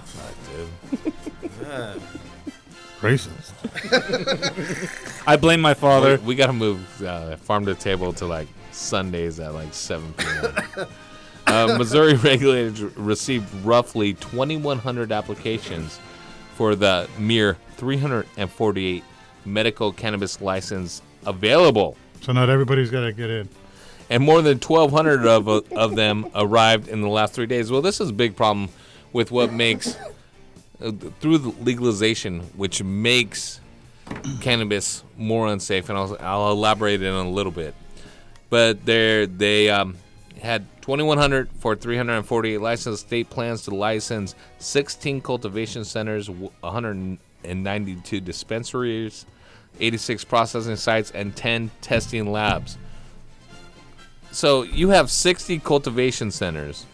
Racist. I blame my father. We got to move Farm to Table to like Sundays at like 7 p.m. Missouri regulators received roughly 2,100 applications for the mere 348 medical cannabis license available. So not everybody's got to get in. And more than 1,200 of them arrived in the last 3 days. Well, this is a big problem with what makes, through the legalization, which makes cannabis more unsafe. And I'll elaborate in a little bit. But they had 2,100 for 348 licensed. State plans to license 16 cultivation centers, 192 dispensaries, 86 processing sites, and 10 testing labs. So you have 60 cultivation centers.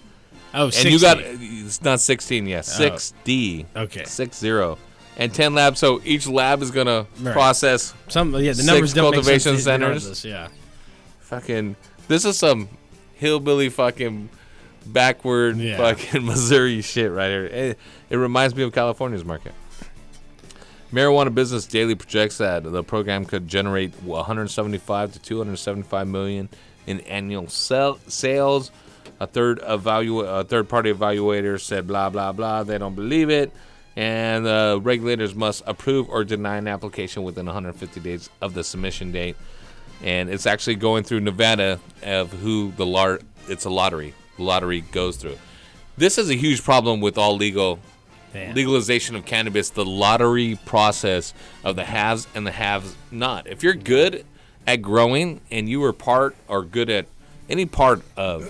Oh, and 60. you got, it's not 16 yet, 6D. Okay. 60. And 10 labs. So each lab is going to process the numbers 6 don't make cultivation sense centers. regardless, yeah. Fucking, this is some hillbilly fucking backward fucking Missouri shit right here. It reminds me of California's market. Marijuana Business Daily projects that the program could generate 175 to 275 million in annual sales. A third-party evaluator said blah blah blah. They don't believe it, and the regulators must approve or deny an application within 150 days of the submission date. And it's actually going through Nevada of who it's a lottery. The lottery goes through. This is a huge problem with all legalization of cannabis, the lottery process of the haves and the haves not. If you're good at growing and you were part or good at any part of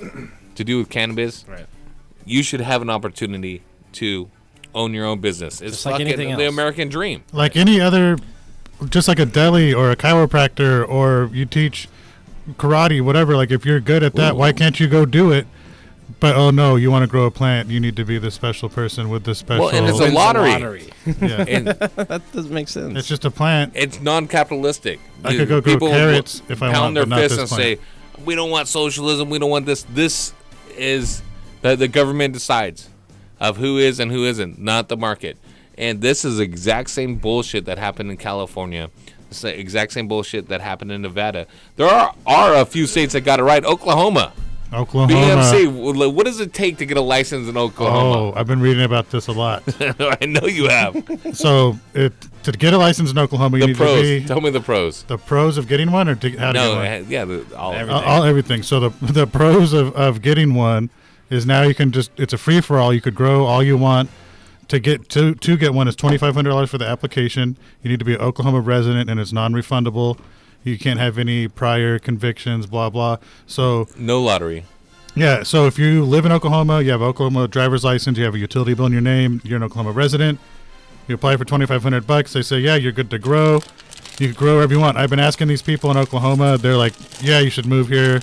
to do with cannabis, you should have an opportunity to own your own business. It's like anything the else. American dream. Like any other, just like a deli or a chiropractor, or you teach karate, whatever. Like if you're good at that, why can't you go do it? But oh no, you want to grow a plant, you need to be the special person with the special. Well, and it's a lottery. Yeah. And that doesn't make sense. It's just a plant. It's non-capitalistic. I could go grow carrots if I want, their but not fists this and plant. say, "We don't want socialism. We don't want this." This is the government decides of who is and who isn't, not the market. And this is the exact same bullshit that happened in California. It's the exact same bullshit that happened in Nevada. There are a few states that got it right. Oklahoma. BMC. What does it take to get a license in Oklahoma? Oh, I've been reading about this a lot. I know you have. So, to get a license in Oklahoma, you need pros. to be. Tell me the pros. The pros of getting one, or how to get one? Everything. So the pros of getting one is now you can it's a free for all. You could grow all you want. To get one is $2,500 for the application. You need to be an Oklahoma resident, and it's non-refundable. You can't have any prior convictions, blah blah. So no lottery. Yeah. So if you live in Oklahoma, you have an Oklahoma driver's license, you have a utility bill in your name, you're an Oklahoma resident. You apply for $2,500. They say, yeah, you're good to grow. You can grow wherever you want. I've been asking these people in Oklahoma. They're like, yeah, you should move here.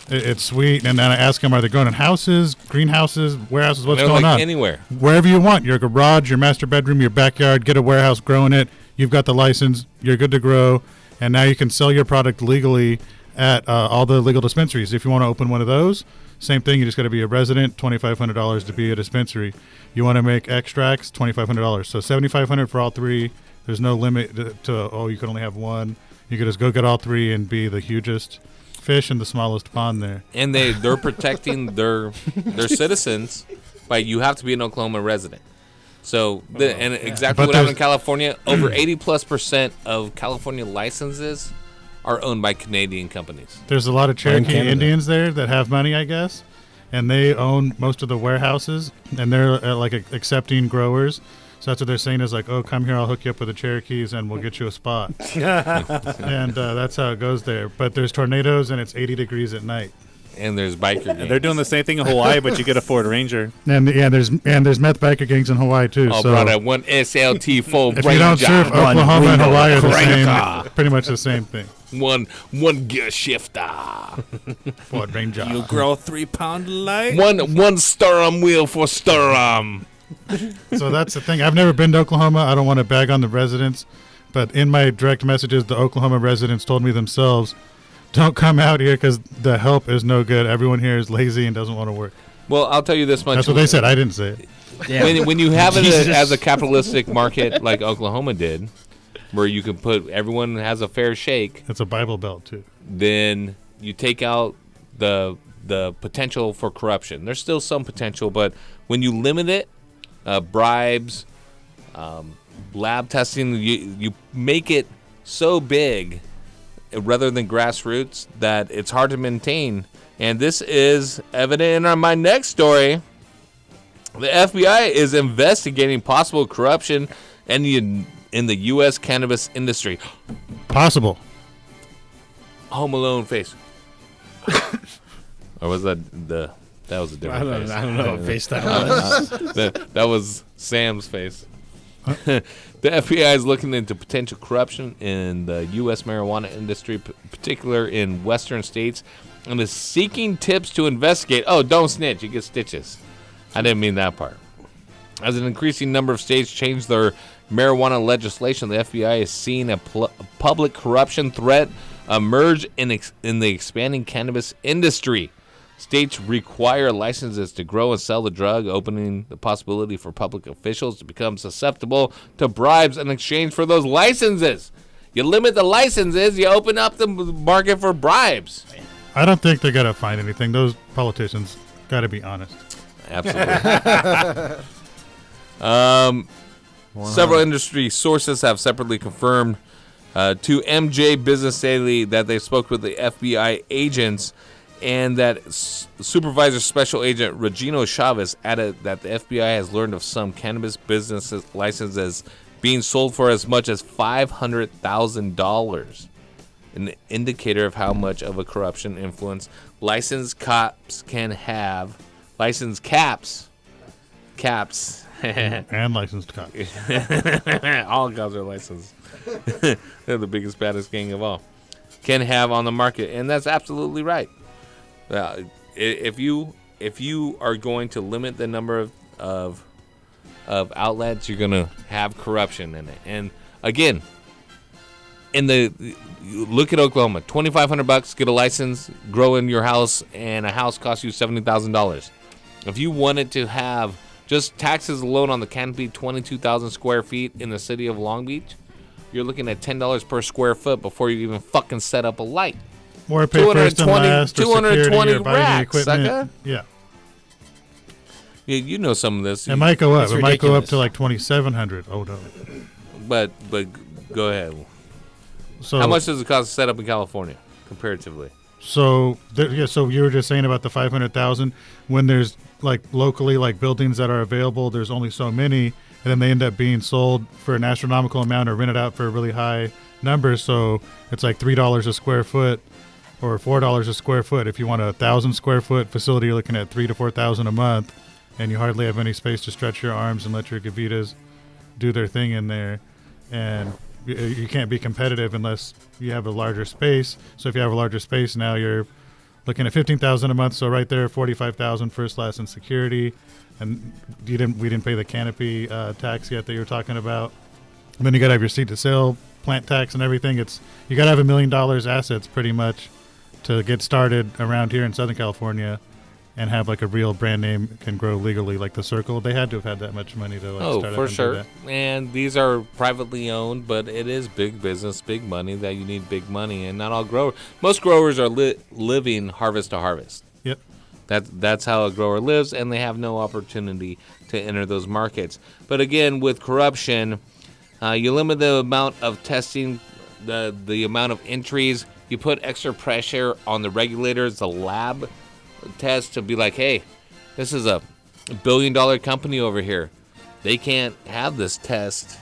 It's sweet. And then I ask them, are they growing in houses, greenhouses, warehouses? What's going on? Anywhere. Wherever you want. Your garage, your master bedroom, your backyard. Get a warehouse growing it. You've got the license. You're good to grow. And now you can sell your product legally at all the legal dispensaries. If you want to open one of those, same thing. You just got to be a resident, $2,500 to be a dispensary. You want to make extracts, $2,500. So $7,500 for all three. There's no limit to you can only have one. You could just go get all three and be the hugest fish in the smallest pond there. And they're protecting their citizens by you have to be an Oklahoma resident. So exactly what happened in California, over 80+% of California licenses are owned by Canadian companies. There's a lot of Cherokee Indians there that have money, I guess. and they own most of the warehouses, and they're like accepting growers. So that's what they're saying is like, oh, come here, I'll hook you up with the Cherokees, and we'll get you a spot. And that's how it goes there. But there's tornadoes, and it's 80 degrees at night. And there's biker gangs. They're doing the same thing in Hawaii, but you get a Ford Ranger. And there's meth biker gangs in Hawaii too. Oh, so brother, one SLT full if Ranger. you don't surf, Oklahoma and Hawaii are the same, pretty much the same thing. One gear shifter. Ford Ranger. You grow 3-pound light. One stir-arm wheel for stir-arm. So that's the thing. I've never been to Oklahoma. I don't want to bag on the residents, but in my direct messages, the Oklahoma residents told me themselves, don't come out here because the help is no good. Everyone here is lazy and doesn't want to work. Well, I'll tell you this much. That's what they said. I didn't say it. Yeah. When you have it as a capitalistic market like Oklahoma did, where you can put everyone has a fair shake. It's a Bible Belt too. Then you take out the potential for corruption. There's still some potential, but when you limit it, bribes, lab testing, you make it so big rather than grassroots that it's hard to maintain. And this is evident in my next story. The FBI is investigating possible corruption in the U.S. cannabis industry. Possible. Home Alone face. Or was that that was a different face? I don't know what face that was. That was Sam's face. The FBI is looking into potential corruption in the U.S. marijuana industry, particular in western states, and is seeking tips to investigate. Oh, don't snitch. You get stitches. I didn't mean that part. As an increasing number of states change their marijuana legislation, the FBI is seeing a public corruption threat emerge in the expanding cannabis industry. States require licenses to grow and sell the drug, opening the possibility for public officials to become susceptible to bribes in exchange for those licenses. You limit the licenses, you open up the market for bribes. I don't think they're going to find anything. Those politicians got to be honest. Absolutely. Several industry sources have separately confirmed to MJ Business Daily that they spoke with the FBI agents, and that Supervisor Special Agent Regino Chavez added that the FBI has learned of some cannabis business licenses being sold for as much as $500,000, an indicator of how much of a corruption influence licensed caps can have. Licensed caps. And licensed cops. All cops are licensed. They're the biggest, baddest gang of all. Can have on the market, and that's absolutely right. If you are going to limit the number of outlets, you're going to have corruption in it. And again, look at Oklahoma, $2,500, get a license, grow in your house, and a house costs you $70,000. If you wanted to have just taxes alone on the canopy, 22,000 square feet in the city of Long Beach, you're looking at $10 per square foot before you even fucking set up a light. Or pay first and last, or 220 or buy the racks, equipment. sucker. Yeah. You know some of this. It might go up. It might go up to like 2,700. Oh no. But go ahead. So how much does it cost to set up in California comparatively? So so you were just saying about the 500,000. When there's like locally like buildings that are available, there's only so many, and then they end up being sold for an astronomical amount or rented out for a really high number. So it's like $3 a square foot or $4 a square foot. If you want a 1,000 square foot facility, you're looking at $3,000 to $4,000 a month, and you hardly have any space to stretch your arms and let your gavitas do their thing in there. And you can't be competitive unless you have a larger space. So if you have a larger space, now you're looking at $15,000 a month. So right there, $45,000 first, last, and security. And we didn't pay the canopy tax yet that you were talking about. And then you got to have your seed to sale, plant tax, and everything. You got to have $1 million assets pretty much to get started around here in Southern California and have like a real brand name can grow legally, like the Circle. They had to have had that much money to start up for and do sure. that. And these are privately owned, but it is big business, big money that you need big money. And not all growers. Most growers are living harvest to harvest. Yep. That's how a grower lives, and they have no opportunity to enter those markets. But again, with corruption, you limit the amount of testing, the amount of entries. You put extra pressure on the regulators, the lab test to be like, hey, this is a $1 billion company over here. They can't have this test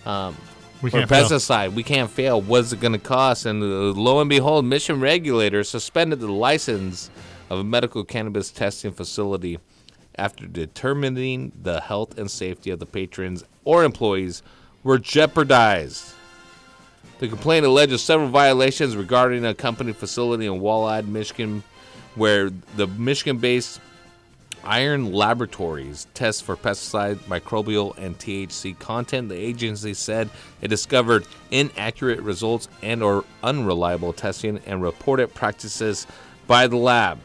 for pesticide. We can't fail. What's it going to cost? And lo and behold, mission regulators suspended the license of a medical cannabis testing facility after determining the health and safety of the patrons or employees were jeopardized. The complaint alleges several violations regarding a company facility in Walleye, Michigan, where the Michigan-based Iron Laboratories test for pesticide, microbial, and THC content. The agency said it discovered inaccurate results and or unreliable testing and reported practices by the lab.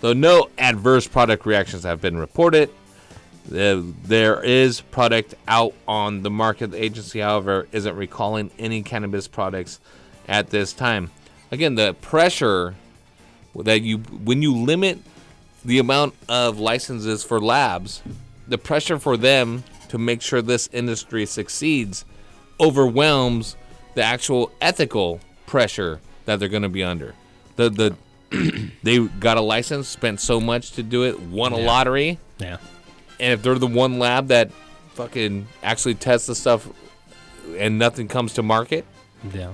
Though no adverse product reactions have been reported, there is product out on the market. The agency, however, isn't recalling any cannabis products at this time. Again, the pressure that when you limit the amount of licenses for labs, the pressure for them to make sure this industry succeeds overwhelms the actual ethical pressure that they're going to be under. They got a license, spent so much to do it, won a lottery. Yeah. And if they're the one lab that fucking actually tests the stuff and nothing comes to market,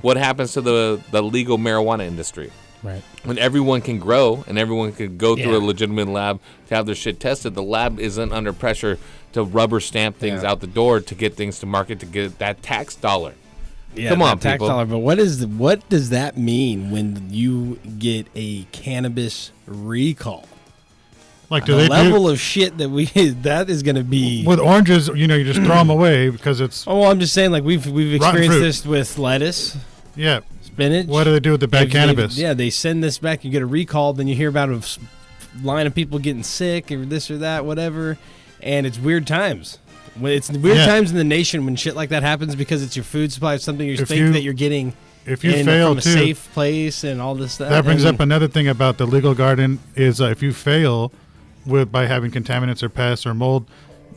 what happens to the legal marijuana industry? Right. When everyone can grow and everyone can go through a legitimate lab to have their shit tested, the lab isn't under pressure to rubber stamp things out the door to get things to market to get that tax dollar. Yeah, come on, tax people. dollar. But what does that mean when you get a cannabis recall? Like, the level of shit that is going to be with oranges. You just throw them away because it's. Oh, well, I'm just saying, like we've experienced fruit. this with lettuce. Yeah. Spinach. What do they do with the bad cannabis? They send this back. You get a recall. Then you hear about a line of people getting sick or this or that, whatever. And it's weird times. It's weird times in the nation when shit like that happens because it's your food supply. It's something you think that you're getting. If you fail from a safe place and all this stuff. That brings up another thing about the legal garden is if you fail by having contaminants or pests or mold,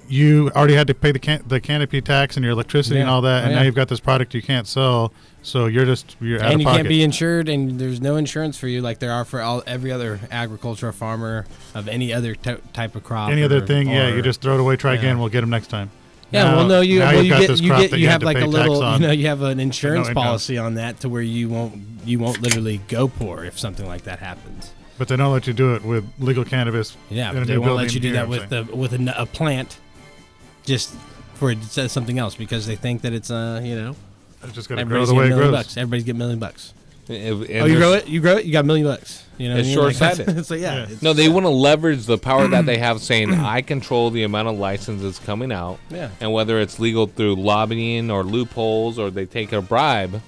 you already had to pay the canopy tax and your electricity and all that, and now you've got this product you can't sell, so you're out of pocket. And you can't be insured, and there's no insurance for you like there are for every other agricultural farmer of any other type of crop. Any other thing, you just throw it away, try again, we'll get them next time. Yeah, now, you have like a little, you have an insurance insurance policy on that to where you won't literally go poor if something like that happens. But they don't let you do it with legal cannabis. Yeah, but they won't let you do that with a plant. Just for it says something else because they think that it's it's just gonna grow the way it grows. Everybody's get $1 million. You grow it, you got $1 million. It's short-sighted. So no, they want to leverage the power that they have, saying I control the amount of licenses coming out, and whether it's legal through lobbying or loopholes or they take a bribe,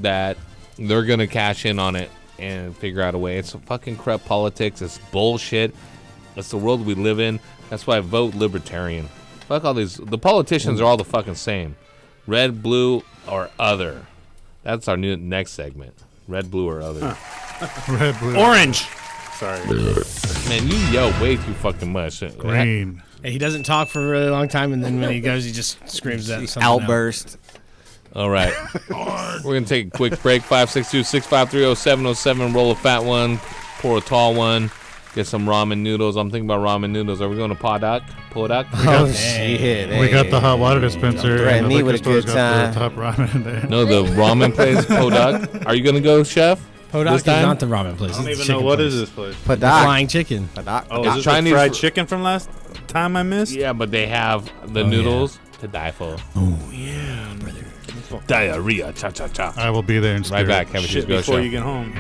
that they're gonna cash in on it and figure out a way. It's fucking corrupt politics. It's bullshit. That's the world we live in. That's why I vote libertarian. Fuck all these. The politicians are all the fucking same. Red, blue, or other. That's our next segment. Red, blue, or other. Red, blue. Orange. Sorry. Man, you yell way too fucking much. Green. Hey, he doesn't talk for a really long time, and then when he goes, he just screams that something outburst. All right. We're going to take a quick break. 562-653-0707. Roll a fat one. Pour a tall one. Get some ramen noodles. I'm thinking about ramen noodles. Are we going to Podak? Oh, shit. We got the hot water dispenser. And me with a good time. The top ramen in there. No, the ramen place, Podak. Are you going to go, Chef? Podak is not the ramen place. I don't even know what is this place. Podak. Flying chicken. Podak. Oh, is this Chinese fried chicken from last time I missed? Yeah, but they have the noodles to die for. Oh, yeah, brother. Diarrhea. Cha-cha-cha. I will be there in spirit. Right back. Have a shit go before show. You get home.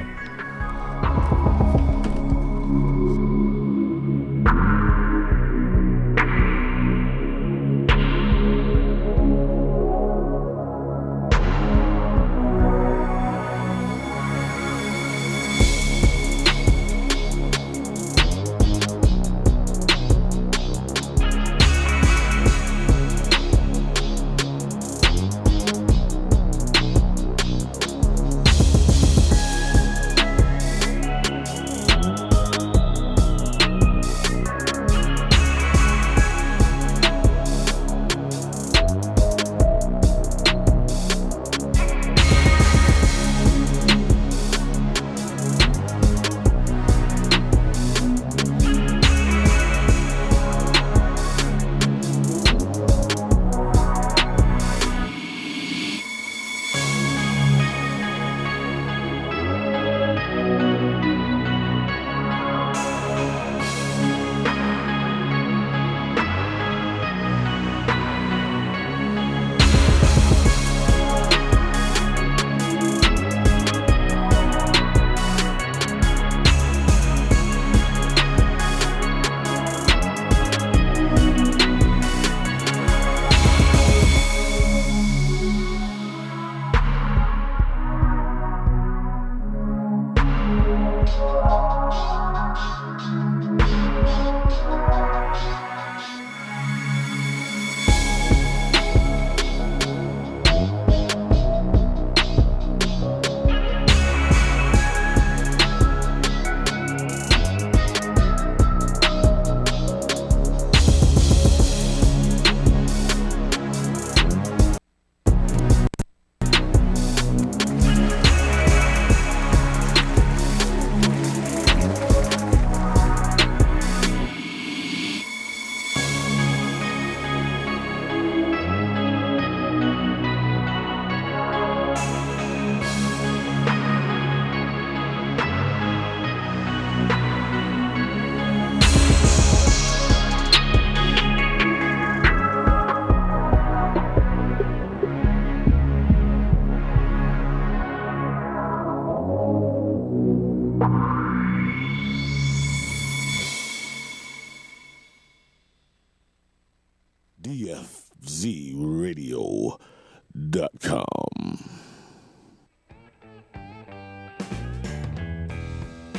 DFZRadio.com.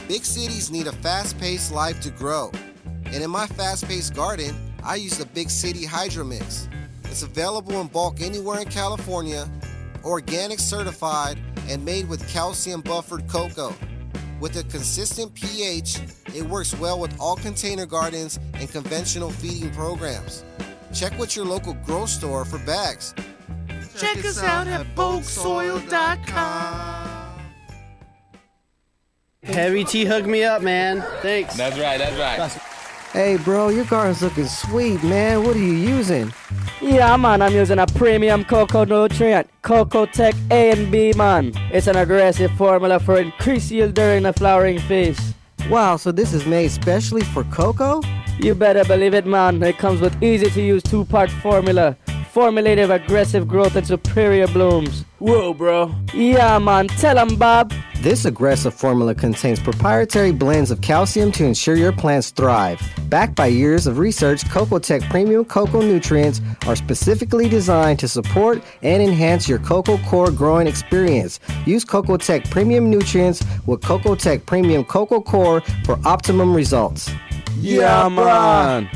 Big cities need a fast-paced life to grow. And in my fast-paced garden, I use the Big City Hydro Mix. It's available in bulk anywhere in California, organic certified, and made with calcium buffered cocoa. With a consistent pH, it works well with all container gardens and conventional feeding programs. Check with your local grow store for bags. Check us out at bulksoil.com. Heavy T hooked me up, man. Thanks. That's right. Hey bro, your garden's looking sweet, man. What are you using? Yeah, man, I'm using a premium cocoa nutrient, Cocoa Tech A and B, man. It's an aggressive formula for increased yield during the flowering phase. Wow, so this is made specially for cocoa? You better believe it, man. It comes with easy-to-use 2-part formula. Formulated aggressive growth and superior blooms. Whoa, bro. Yeah, man. Tell 'em, Bob. This aggressive formula contains proprietary blends of calcium to ensure your plants thrive. Backed by years of research, Cocoa Tech Premium Cocoa Nutrients are specifically designed to support and enhance your cocoa core growing experience. Use Cocoa Tech Premium Nutrients with Cocoa Tech Premium Cocoa Core for optimum results. Yeah, man.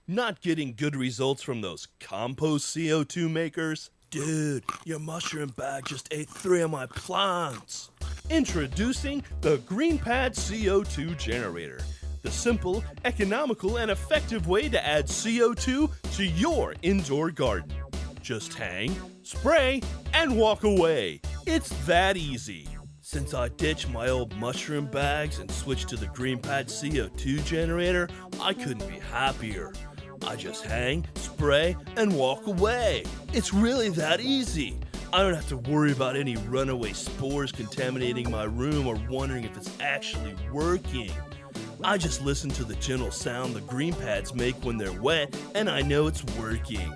Not getting good results from those compost CO2 makers? Dude, your mushroom bag just ate 3 of my plants. Introducing the GreenPad CO2 generator. The simple, economical, and effective way to add CO2 to your indoor garden. Just hang, spray, and walk away. It's that easy. Since I ditched my old mushroom bags and switched to the GreenPad CO2 generator, I couldn't be happier. I just hang, spray, and walk away. It's really that easy. I don't have to worry about any runaway spores contaminating my room or wondering if it's actually working. I just listen to the gentle sound the green pads make when they're wet, and I know it's working.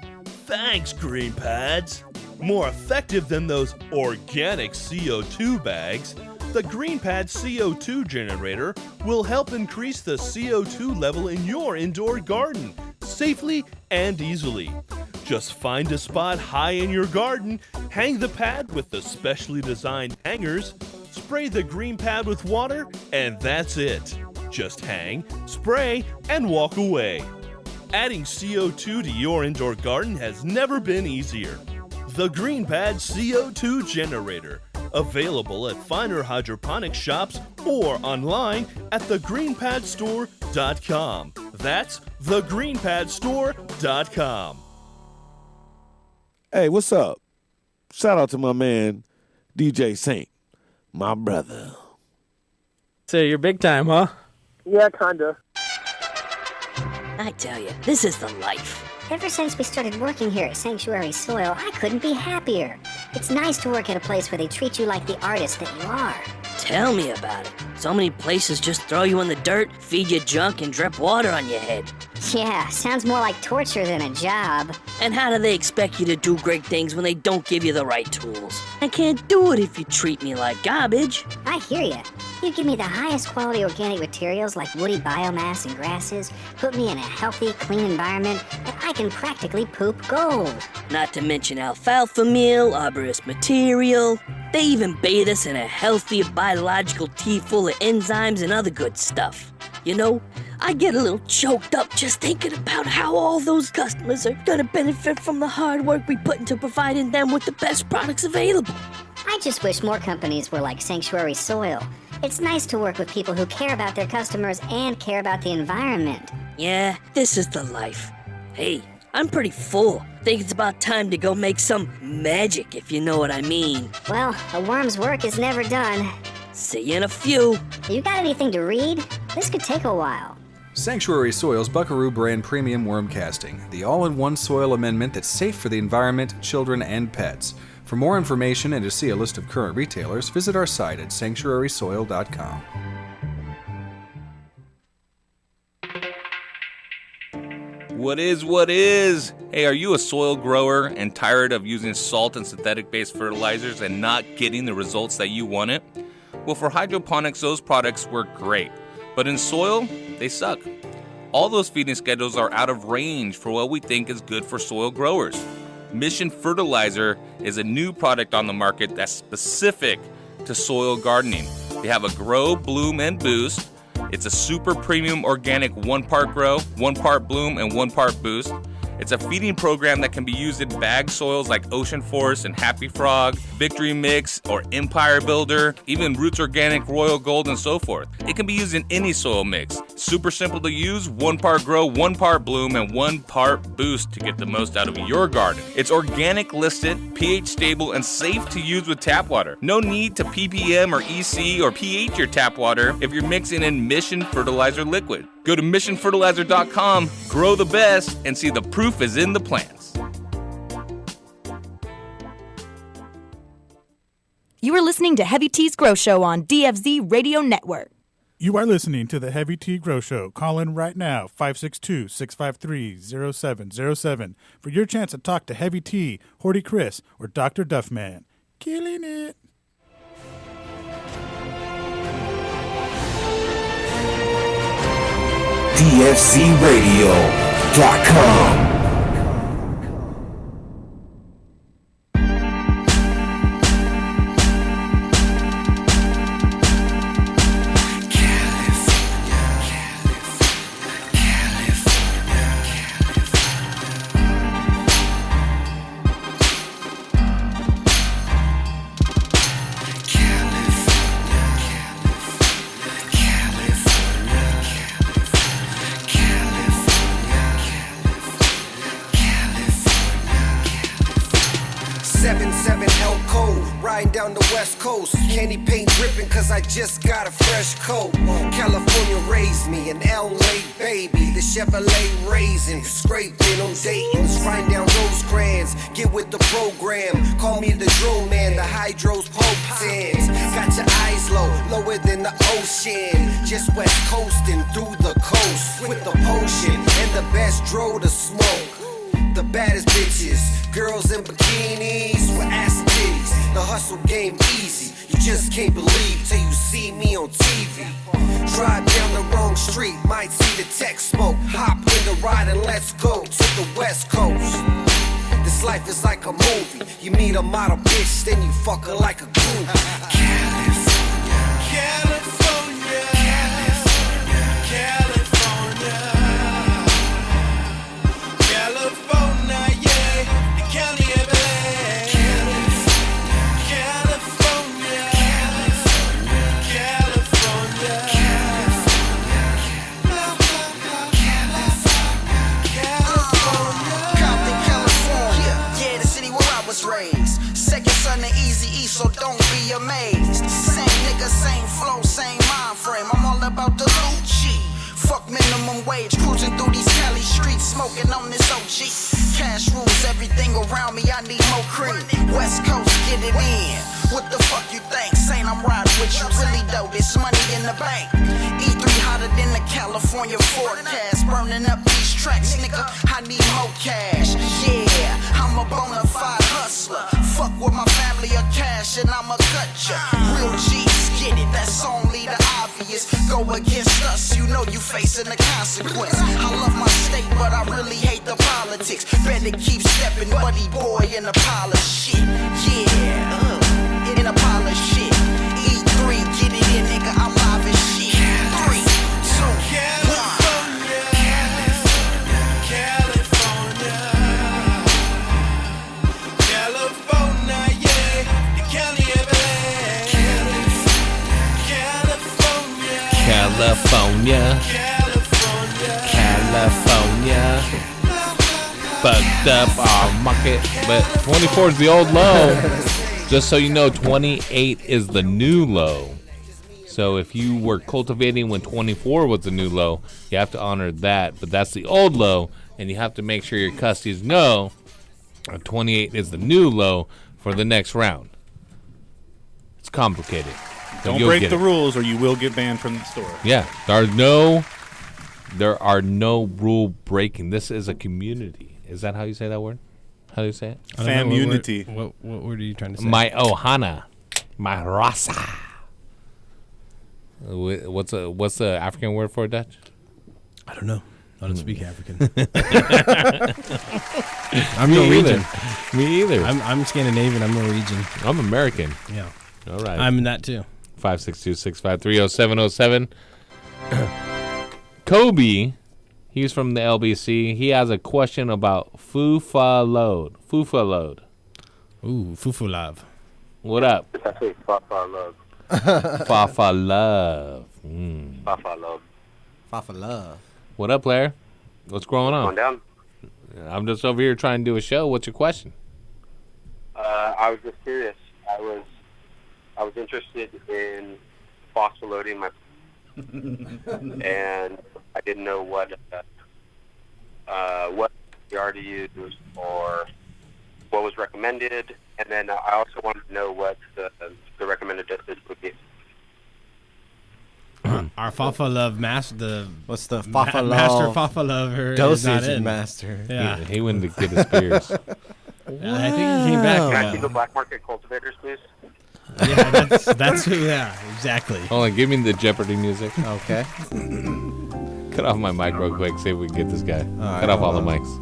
Thanks, green pads. More effective than those organic CO2 bags, the GreenPad CO2 generator will help increase the CO2 level in your indoor garden safely and easily. Just find a spot high in your garden, hang the pad with the specially designed hangers, spray the GreenPad with water, and that's it. Just hang, spray, and walk away. Adding CO2 to your indoor garden has never been easier. The GreenPad CO2 generator. Available at finer hydroponic shops or online at thegreenpadstore.com. That's thegreenpadstore.com. Hey, what's up? Shout out to my man, DJ Saint, my brother. So you're big time, huh? Yeah, kinda. I tell you, this is the life. Ever since we started working here at Sanctuary Soil, I couldn't be happier. It's nice to work at a place where they treat you like the artist that you are. Tell me about it. So many places just throw you in the dirt, feed you junk, and drip water on your head. Yeah, sounds more like torture than a job. And how do they expect you to do great things when they don't give you the right tools? I can't do it if you treat me like garbage. I hear ya. You give me the highest quality organic materials like woody biomass and grasses, put me in a healthy, clean environment, and I can practically poop gold. Not to mention alfalfa meal, arborist material. They even bathe us in a healthy biological tea full of enzymes and other good stuff. You know, I get a little choked up just thinking about how all those customers are gonna benefit from the hard work we put into providing them with the best products available. I just wish more companies were like Sanctuary Soil. It's nice to work with people who care about their customers and care about the environment. Yeah, this is the life. Hey, I'm pretty full. Think it's about time to go make some magic, if you know what I mean. Well, a worm's work is never done. See you in a few. You got anything to read? This could take a while. Sanctuary Soil's Buckaroo brand premium worm casting, the all-in-one soil amendment that's safe for the environment, children, and pets. For more information and to see a list of current retailers, visit our site at sanctuarysoil.com. What is? Hey, are you a soil grower and tired of using salt and synthetic-based fertilizers and not getting the results that you wanted? Well, for hydroponics, those products work great. But in soil, they suck. All those feeding schedules are out of range for what we think is good for soil growers. Mission Fertilizer is a new product on the market that's specific to soil gardening. They have a grow, bloom, and boost. It's a super premium organic 1 part grow, 1 part bloom, and 1 part boost. It's a feeding program that can be used in bag soils like Ocean Forest and Happy Frog, Victory Mix, or Empire Builder, even Roots Organic, Royal Gold, and so forth. It can be used in any soil mix. Super simple to use, 1 part grow, 1 part bloom, and 1 part boost to get the most out of your garden. It's organic listed, pH stable, and safe to use with tap water. No need to ppm or EC or pH your tap water if you're mixing in Mission Fertilizer liquid. Go to missionfertilizer.com, grow the best, and see the proof is in the plants. You are listening to Heavy T's Grow Show on DFZ Radio Network. You are listening to the Heavy T Grow Show. Call in right now, 562-653-0707 for your chance to talk to Heavy T, Horty Chris, or Dr. Duffman. Killing it. DFCRadio.com. Down the West Coast, candy paint dripping cause I just got a fresh coat. California raised me, an LA baby, the Chevrolet raisin, scraping on Dayton's, riding down Rosecrans, get with the program, call me the drone man, the hydros potens, got your eyes low, lower than the ocean, just west coasting through the coast, with the potion, and the best dro to smoke. The baddest bitches, girls in bikinis with ass and titties. The hustle game easy, you just can't believe till you see me on TV. Drive down the wrong street, might see the tech smoke. Hop in the ride and let's go to the West Coast. This life is like a movie. You meet a model bitch, then you fuck her like a groupie. California, California, California. So don't be amazed. Same nigga, same flow, same mind frame. I'm all about the Lucci. Fuck minimum wage, cruising through these Cali streets, smoking on this OG. Cash rules everything around me, I need more cream. West Coast, get it in. What the fuck you think? Saying I'm riding with with you, really though, this money in the bank. E3 hotter than the California forecast. Burning up these tracks, nigga, I need more cash. Yeah, I'm a bona fide hustler. Fuck with my family or cash and I'ma cut ya. Real G's get it, that's only the obvious. Go against us, you know you facing the consequence. I love my state, but I really hate the politics. Better keep stepping, buddy boy, in the pile of shit. Yeah, in a pile of shit. E3, get it in, nigga, I'm live as shit. 3, 2, 1. California. Fucked up our market. But 24 is the old low. Just so you know, 28 is the new low. So if you were cultivating when 24 was the new low, you have to honor that. But that's the old low, and you have to make sure your custies know 28 is the new low for the next round. It's complicated. Don't break the rules or you will get banned from the store. Yeah, there are no rule breaking. This is a community. Is that how you say that word? How do you say it? Famunity. What word are you trying to say? My ohana, my rasa. What's the African word for Dutch? I don't know. I don't speak African. I'm Norwegian. Me either. I'm Scandinavian. I'm Norwegian. I'm American. Yeah. All right. I'm in that too. 562-653-0707. Kobe, he's from the LBC. He has a question about Fufa load. Fufa load. Ooh, Fufu love. What up? It's actually Fafa Love. Fafa love. Fafa Love. Fafa love. What up, player? What's going on? Going down. I'm just over here trying to do a show. What's your question? I was just curious. I was interested in phospholoading my and I didn't know what yard to use or what was recommended, and then I also wanted to know what the recommended dosage would be. Our Fafa Love master, what's the Fafa Love master Fafa Lover dosage master? Yeah, he went to get his beers. I think he came back. Can I see the black market cultivators, please? Yeah, that's yeah, exactly. Hold on, give me the Jeopardy music. Okay. Cut off my mic real quick, see if we can get this guy. Right, cut off all the mics.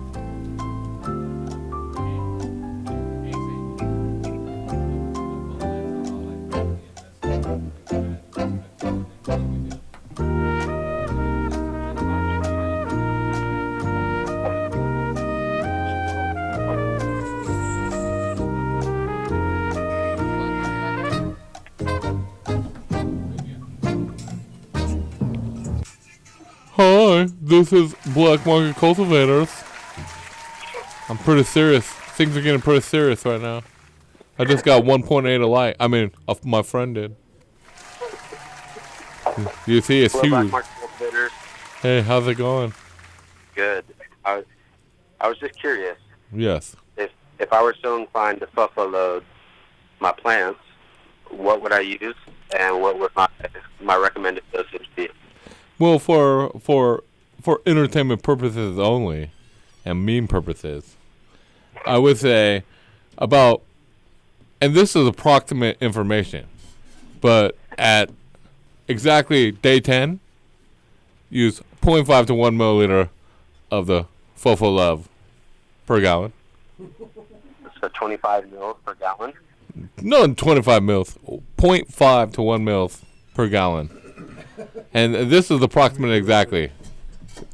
Hi, this is Black Market Cultivators. I'm pretty serious. Things are getting pretty serious right now. I just got 1.8 alike. I mean, my friend did. You see, it's Hello, Black huge. Market Cultivators. Hey, how's it going? Good. I was just curious. Yes. If I were so inclined to Fafa load my plants, what would I use, and what would my recommended dosage be? Well, for entertainment purposes only, and meme purposes, I would say about, and this is approximate information, but at exactly day 10, use 0.5 to 1 milliliter of the Fofo Love per gallon. So 25 mils per gallon? No, 25 mils. 0.5 to 1 mils per gallon. And this is approximate exactly.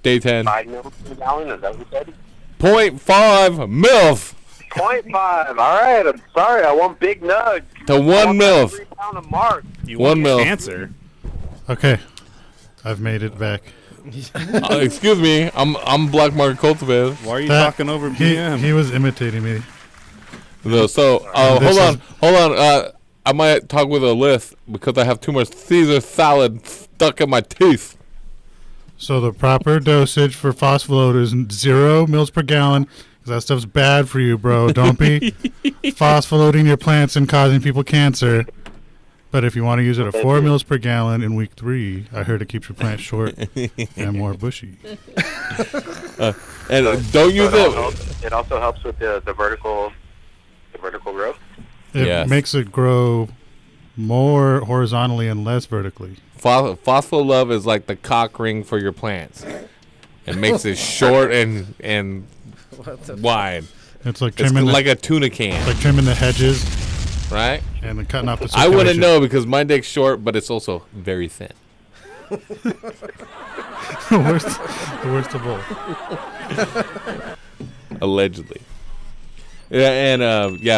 Day 10. 5 mils per gallon? Is that what you said? 0.5 mils 0.5. All right. I'm sorry. I want big nugs. to 1 mils. 3 pound a mark. You 1 want mil. an answer? Okay, I've made it back. Excuse me, I'm Black Market Cultivator. Why are you talking over PM? He was imitating me. No, so hold on. I might talk with a list because I have too much Caesar salad stuck in my teeth. So the proper dosage for phospholode is 0 mils per gallon. Because that stuff's bad for you, bro. Don't be phospholoding your plants and causing people cancer. But if you want to use it at 4 mils per gallon in week 3, I heard it keeps your plant short and more bushy. And don't use it. It also helps with the vertical growth. It makes it grow more horizontally and less vertically. Phospholove is like the cock ring for your plants. It makes it short and wide. It's like trimming like a tuna can. It's like trimming the hedges, right? And then cutting off the I wouldn't know because my dick's short, but it's also very thin. the worst of both. Allegedly. Yeah, and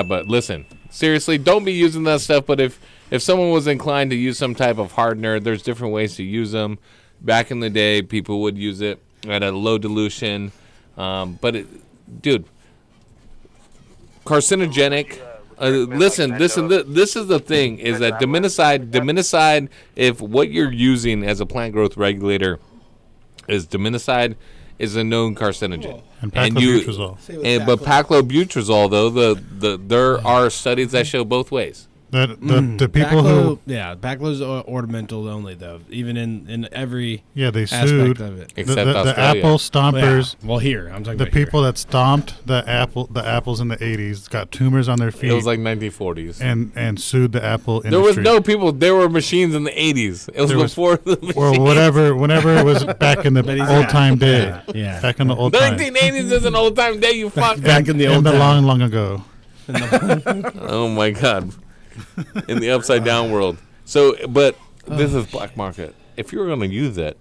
but listen, seriously, don't be using that stuff. But if someone was inclined to use some type of hardener, there's different ways to use them. Back in the day, people would use it at a low dilution, dude, carcinogenic. Listen. This is the thing: is that Diminicide. If what you're using as a plant growth regulator is Diminicide, is a known carcinogen. And paclobutrazol. But paclobutrazol, though, there are studies that show both ways. The people who Paclo's ornamental only though, even in every they aspect sued of it. Except the apple stompers. Well, here I'm talking the about people that stomped the apples in the 80s got tumors on their feet. It was like 1940s, and sued the apple industry. There was no people. There were machines in the 80s. It was before the machines. Or whenever it was back in the old time day. Yeah. Back in the old time. 1980s is an old time day. You fuck. Back in the old time. long ago. Oh my God. In the upside down world. So, but this is black market. If you were going to use it,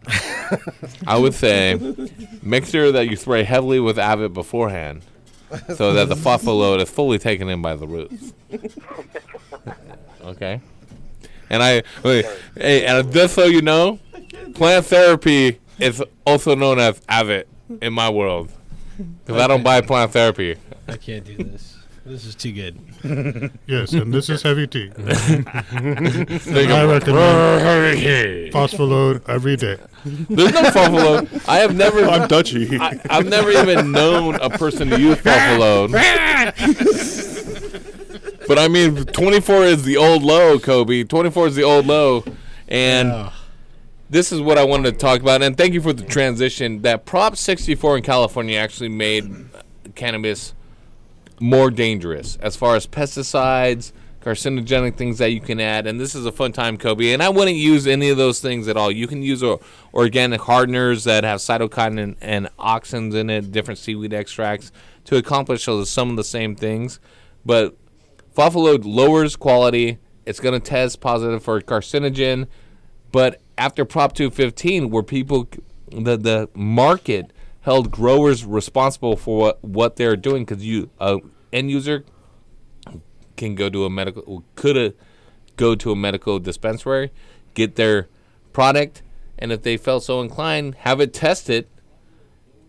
I would say make sure that you spray heavily with Avid beforehand so that the phosphoload is fully taken in by the roots. Okay? And just so you know, plant therapy is also known as Avid in my world. Because I don't buy plant therapy. I can't do this. This is too good. Yes, and this is heavy tea. I recommend Phosphoload every day. There's no Phosphoload. I have never. I'm Dutchy. I've never even known a person to use Phosphoload. But I mean, 24 is the old low, Kobe. 24 is the old low, and this is what I wanted to talk about. And thank you for the transition. That Prop 64 in California actually made cannabis more dangerous as far as pesticides, carcinogenic things that you can add. And this is a fun time, Kobe. And I wouldn't use any of those things at all. You can use organic hardeners that have cytokinin and auxins in it, different seaweed extracts, to accomplish some of the same things. But Phosphoload lowers quality. It's going to test positive for carcinogen. But after Prop 215, where the market held growers responsible for what they're doing, because end user can go to a medical dispensary, get their product, and if they felt so inclined, have it tested,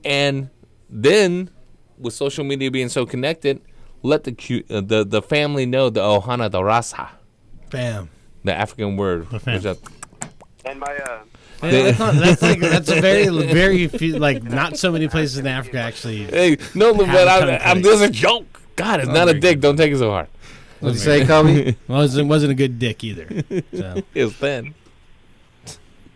and then with social media being so connected, let the family know the ohana the rasa, the African word. And my that's a very few, like, not so many places in Africa actually. Hey, no, but this is a joke. God, it's not a dick. Don't take it so hard. What'd you say, Kobe? Well, it wasn't a good dick either. So. It was thin.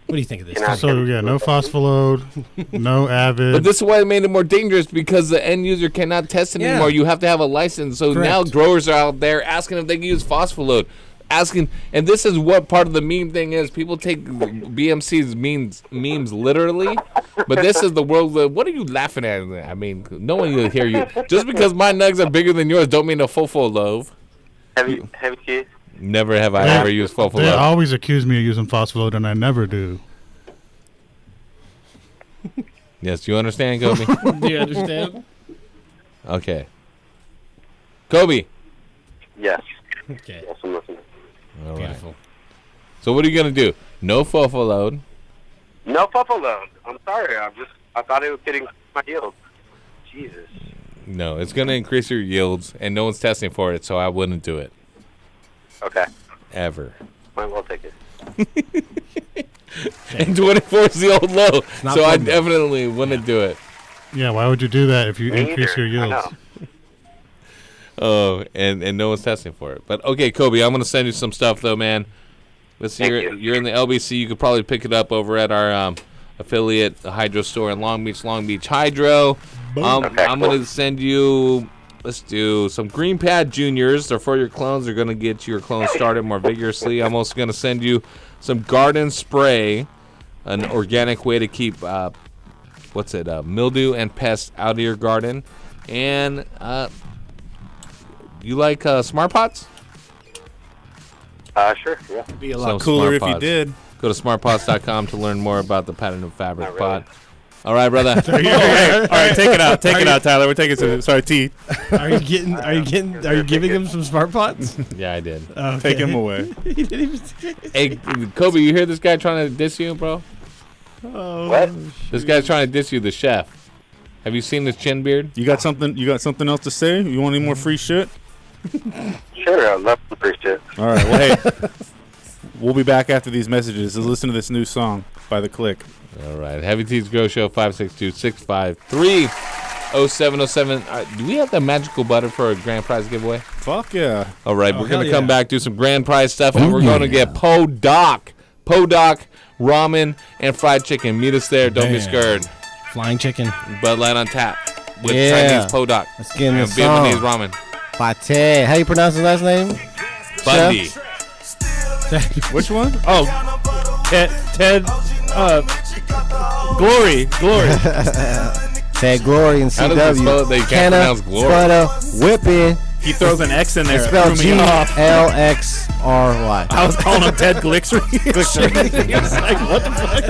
What do you think of this? So no Phosphoload, no Avid. But this is why it made it more dangerous, because the end user cannot test it anymore. You have to have a license. So now growers are out there asking if they can use Phosphoload. And this is what part of the meme thing is. People take BMC's memes literally, but this is the world. What are you laughing at? I mean, no one will hear you. Just because my nugs are bigger than yours don't mean a fofo loaf. Heavy tea. Never have I ever used Phosphoload. They always accuse me of using Phosphoload, and I never do. Yes, you understand, Kobe? Do you understand? Okay. Kobe. Yes. Okay. Yes, I'm listening. All Beautiful. right. So what are you going to do? No Phosphoload. No Phosphoload. I'm sorry. I thought it was getting my yield. Jesus. No, it's going to increase your yields, and no one's testing for it, so I wouldn't do it. Okay. Ever. Might well take it. And 24 is the old low, so I fun, definitely wouldn't do it. Yeah, why would you do that if you increase your yields? Oh, and no one's testing for it. But okay, Kobe, I'm gonna send you some stuff though, man. Let's see, you're in the LBC. You could probably pick it up over at our affiliate, the Hydro store in Long Beach Hydro. I'm going to send you, let's do some Green Pad Juniors. They're for your clones. They're going to get your clones started more vigorously. I'm also going to send you some Garden Spray, an organic way to keep, mildew and pests out of your garden. And you like Smart Pots? Sure, yeah. It'd be a lot cooler if you did. Go to smartpots.com to learn more about the patented fabric pot. All right, brother. All right, take it out, Tyler. We're taking some. Sorry, T. Are you giving him some Smart Pots? Yeah, I did. Okay. Take him away. He didn't even Hey, Kobe, you hear this guy trying to diss you, bro? Oh, what? This guy's trying to diss you, the chef. Have you seen his chin beard? You got something else to say? You want any more free shit? Sure, I'd love the free shit. All right. Well, hey, we'll be back after these messages. Let's listen to this new song by The Click. All right. Heavy T's Grow Show, 562-653-0707. Do we have the magical butter for a grand prize giveaway? Fuck yeah. All right. We're going to come back, do some grand prize stuff, and we're going to get Podok ramen and fried chicken. Meet us there. Don't be scared. Flying chicken. Bud Light on tap with Chinese Podok. Let's get in the and Vietnamese ramen. Pate. How you pronounce his last name? Bundy. Which one? Oh, Ted. Glory. Ted Glory and How does it spell it that you can't pronounce glory? Butter whipping. He throws an X in there. It's spelled Glxry. I was calling him Ted Glixery. He was like, what the fuck?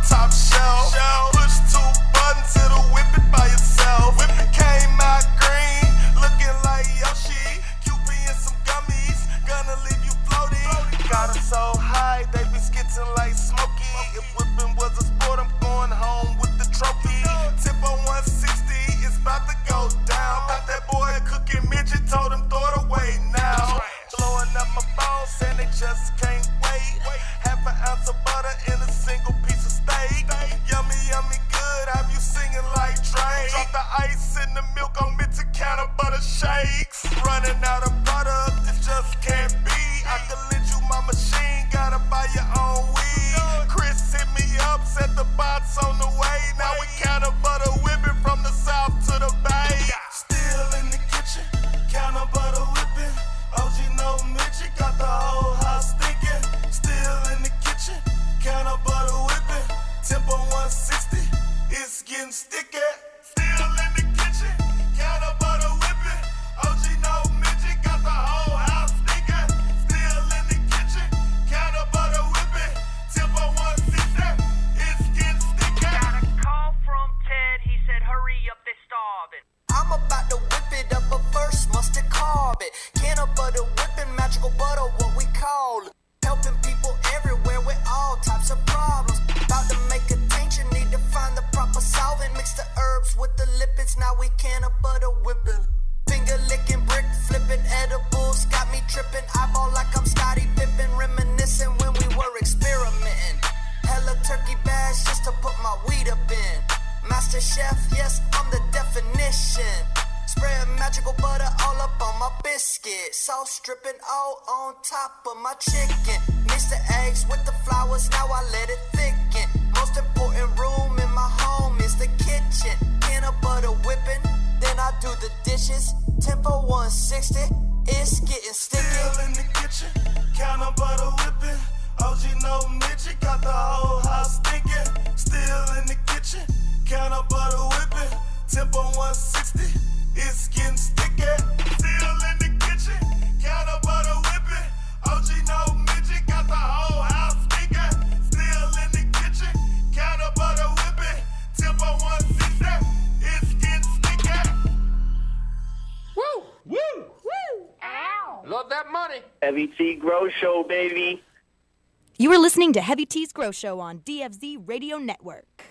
Top shelf. Push 2 buttons, it'll whip it by yourself. Came out green, looking like Yoshi. QP and some gummies, gonna leave you floating. Got it so high, they be skitzing like Smokey. If whipping was a sport, I'm going home with the trophy. Tempo 160, it's about to go down. Got that boy a cooking midget, told him throw it away now. Blowing up my balls and they just can't wait. Half an ounce of butter in a single piece of steak. Yummy, yummy good, have you singing like Drake? Drop the ice in the milk on mince and counter butter shakes. Running out of product, it just can't be. I can lend you my machine, gotta buy your own weed. Chris hit me up, said the bots on the way. Now we counter butter whipping from the south to the bay. Still in the kitchen, counter butter whipping. OG no midget, got the whole house thinking. Still in the kitchen, counter butter whipping. Tempo 160, it's getting sticky. Still in the kitchen, counter butter whipping. OG no midget, got the whole house thinking. Still in the kitchen, counter butter whipping. Tempo 160, it's getting sticky. Got a call from Ted, he said hurry up, they're starving. I'm about to whip it up, but first mustard carve it. Can of butter whipping, magical butter, what we call it. Helping people everywhere with all types of problems. About to make a tincture, need to find the proper solvent. Mix the herbs with the lipids, now we can of butter whipping. Finger licking, brick flipping, edibles got me tripping. Eyeball like I'm Scottie Pippen, reminiscing when we were experimenting. Hella turkey bash just to put my weed up in. Master Chef, yes, I'm the definition. Spread magical butter all up on my biscuit. Sauce dripping all on top of my chicken. Mix the eggs with the flowers, now I let it thicken. Most important room in my home is the kitchen. Can of butter whipping, then I do the dishes. Tempo 160, it's getting sticky. Still in the kitchen, counter butter whipping. OG no midget, got the whole house thinking. Still in the kitchen, counter butter whipping. Tempo 160, it's getting sticky. Still in the kitchen, counter butter whipping. OG no midget, got the whole house thinking. Still in the kitchen, counter butter whipping. Tempo 160, it's getting sticky. Woo! Woo! Woo! Ow! Love that money. Heavy T Grow Show, baby. You are listening to Heavy T's Grow Show on DFZ Radio Network.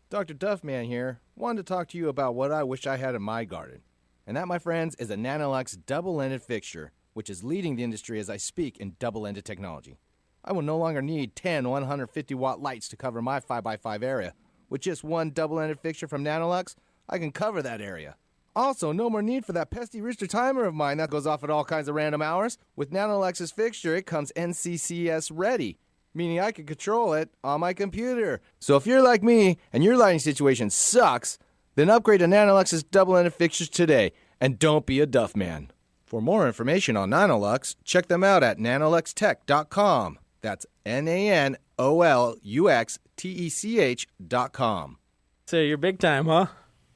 Dr. Duffman here. Wanted to talk to you about what I wish I had in my garden. And that, my friends, is a Nanolux double-ended fixture, which is leading the industry as I speak in double-ended technology. I will no longer need 10 150-watt lights to cover my 5x5 area. With just one double-ended fixture from Nanolux, I can cover that area. Also, no more need for that pesky Richter timer of mine that goes off at all kinds of random hours. With Nanolux's fixture, it comes NCCS ready, meaning I can control it on my computer. So if you're like me and your lighting situation sucks, then upgrade to Nanolux's double-ended fixtures today, and don't be a duff man. For more information on Nanolux, check them out at nanoluxtech.com. That's NANOLUXTECH.com. So you're big time, huh?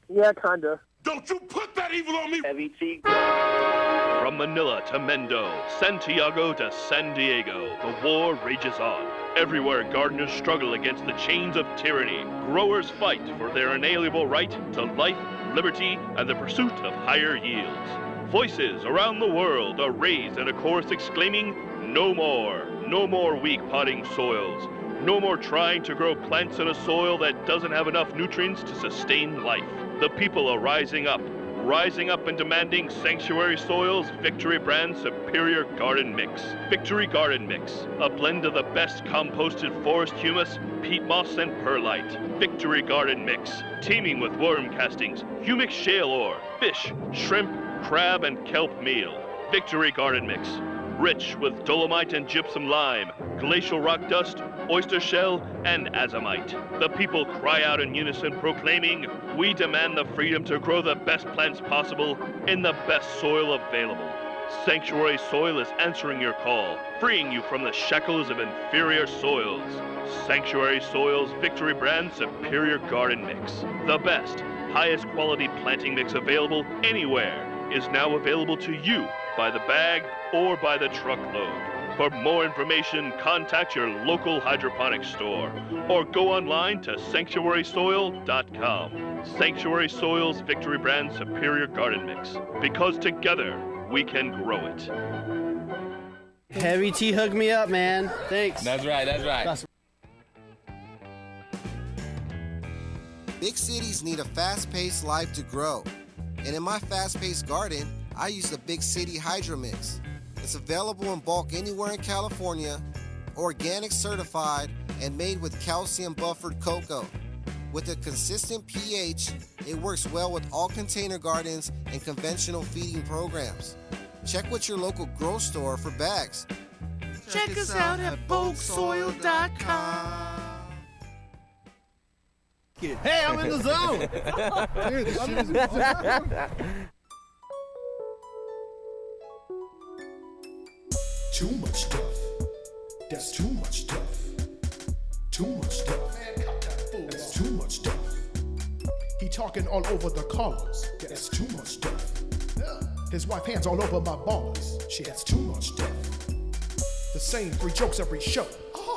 Yeah, kinda. Don't you put that evil on me! Heavy T. From Manila to Mendo, Santiago to San Diego, the war rages on. Everywhere gardeners struggle against the chains of tyranny, growers fight for their inalienable right to life, liberty, and the pursuit of higher yields. Voices around the world are raised in a chorus exclaiming, "No more! No more weak potting soils! No more trying to grow plants in a soil that doesn't have enough nutrients to sustain life." The people are rising up and demanding Sanctuary Soil's Victory Brand Superior Garden Mix. Victory Garden Mix, a blend of the best composted forest humus, peat moss, and perlite. Victory Garden Mix, teeming with worm castings, humic shale ore, fish, shrimp, crab, and kelp meal. Victory Garden Mix, rich with dolomite and gypsum lime, glacial rock dust, oyster shell, and azomite. The people cry out in unison proclaiming, "We demand the freedom to grow the best plants possible in the best soil available." Sanctuary Soil is answering your call, freeing you from the shackles of inferior soils. Sanctuary Soil's Victory Brand Superior Garden Mix, the best, highest quality planting mix available anywhere, is now available to you by the bag or by the truckload. For more information, contact your local hydroponic store or go online to sanctuarysoil.com. Sanctuary Soil's Victory Brand Superior Garden Mix, because together we can grow it. Heavy T hooked me up, man. Thanks. That's right. Big cities need a fast-paced life to grow. And in my fast-paced garden, I use the Big City Hydro Mix. It's available in bulk anywhere in California, organic certified, and made with calcium buffered cocoa. With a consistent pH, it works well with all container gardens and conventional feeding programs. Check with your local grow store for bags. Check us out at bulksoil.com. Hey, I'm in the zone! Dude, this shit is Too much stuff. That's too much stuff. Too much stuff. That's too much stuff. He talking all over the callers. That's too much stuff. His wife hands all over my ballers. She has too much stuff. The same 3 jokes every show.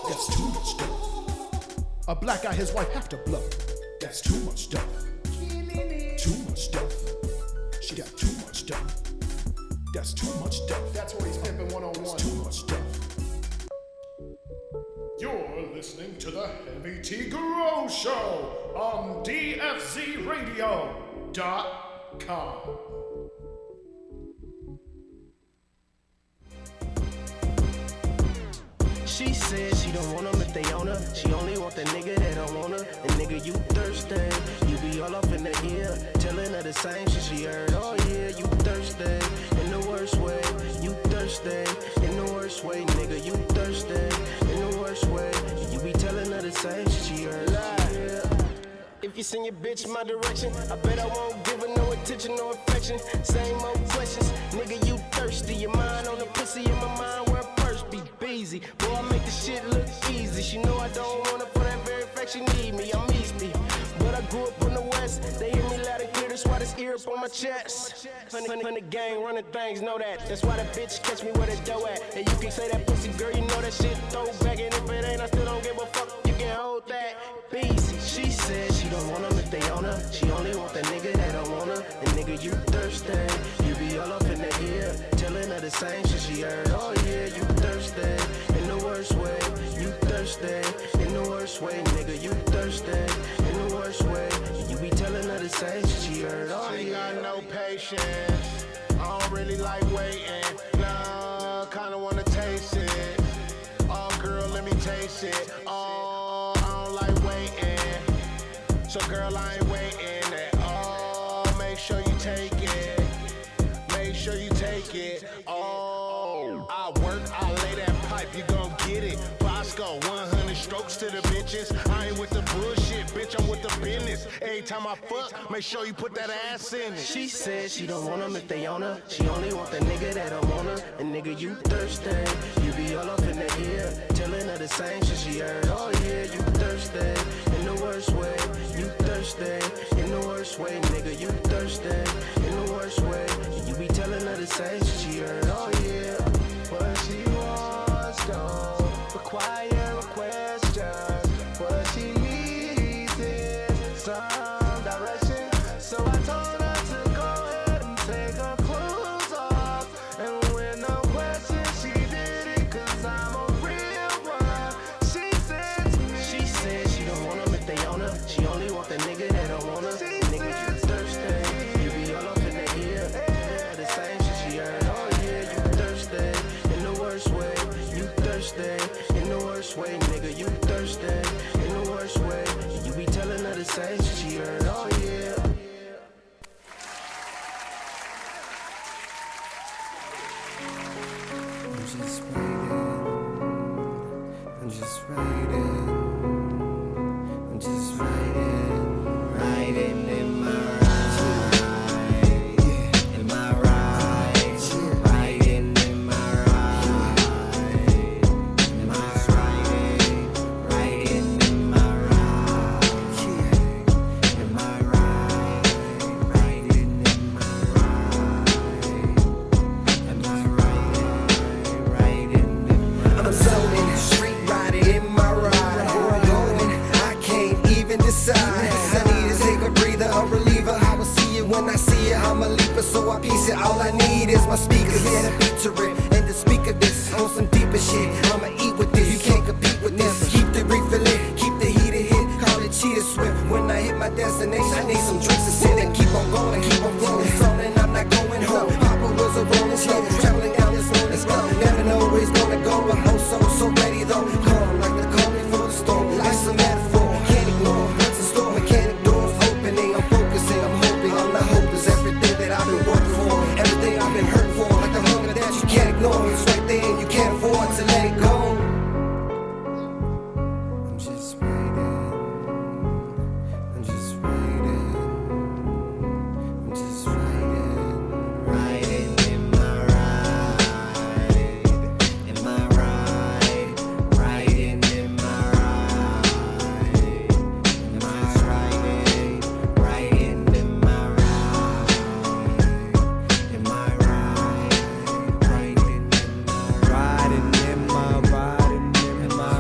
That's too much stuff. A black guy his wife have to blow. That's too much stuff. Too much stuff. She got too much stuff. That's too much stuff. That's what he's pimping 101. Too much stuff. You're listening to the Heavy T Grow Show on DFZRadio.com. She said she don't want them if they own her. She only want the nigga that don't want her. And nigga, you thirsty. You be all up in the ear, telling her the same shit she heard. Oh yeah, you thirsty. In the worst way. You thirsty. In the worst way, nigga, you thirsty. In the worst way. You be telling her the same shit she heard. Yeah. If you send your bitch my direction, I bet I won't give her no attention, no affection. Same old questions. Nigga, you thirsty. Your mind on the pussy, in my mind where a purse be busy. Boy, I make the shit look easy. She know I don't want her for that very fact she need me. I'm easy. But I grew up on the west. They hear me loud and clear. That's why this ear up on my chest. Honey gang running things, know that. That's why that bitch catch me where the dough at. And you can say that pussy girl, you know that shit throwback. And if it ain't, I still don't give a fuck. You can hold that. Easy. She said she don't want them if they own her. She only want the nigga that don't want her. And nigga, you thirsty. You be all up in the ear, telling her the same shit she heard. Oh yeah, you thirsty. In the worst way. You thirsty. In the worst way, nigga, you thirsty. In the worst way. You be telling her the same shit she heard. Oh She yeah. got no patience. I don't really like waiting. Nah, kinda wanna taste it. Oh, girl, let me taste it. Oh, I don't like waiting. So girl, I ain't waiting at all. Make sure you take it. Make sure you take it. Oh, I work, I lay that pipe, you gon' get it. Bosco, 100 strokes to the bitches. I ain't with the bullshit, bitch, I'm with the business. Every time I fuck, make sure you put that ass in it. She said she don't want them if they own her. She only want the nigga that don't want her. And nigga, you thirsty. You be all up in the ear, telling her the same shit she heard. Oh yeah, you thirsty. In the worst way, you thirsty. In the worst way, nigga, you thirsty. In the worst way, you be telling her the same shit she heard. Oh yeah, what she wants don't require a question. What she needs is some direction. So I told her to go ahead and take her clothes off. And with no question, she did it, cause I'm a real one. She said to me, she said she don't want them if they own her. She only want the nigga that don't want her. Nigga, you thirsty. You be all up in the ear. Yeah, the same shit she heard. Oh yeah, you thirsty. In the worst way, you thirsty. In the worst way, nigga, you thirsty. In the worst way, you be telling her the same shit she heard. Oh yeah. I'm just writing. I'm just writing. Writing in my ride. In my ride. Writing in my ride. In my writing. Writing in my ride. In my ride. Writing in my ride. In my writing. Writing in my ride. I'm zoning, street riding in my ride. Where I'm going, I can't even decide. I need to take a breather, a reliever. I will see it when I see it. I'm a leaper, so I piece it. All I need is my speakers. Yeah, the beat to rip and to speak of this. On some deeper shit, I'ma eat with this. You can't compete with this. Keep the refill lit, keep the heater hit. Call it cheetah swift. When I hit my destination, I need some drinks to sit and keep on going, keep on rolling. Zoning, I'm not going home. Papa was a rolling slow, traveling down this road. Let's go. Never know where he's gonna go, but oh so ready though. Calm like the calm before the storm. Life's a metaphor, can't ignore. What's in store? Mechanic doors opening. I'm focusing, I'm hoping. All I hope is everything that I've been working for, everything I've been hurt for, like the hunger that you can't ignore. It's right there and you can't afford to let it go. I'm just waiting. I'm just waiting. I'm just writing. Writing in my ride. In my ride. Writing in my ride. In my writing. Writing in my ride. In my ride. Writing in my riding in my riding in my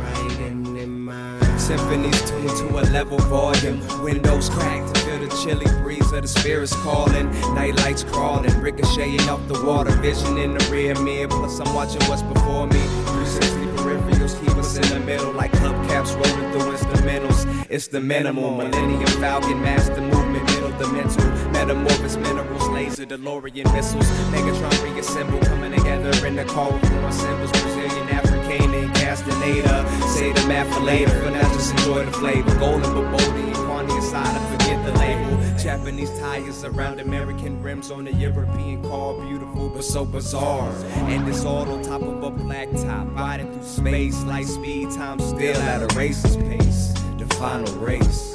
writing in my Symphonies tuned to a level volume. Windows cracked to feel the chilly breeze of the spirits calling. Night lights crawling, ricocheting off the water. Vision in the rear mirror, plus I'm watching what's before me. 360 peripherals keep us in the middle, like hubcaps rolling through instrumentals. It's the minimal, Millennium Falcon, master movement, middle dimensional. Metamorphosis minerals, laser, DeLorean missiles. Megatron reassemble, coming together in the car with more symbols. Brazilian, African, and Castaneda. Say the math for later, for now just enjoy the flavor. Golden, but boldy, and Quandy inside, I forget the label. Japanese tires around American rims on a European car. Beautiful, but so bizarre. And it's all on top of a black top. Riding through space, light speed, time still at a racer's pace. The final race.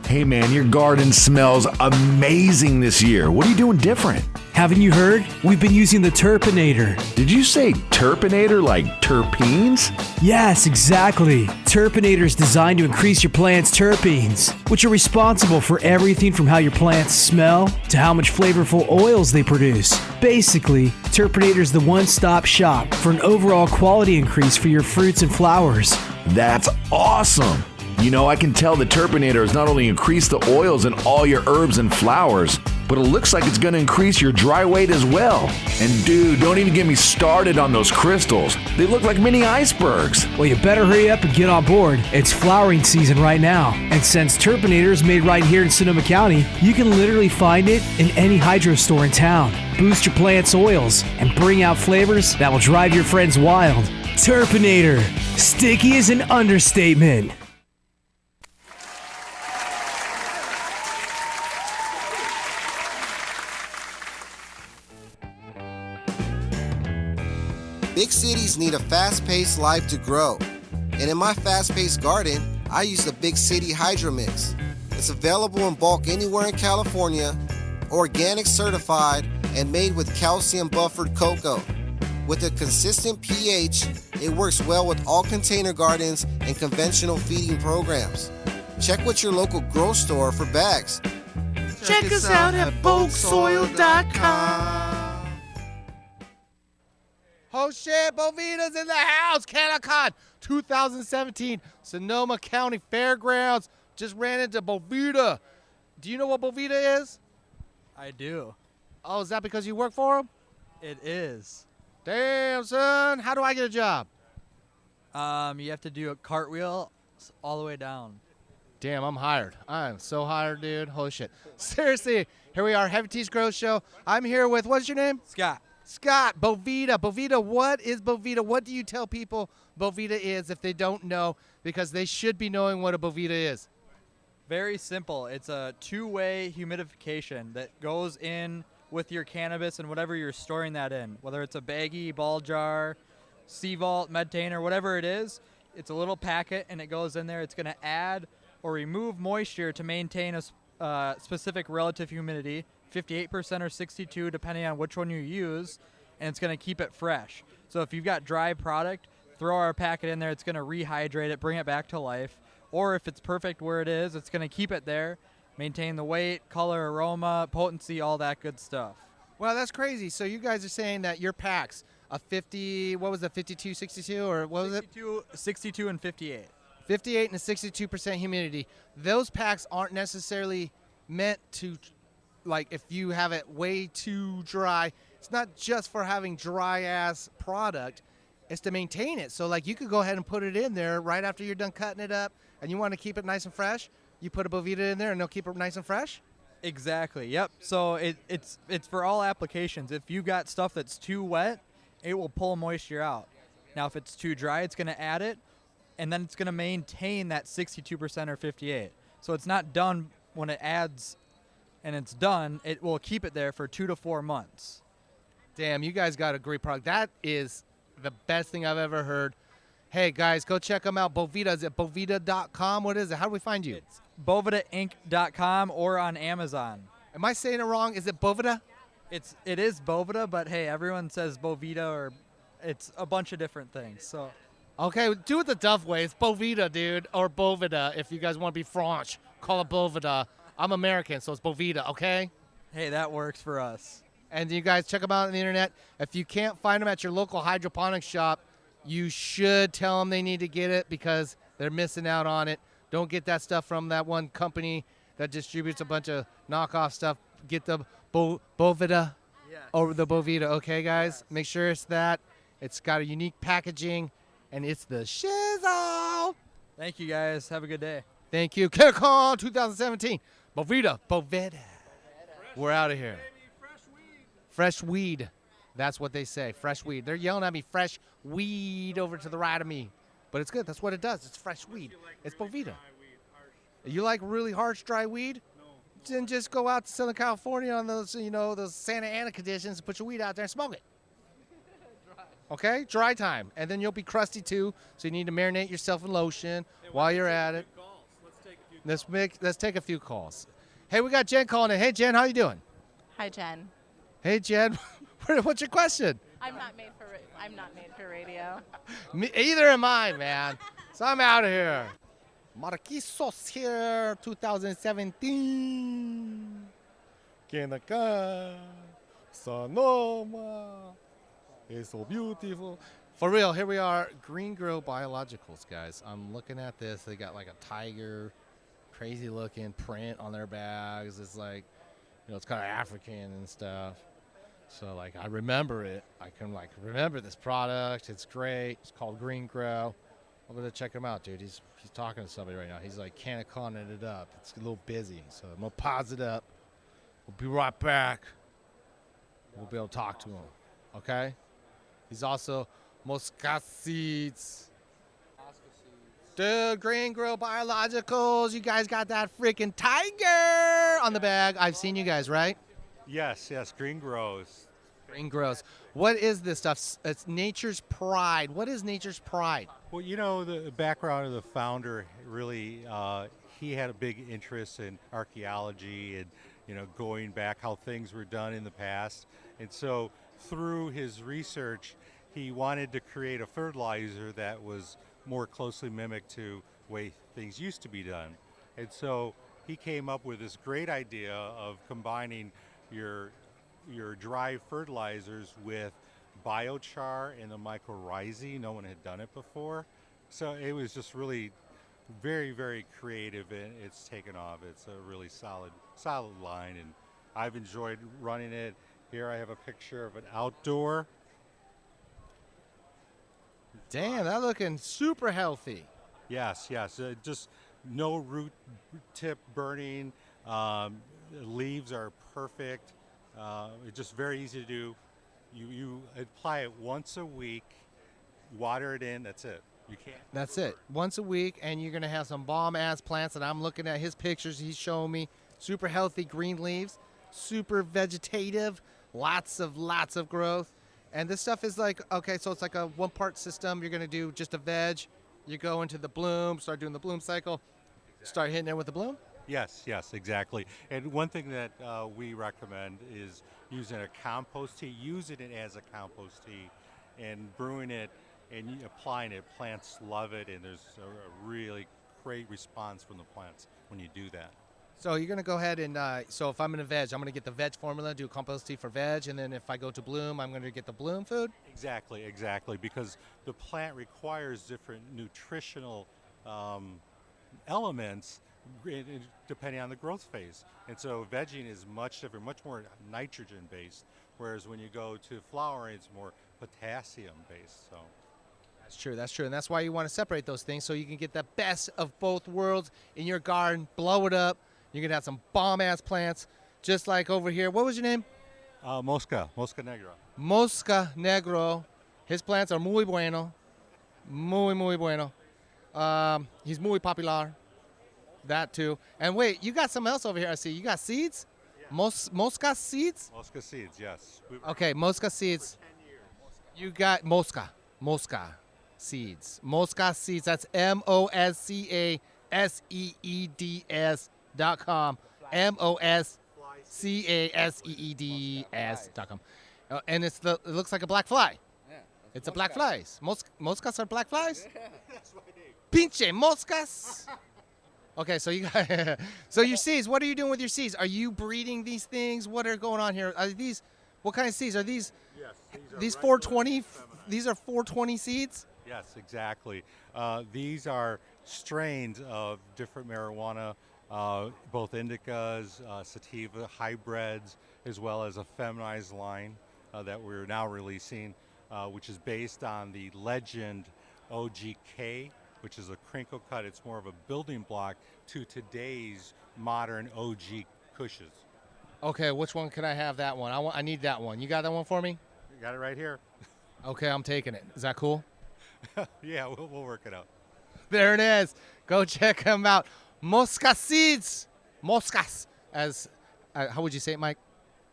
Hey man, your garden smells amazing this year. What are you doing different? Haven't you heard? We've been using the Terpinator. Did you say Terpinator like terpenes? Yes, exactly. Terpinator is designed to increase your plant's terpenes, which are responsible for everything from how your plants smell to how much flavorful oils they produce. Basically, Terpinator is the one-stop shop for an overall quality increase for your fruits and flowers. That's awesome! You know, I can tell the Terpinator has not only increased the oils in all your herbs and flowers, but it looks like it's going to increase your dry weight as well. And dude, don't even get me started on those crystals. They look like mini icebergs. Well, you better hurry up and get on board. It's flowering season right now. And since Terpinator is made right here in Sonoma County, you can literally find it in any hydro store in town. Boost your plant's oils and bring out flavors that will drive your friends wild. Terpinator. Sticky is an understatement. Big cities need a fast-paced life to grow. And in my fast-paced garden, I use the Big City Hydro Mix. It's available in bulk anywhere in California, organic certified, and made with calcium buffered cocoa. With a consistent pH, it works well with all container gardens and conventional feeding programs. Check with your local grow store for bags. Check us out at bulksoil.com. Oh shit, Bovita's in the house. CanaCon 2017, Sonoma County Fairgrounds. Just ran into Bovita. Do you know what Bovita is? I do. Oh, is that because you work for them? It is. Damn, son. How do I get a job? You have to do a cartwheel all the way down. Damn, I'm hired. I'm so hired, dude. Holy shit. Seriously, here we are, Heavy T's Grow Show. I'm here with, what's your name? Scott. Scott, Bovita. Bovita, what is Bovita? What do you tell people Bovita is if they don't know? Because they should be knowing what a Bovita is. Very simple. It's a two-way humidification that goes in with your cannabis and whatever you're storing that in, whether it's a baggie, ball jar, sea vault, medtainer, whatever it is. It's a little packet, and it goes in there. It's going to add or remove moisture to maintain a specific relative humidity, 58% or 62, depending on which one you use, and it's going to keep it fresh. So if you've got dry product, throw our packet in there. It's going to rehydrate it, bring it back to life. Or if it's perfect where it is, it's going to keep it there, maintain the weight, color, aroma, potency, all that good stuff. Well, that's crazy. So you guys are saying that your packs, a 50, what was it, 52, 62, or what was it? 62 and 58. 58 and a 62% humidity. Those packs aren't necessarily meant to, like, if you have it way too dry, it's not just for having dry-ass product. It's to maintain it. So, like, you could go ahead and put it in there right after you're done cutting it up, and you want to keep it nice and fresh. You put a Bovita in there, and they'll keep it nice and fresh? Exactly, yep. So it's for all applications. If you got stuff that's too wet, it will pull moisture out. Now, if it's too dry, it's going to add it, and then it's going to maintain that 62% or 58. So it's not done when it adds and it's done. It will keep it there for 2 to 4 months. Damn, you guys got a great product. That is the best thing I've ever heard. Hey, guys, go check them out. Bovita, is it bovita.com? What is it? How do we find you? It's bovitainc.com or on Amazon. Am I saying it wrong? Is it Bovita? It is Bovita, but hey, everyone says Bovita, or it's a bunch of different things. So, okay, do it the Duff way. It's Bovita, dude, or Bovita. If you guys want to be French, call it Bovita. I'm American, so it's Bovita, okay? Hey, that works for us. And you guys check them out on the internet. If you can't find them at your local hydroponic shop, you should tell them they need to get it because they're missing out on it. Don't get that stuff from that one company that distributes a bunch of knockoff stuff. Get the Bovita or the Bovita, okay, guys? Yes. Make sure it's that. It's got a unique packaging, and it's the shizzle. Thank you, guys. Have a good day. Thank you. CanaCon 2017. Bovita. We're out of here. Fresh weed. That's what they say. Fresh weed. They're yelling at me, fresh weed over to the right of me. But it's good. That's what it does. It's fresh weed. It's Bovita. You like really harsh, dry weed? No. Then just go out to Southern California on those, those Santa Ana conditions and put your weed out there and smoke it. Okay? Dry time. And then you'll be crusty too, so you need to marinate yourself in lotion while you're at it. Let's take a few calls. Hey, we got Jen calling in. Hey, Jen, how you doing? Hi, Jen. Hey, Jen, what's your question? I'm not made for radio. Either am I, man. So I'm out of here. Marquisos here, 2017. Kenaka, Sonoma. It's so beautiful. For real, here we are, Green Grow Biologicals, guys. I'm looking at this. They got like a tiger, crazy looking print on their bags. It's like, it's kind of African and stuff. So like, I remember it. I can like remember this product. It's great. It's called Green Grow. I'm gonna check him out, dude. He's talking to somebody right now. He's like canaconning it up. It's a little busy, so I'm gonna pause it up. We'll be right back. We'll be able to talk to him. Okay? He's also Mosca Seeds. Dude, Green Grow Biologicals. You guys got that freaking tiger on the bag. I've seen you guys, right? Yes, Green Grows. Green Grows. What is this stuff? It's Nature's Pride. What is Nature's Pride? Well, the background of the founder really, he had a big interest in archaeology and, going back how things were done in the past. And so through his research, he wanted to create a fertilizer that was more closely mimicked to the way things used to be done. And so he came up with this great idea of combining your dry fertilizers with biochar and the mycorrhizae. No one had done it before. So it was just really very, very creative, and it's taken off. It's a really solid line, and I've enjoyed running it. Here I have a picture of an outdoor. Damn, that looking super healthy. Yes. Just no root tip burning. Leaves are perfect. It's just very easy to do. You apply it once a week, water it in, that's it. You can't. That's it. Once a week, and you're going to have some bomb-ass plants that I'm looking at his pictures he's showing me. Super healthy green leaves, super vegetative, lots of growth. And this stuff is like, okay, so it's like a one-part system. You're going to do just a veg. You go into the bloom, start doing the bloom cycle, start hitting it with the bloom. Yes, exactly. And one thing that we recommend is using a compost tea, using it as a compost tea and brewing it and applying it. Plants love it, and there's a really great response from the plants when you do that. So you're going to go ahead and, so if I'm in a veg, I'm going to get the veg formula, do a compost tea for veg, and then if I go to bloom, I'm going to get the bloom food? Exactly, because the plant requires different nutritional elements depending on the growth phase. And so vegging is much different, much more nitrogen-based, whereas when you go to flowering, it's more potassium-based. So That's true. And that's why you want to separate those things so you can get the best of both worlds in your garden, blow it up. You're going to have some bomb-ass plants, just like over here. What was your name? Mosca Negro. Mosca Negro. His plants are muy bueno. Muy bueno. He's muy popular. That too. And wait, you got something else over here I see. You got seeds? Yeah. Mosca seeds? Mosca seeds, yes. Okay, Mosca seeds. You got Mosca seeds. Mosca seeds. That's MOSCASEEDS.com. MOSCASEEDS.com. And it looks like a black fly. Yeah, it's a black flies. Moscas are black flies? Yeah, that's my name. Pinche moscas. Okay, so you got so your seeds. What are you doing with your seeds? Are you breeding these things? What are going on here? Are these what kind of seeds are these? Yes, these 420. These are 420 seeds. Yes, exactly. These are strains of different marijuana, both indicas, sativa, hybrids, as well as a feminized line that we're now releasing, which is based on the legend OGK, which is a crinkle cut. It's more of a building block to today's modern OG Kushes. Okay, which one can I have? That one. I need that one. You got that one for me? You got it right here. Okay, I'm taking it. Is that cool? Yeah, we'll work it out. There it is. Go check them out. Mosca seeds. Moscas. As how would you say it, Mike?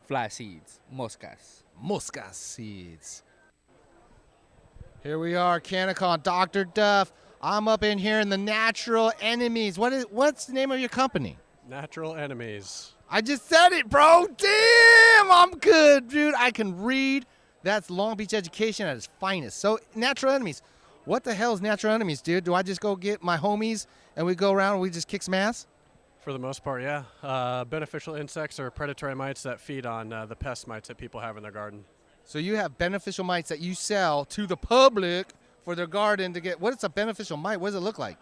Fly seeds. Moscas. Mosca seeds. Here we are, Canacon, Dr. Duff. I'm up in here in the Natural Enemies. What's the name of your company? Natural Enemies. I just said it, bro. Damn! Damn, I'm good, dude. I can read. That's Long Beach education at its finest. So, natural enemies. What the hell is natural enemies, dude? Do I just go get my homies and we go around and we just kick some ass? For the most part, yeah. Beneficial insects or predatory mites that feed on the pest mites that people have in their garden. So you have beneficial mites that you sell to the public for their garden to get. What is a beneficial mite? What does it look like?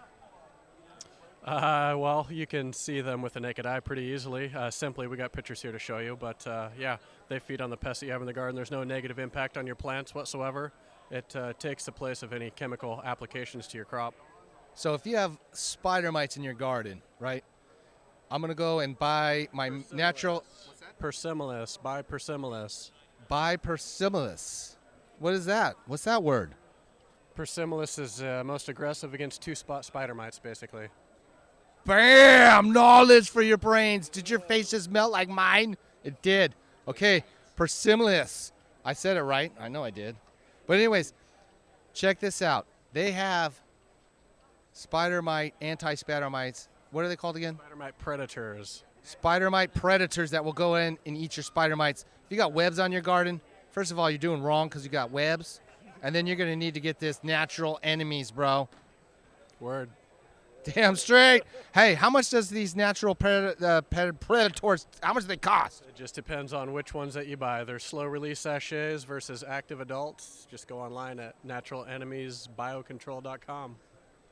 Well, you can see them with the naked eye pretty easily. Simply, we got pictures here to show you. But yeah, they feed on the pests that you have in the garden. There's no negative impact on your plants whatsoever. It takes the place of any chemical applications to your crop. So if you have spider mites in your garden, right? I'm going to go and buy my natural... Persimilis. Buy Persimilis. Buy Persimilis. What is that? What's that word? Persimilis is most aggressive against two-spot spider mites, basically. Bam! Knowledge for your brains. Did your face just melt like mine? It did. Okay, Persimilis. I said it right. I know I did. But anyways, check this out. They have spider mite, anti-spider mites. What are they called again? Spider mite predators. Spider mite predators that will go in and eat your spider mites. If you got webs on your garden, first of all, you're doing wrong because you got webs. And then you're going to need to get this natural enemies, bro. Word. Damn straight. Hey, how much does these natural predators, how much do they cost? It just depends on which ones that you buy. There's slow-release sachets versus active adults. Just go online at naturalenemiesbiocontrol.com.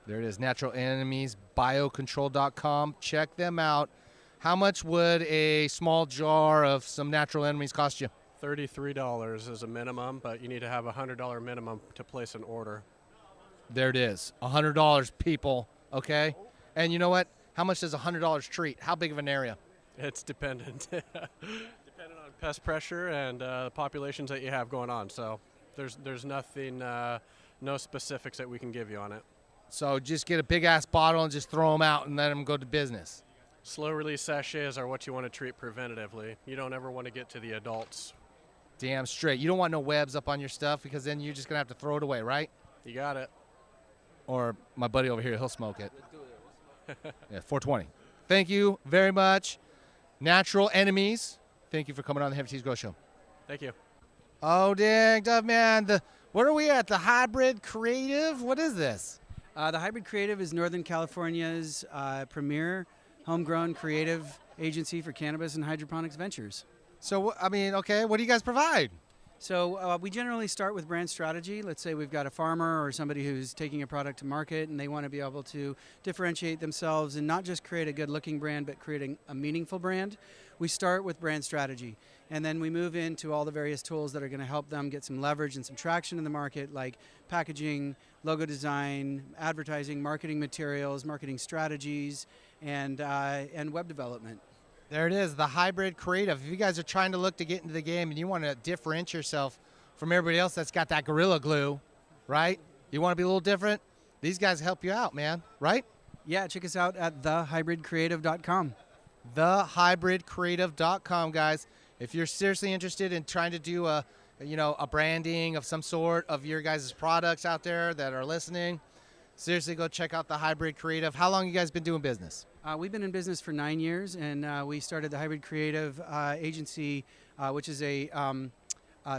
There it is, naturalenemiesbiocontrol.com. Check them out. How much would a small jar of some natural enemies cost you? $33 is a minimum, but you need to have a $100 minimum to place an order. There it is, $100, people, okay? And you know what? How much does a $100 treat? How big of an area? It's dependent. Dependent on pest pressure and the populations that you have going on. So there's nothing, no specifics that we can give you on it. So just get a big-ass bottle and just throw them out and let them go to business. Slow-release sachets are what you want to treat preventatively. You don't ever want to get to the adults. Damn straight. You don't want no webs up on your stuff because then you're just going to have to throw it away, right? You got it. Or my buddy over here, he'll smoke it. Yeah, 420. Thank you very much. Natural Enemies. Thank you for coming on the Heavy Teas Grow Show. Thank you. Oh, dang, Dove Man. What are we at? The Hybrid Creative? What is this? The Hybrid Creative is Northern California's premier homegrown creative agency for cannabis and hydroponics ventures. So, I mean, okay, what do you guys provide? So we generally start with brand strategy. Let's say we've got a farmer or somebody who's taking a product to market and they want to be able to differentiate themselves and not just create a good-looking brand, but creating a meaningful brand. We start with brand strategy, and then we move into all the various tools that are going to help them get some leverage and some traction in the market, like packaging, logo design, advertising, marketing materials, marketing strategies, and web development. There it is, the Hybrid Creative. If you guys are trying to look to get into the game and you want to differentiate yourself from everybody else that's got that Gorilla Glue, right? You want to be a little different? These guys help you out, man, right? Yeah, check us out at thehybridcreative.com. Thehybridcreative.com, guys. If you're seriously interested in trying to do a branding of some sort of your guys' products out there that are listening, seriously go check out the Hybrid Creative. How long you guys been doing business? We've been in business for 9 years, and we started the Hybrid Creative Agency, which is a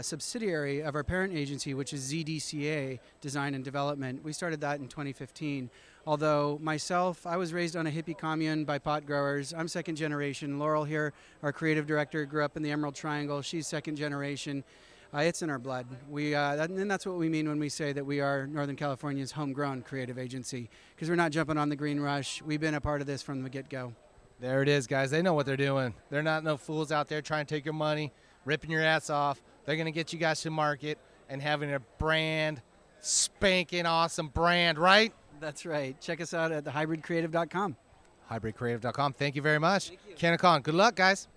subsidiary of our parent agency, which is ZDCA, Design and Development. We started that in 2015. Although myself, I was raised on a hippie commune by pot growers. I'm second generation. Laurel here, our creative director, grew up in the Emerald Triangle. She's second generation. It's in our blood. And that's what we mean when we say that we are Northern California's homegrown creative agency, because we're not jumping on the green rush. We've been a part of this from the get-go. There it is, guys. They know what they're doing. They're not no fools out there trying to take your money, ripping your ass off. They're going to get you guys to market and having a brand, spanking awesome brand, right? That's right. Check us out at thehybridcreative.com. Hybridcreative.com. Thank you very much. Canacon, good luck, guys.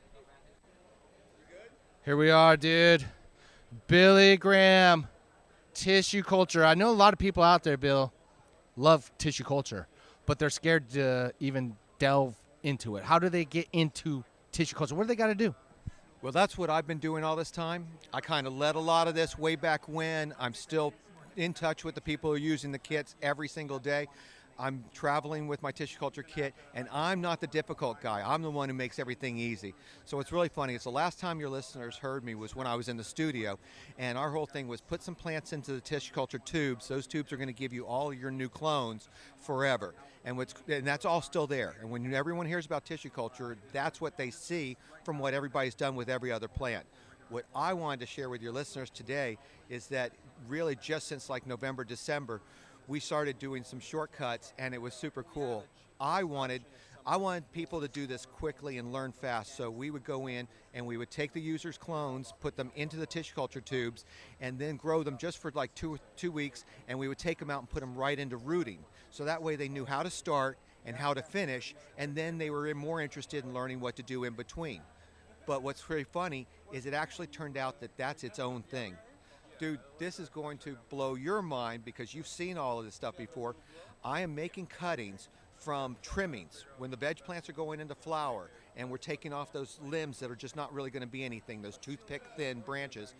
Here we are, dude. Billy Graham, tissue culture. I know a lot of people out there, Bill, love tissue culture, but they're scared to even delve into it. How do they get into tissue culture? What do they got to do? Well, that's what I've been doing all this time. I kind of led a lot of this way back when. I'm still in touch with the people who are using the kits every single day. I'm traveling with my tissue culture kit, and I'm not the difficult guy. I'm the one who makes everything easy. So it's really funny. It's the last time your listeners heard me was when I was in the studio, and our whole thing was put some plants into the tissue culture tubes. Those tubes are going to give you all your new clones forever. And that's all still there. And when everyone hears about tissue culture, that's what they see from what everybody's done with every other plant. What I wanted to share with your listeners today is that really just since like November, December, we started doing some shortcuts, and it was super cool. I wanted people to do this quickly and learn fast, so we would go in and we would take the user's clones, put them into the tissue culture tubes, and then grow them just for like two weeks, and we would take them out and put them right into rooting. So that way they knew how to start and how to finish, and then they were more interested in learning what to do in between. But what's very funny is it actually turned out that that's its own thing. Dude, this is going to blow your mind because you've seen all of this stuff before. I am making cuttings from trimmings when the veg plants are going into flower, and we're taking off those limbs that are just not really going to be anything, those toothpick thin branches.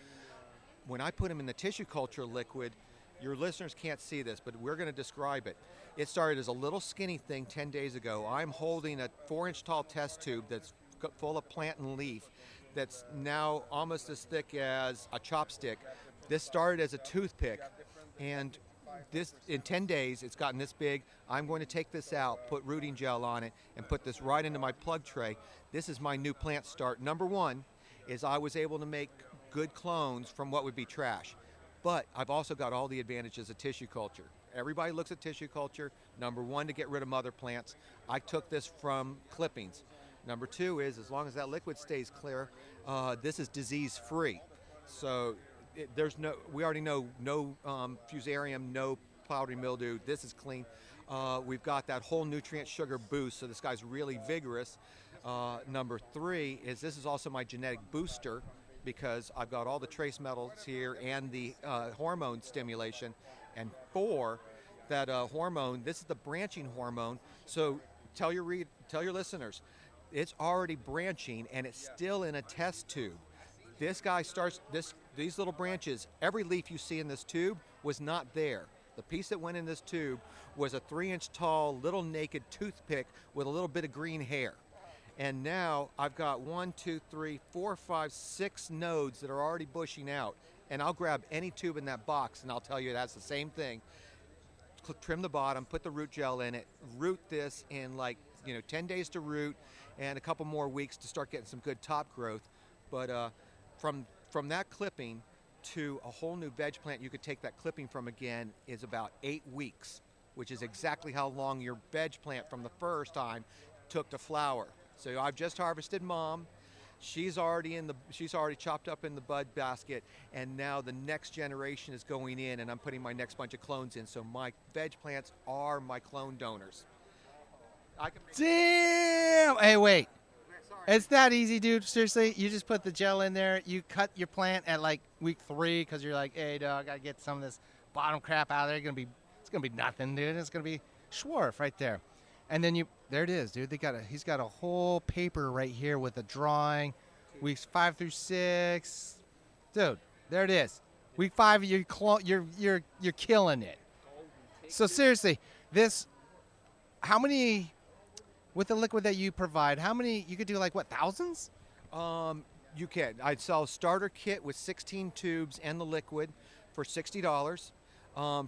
When I put them in the tissue culture liquid, your listeners can't see this, but we're going to describe it. It started as a little skinny thing 10 days ago. I'm holding a 4-inch tall test tube that's full of plant and leaf that's now almost as thick as a chopstick. This started as a toothpick, and this in 10 days it's gotten this big. I'm going to take this out, put rooting gel on it, and put this right into my plug tray. This is my new plant start. Number one is I was able to make good clones from what would be trash, but I've also got all the advantages of tissue culture. Everybody looks at tissue culture. Number one, to get rid of mother plants. I took this from clippings. Number two is, as long as that liquid stays clear, this is disease free. So we already know no fusarium, no powdery mildew. This is clean. We've got that whole nutrient sugar boost, so this guy's really vigorous. Number three is this is also my genetic booster because I've got all the trace metals here and the hormone stimulation. And four, that hormone, this is the branching hormone. So tell your listeners, it's already branching and it's still in a test tube. This guy starts, these little branches, every leaf you see in this tube was not there. The piece that went in this tube was a 3-inch tall little naked toothpick with a little bit of green hair. And now I've got 1, 2, 3, 4, 5, 6 nodes that are already bushing out. And I'll grab any tube in that box and I'll tell you that's the same thing. Trim the bottom, put the root gel in it, root this in 10 days to root and a couple more weeks to start getting some good top growth. But from that clipping to a whole new veg plant you could take that clipping from again is about 8 weeks, which is exactly how long your veg plant from the first time took to flower. So I've just harvested Mom. She's already chopped up in the bud basket, and now the next generation is going in, and I'm putting my next bunch of clones in. So my veg plants are my clone donors. Damn! Hey, wait. It's that easy, dude. Seriously, you just put the gel in there. You cut your plant at like week 3 because you're like, hey, dog, I gotta get some of this bottom crap out of there. It's gonna be nothing, dude. It's gonna be Schwarf right there. And then there it is, dude. He's got a whole paper right here with a drawing, weeks 5 through 6. Dude, there it is. Week 5, you're killing it. So seriously, how many? With the liquid that you provide, how many, you could do thousands? You can. I'd sell a starter kit with 16 tubes and the liquid for $60.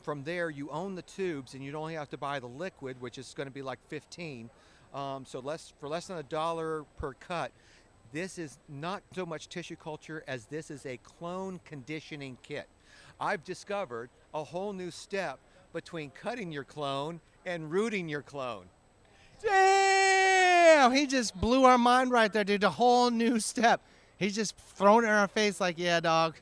From there, you own the tubes and you'd only have to buy the liquid, which is going to be like $15. So for less than $1 per cut. This is not so much tissue culture as this is a clone conditioning kit. I've discovered a whole new step between cutting your clone and rooting your clone. Damn! He just blew our mind right there, dude. A whole new step. He's just thrown it in our face like, yeah, dog.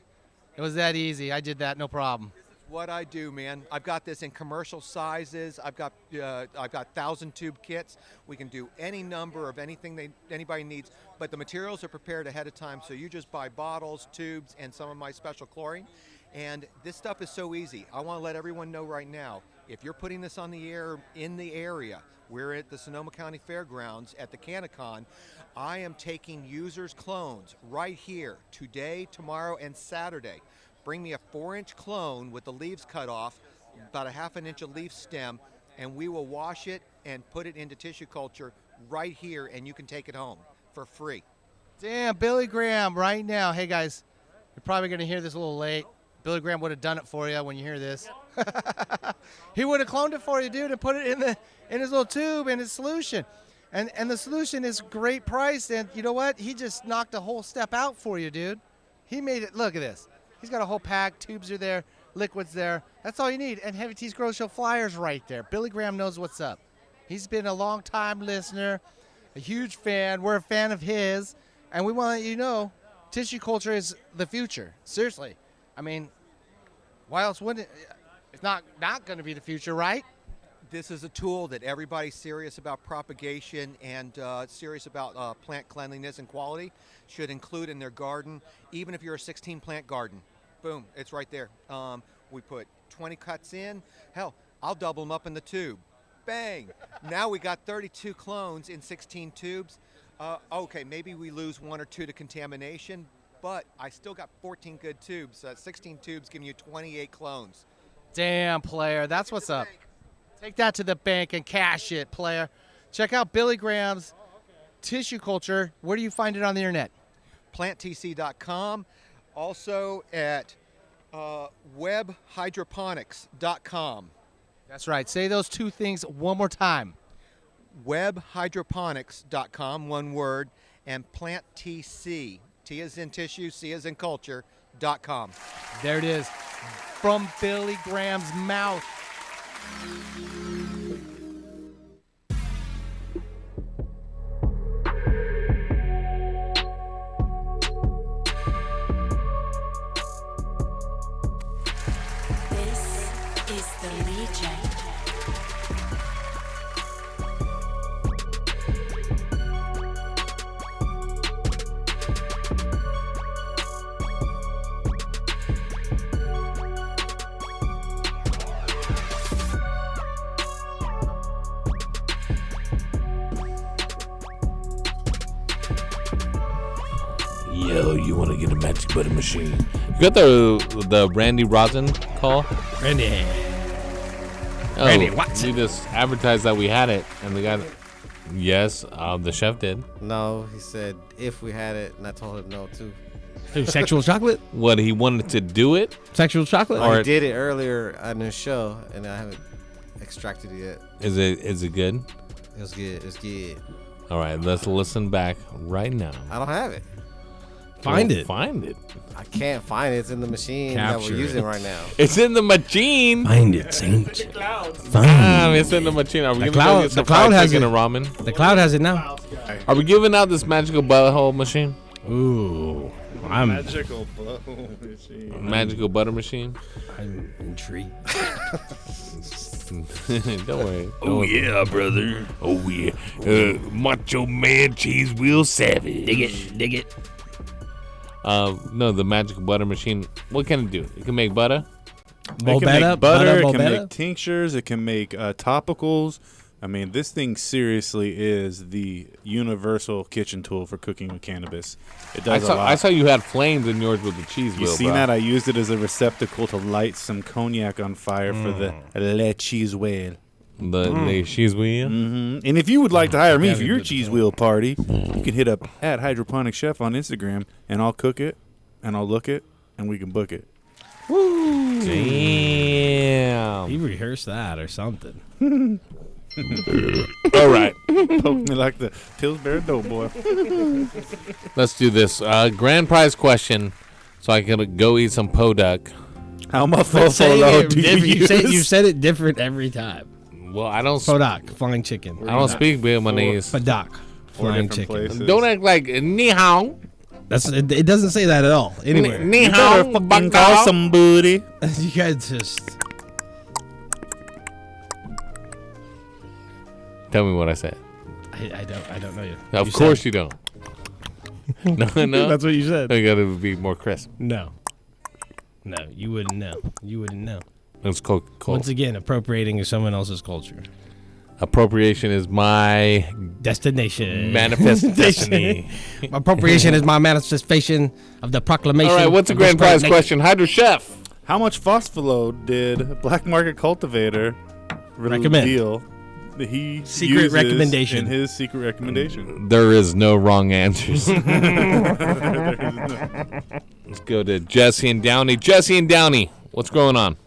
It was that easy. I did that, no problem. What I do, man. I've got this in commercial sizes. I've got 1,000 tube kits. We can do any number of anything anybody needs, but the materials are prepared ahead of time, so you just buy bottles, tubes, and some of my special chlorine. And this stuff is so easy. I want to let everyone know right now, if you're putting this on the air in the area, we're at the Sonoma County Fairgrounds at the CanaCon. I am taking users' clones right here today, tomorrow, and Saturday. Bring me a 4-inch clone with the leaves cut off, about a 1/2 inch of leaf stem, and we will wash it and put it into tissue culture right here, and you can take it home for free. Damn, Billy Graham right now. Hey, guys, you're probably going to hear this a little late. Billy Graham would have done it for you when you hear this. He would have cloned it for you, dude, and put it in his little tube in his solution. And the solution is great price, and you know what? He just knocked a whole step out for you, dude. He made it. Look at this. He's got a whole pack. Tubes are there. Liquids there. That's all you need. And Heavy T's Grow Show flyers right there. Billy Graham knows what's up. He's been a long-time listener, a huge fan. We're a fan of his, and we want to let you know tissue culture is the future. Seriously. I mean, why else wouldn't it? It's not going to be the future, right? This is a tool that everybody serious about propagation and serious about plant cleanliness and quality should include in their garden, even if you're a 16-plant garden. Boom, it's right there. We put 20 cuts in. Hell, I'll double them up in the tube. Bang! Now we got 32 clones in 16 tubes. Okay, maybe we lose 1 or 2 to contamination, but I still got 14 good tubes. 16 tubes giving you 28 clones. Damn, player. That's what's up. Take that to the bank and cash it, player. Check out Billy Graham's tissue culture. Where do you find it on the internet? PlantTC.com. Also at webhydroponics.com. That's right. Say those two things one more time. Webhydroponics.com, one word, and PlantTC. T as in tissue, C as in culture.com. There it is. From Billy Graham's mouth. This is the Legion. Yo, you want to get a magic butter machine? You got the Randy Rosin call? Randy. Oh, Randy Watson. We just advertised that we had it, and the guy. Yes, the chef did. No, he said if we had it, and I told him no too. Sexual chocolate? What, he wanted to do it? Sexual chocolate? I did it earlier on the show, and I haven't extracted it yet. Is it good? It was good. It's good. All right, let's listen back right now. I don't have it. Find it. Find it. I can't find it. It's in the machine that we're using right now. It's in the machine. Find it, Saint. It's in the machine. Are we The cloud has it. And ramen? The cloud has it now. Are we giving out this magical butthole machine? Ooh, I'm magical butthole machine. Magical butter machine. I'm intrigued. Don't worry. Oh, yeah, brother. Oh yeah. Macho Man Cheese Wheel Savage. Dig it. Dig it. No, the magical butter machine. What can it do? It can make butter. It can make butter. It can make tinctures. It can make topicals. I mean, this thing seriously is the universal kitchen tool for cooking with cannabis. It does a lot. I saw you had flames in yours with the cheese wheel. You seen that? I used it as a receptacle to light some cognac on fire for the Le Cheese Wheel. The cheese wheel? Mm-hmm. And if you would like to hire me for your cheese wheel party, you can hit up at Hydroponic Chef on Instagram, and I'll cook it, and I'll look it, and we can book it. Woo! Damn. He rehearsed that or something. All right. Poke me like the Pillsbury Doughboy. Let's do this. Grand prize question, so I can go eat some podunk. How much fofolo do you use? You said it different every time. Well, I don't. Podok, flying chicken. I don't speak Vietnamese. Podok, flying chicken. Places. Don't act like ni hao. It doesn't say that at all. Anyway, Ni hao, fucking call some booty. You guys just tell me what I said. I don't know you. Of course you don't. No. That's what you said. You gotta be more crisp. No, you wouldn't know. You wouldn't know. It's cold. Once again, appropriating someone else's culture. Appropriation is my destination. Manifest destiny. Appropriation is my manifestation of the proclamation. All right, what's the grand prize question? Hydro Chef. How much phosphalo did Black Market Cultivator Recommend. deal that he Secret uses recommendation. in his secret recommendation. There is no wrong answers. Let's go to Jesse and Downey. Jesse and Downey, what's going on?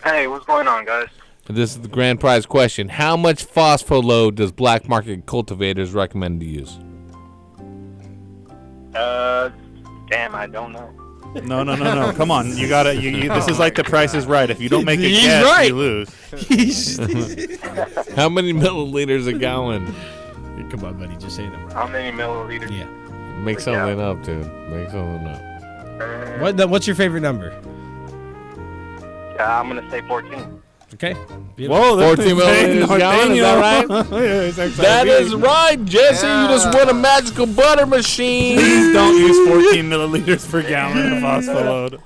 Hey, what's going on, guys? This is the grand prize question. How much phospho does black market cultivators recommend to use? Damn, I don't know. No. Come on. You got to this is like the Price is Right. If you don't make a He's guess, right. you lose. How many milliliters a gallon? Come on, buddy. Just say a number. How many milliliters? Yeah. Make something up, dude. Make something up. What's your favorite number? I'm going to say 14. Okay. Whoa, 14 milliliters a gallon, is that right? That is right, Jesse. You just won a magical butter machine. Please don't use 14 milliliters per gallon of phosphoload.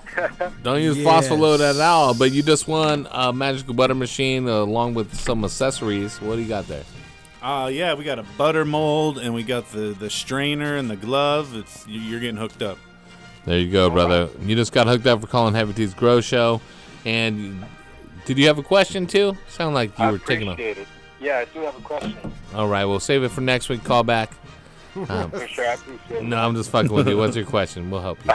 Don't use phosphoload at all, but you just won a magical butter machine along with some accessories. What do you got there? Yeah, we got a butter mold, and we got the strainer and the glove. You're getting hooked up. There you go, brother. You just got hooked up for calling Heavy T's Grow Show. And did you have a question, too? Sound like you were taking a... Appreciate it. Yeah, I do have a question. All right, we'll save it for next week. Call back. For sure, I appreciate it. No, I'm just fucking with you. What's your question? We'll help you.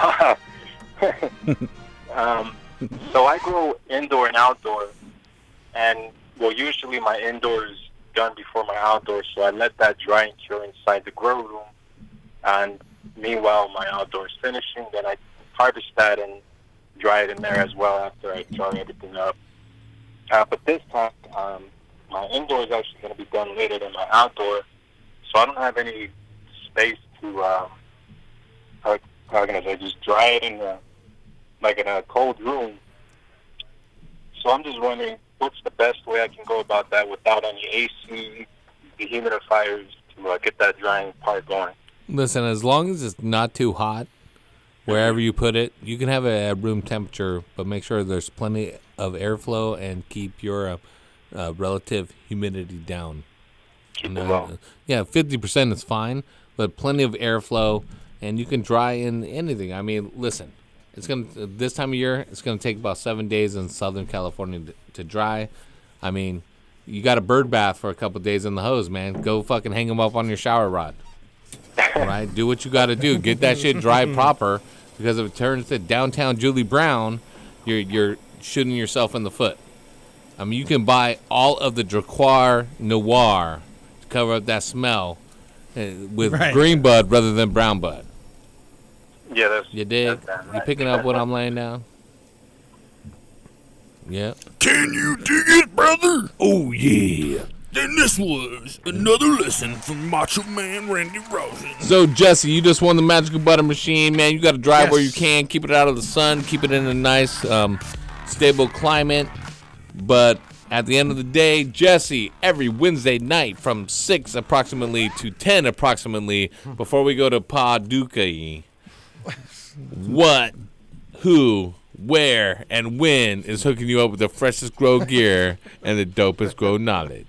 So I grow indoor and outdoor, and usually my indoor is done before my outdoor, so I let that dry and cure inside the grow room, and meanwhile my outdoor is finishing, then I harvest that and dry it in there as well after I dry everything up. But this time, my indoor is actually going to be done later than my outdoor, so I don't have any space to, how can I say, just dry it in a cold room. So I'm just wondering, what's the best way I can go about that without any AC, dehumidifiers to get that drying part going? Listen, as long as it's not too hot, wherever you put it, you can have it at room temperature, but make sure there's plenty of airflow and keep your relative humidity down. Keep it low. Yeah, 50% is fine, but plenty of airflow, and you can dry in anything. I mean, listen, this time of year, it's gonna take about 7 days in Southern California to dry. I mean, you got a bird bath for a couple days in the hose, man. Go fucking hang them up on your shower rod. All right, do what you got to do. Get that shit dry proper, because if it turns to downtown Julie Brown, you're shooting yourself in the foot. I mean, you can buy all of the Draquoir Noir to cover up that smell with green bud rather than brown bud. Yeah, that's... You dig? You picking up what I'm laying down? Yeah. Can you dig it, brother? Oh, yeah. Then this was another lesson from Macho Man Randy Rosen. So, Jesse, you just won the magical butter machine, man. You got to dry where you can. Keep it out of the sun. Keep it in a nice, stable climate. But at the end of the day, Jesse, every Wednesday night from 6 approximately to 10 approximately, before we go to Paducah, what, who, where, and when is hooking you up with the freshest grow gear and the dopest grow knowledge?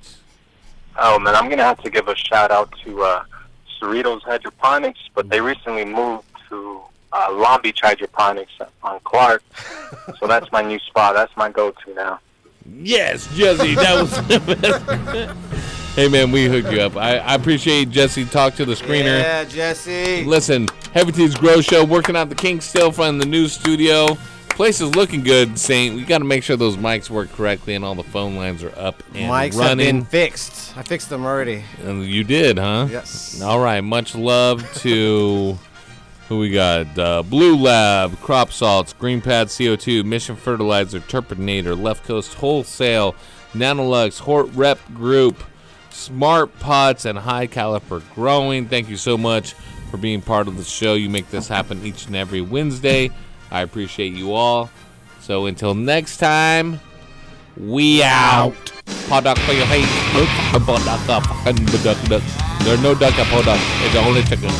Oh, man, I'm going to have to give a shout-out to Cerritos Hydroponics, but they recently moved to Long Beach Hydroponics on Clark, so that's my new spot. That's my go-to now. Yes, Jesse, that was the best. Hey, man, we hooked you up. I appreciate Jesse. Talk to the screener. Yeah, Jesse. Listen, Heavy T's Grow Show, working out the kinks still from the new studio. Place is looking good, Saint. We got to make sure those mics work correctly and all the phone lines are up and mics running. have been fixed. I fixed them already. And you did, huh? Yes. All right. Much love to who we got. Blue Lab, Crop Salts, Green Pad CO2, Mission Fertilizer, Turpinator, Left Coast Wholesale, Nanolux, Hort Rep Group, Smart Pots, and High Caliper Growing. Thank you so much for being part of the show. You make this happen each and every Wednesday. I appreciate you all. So until next time, we out. Podduck for your face. There's no duck up, podduck. It's only chicken.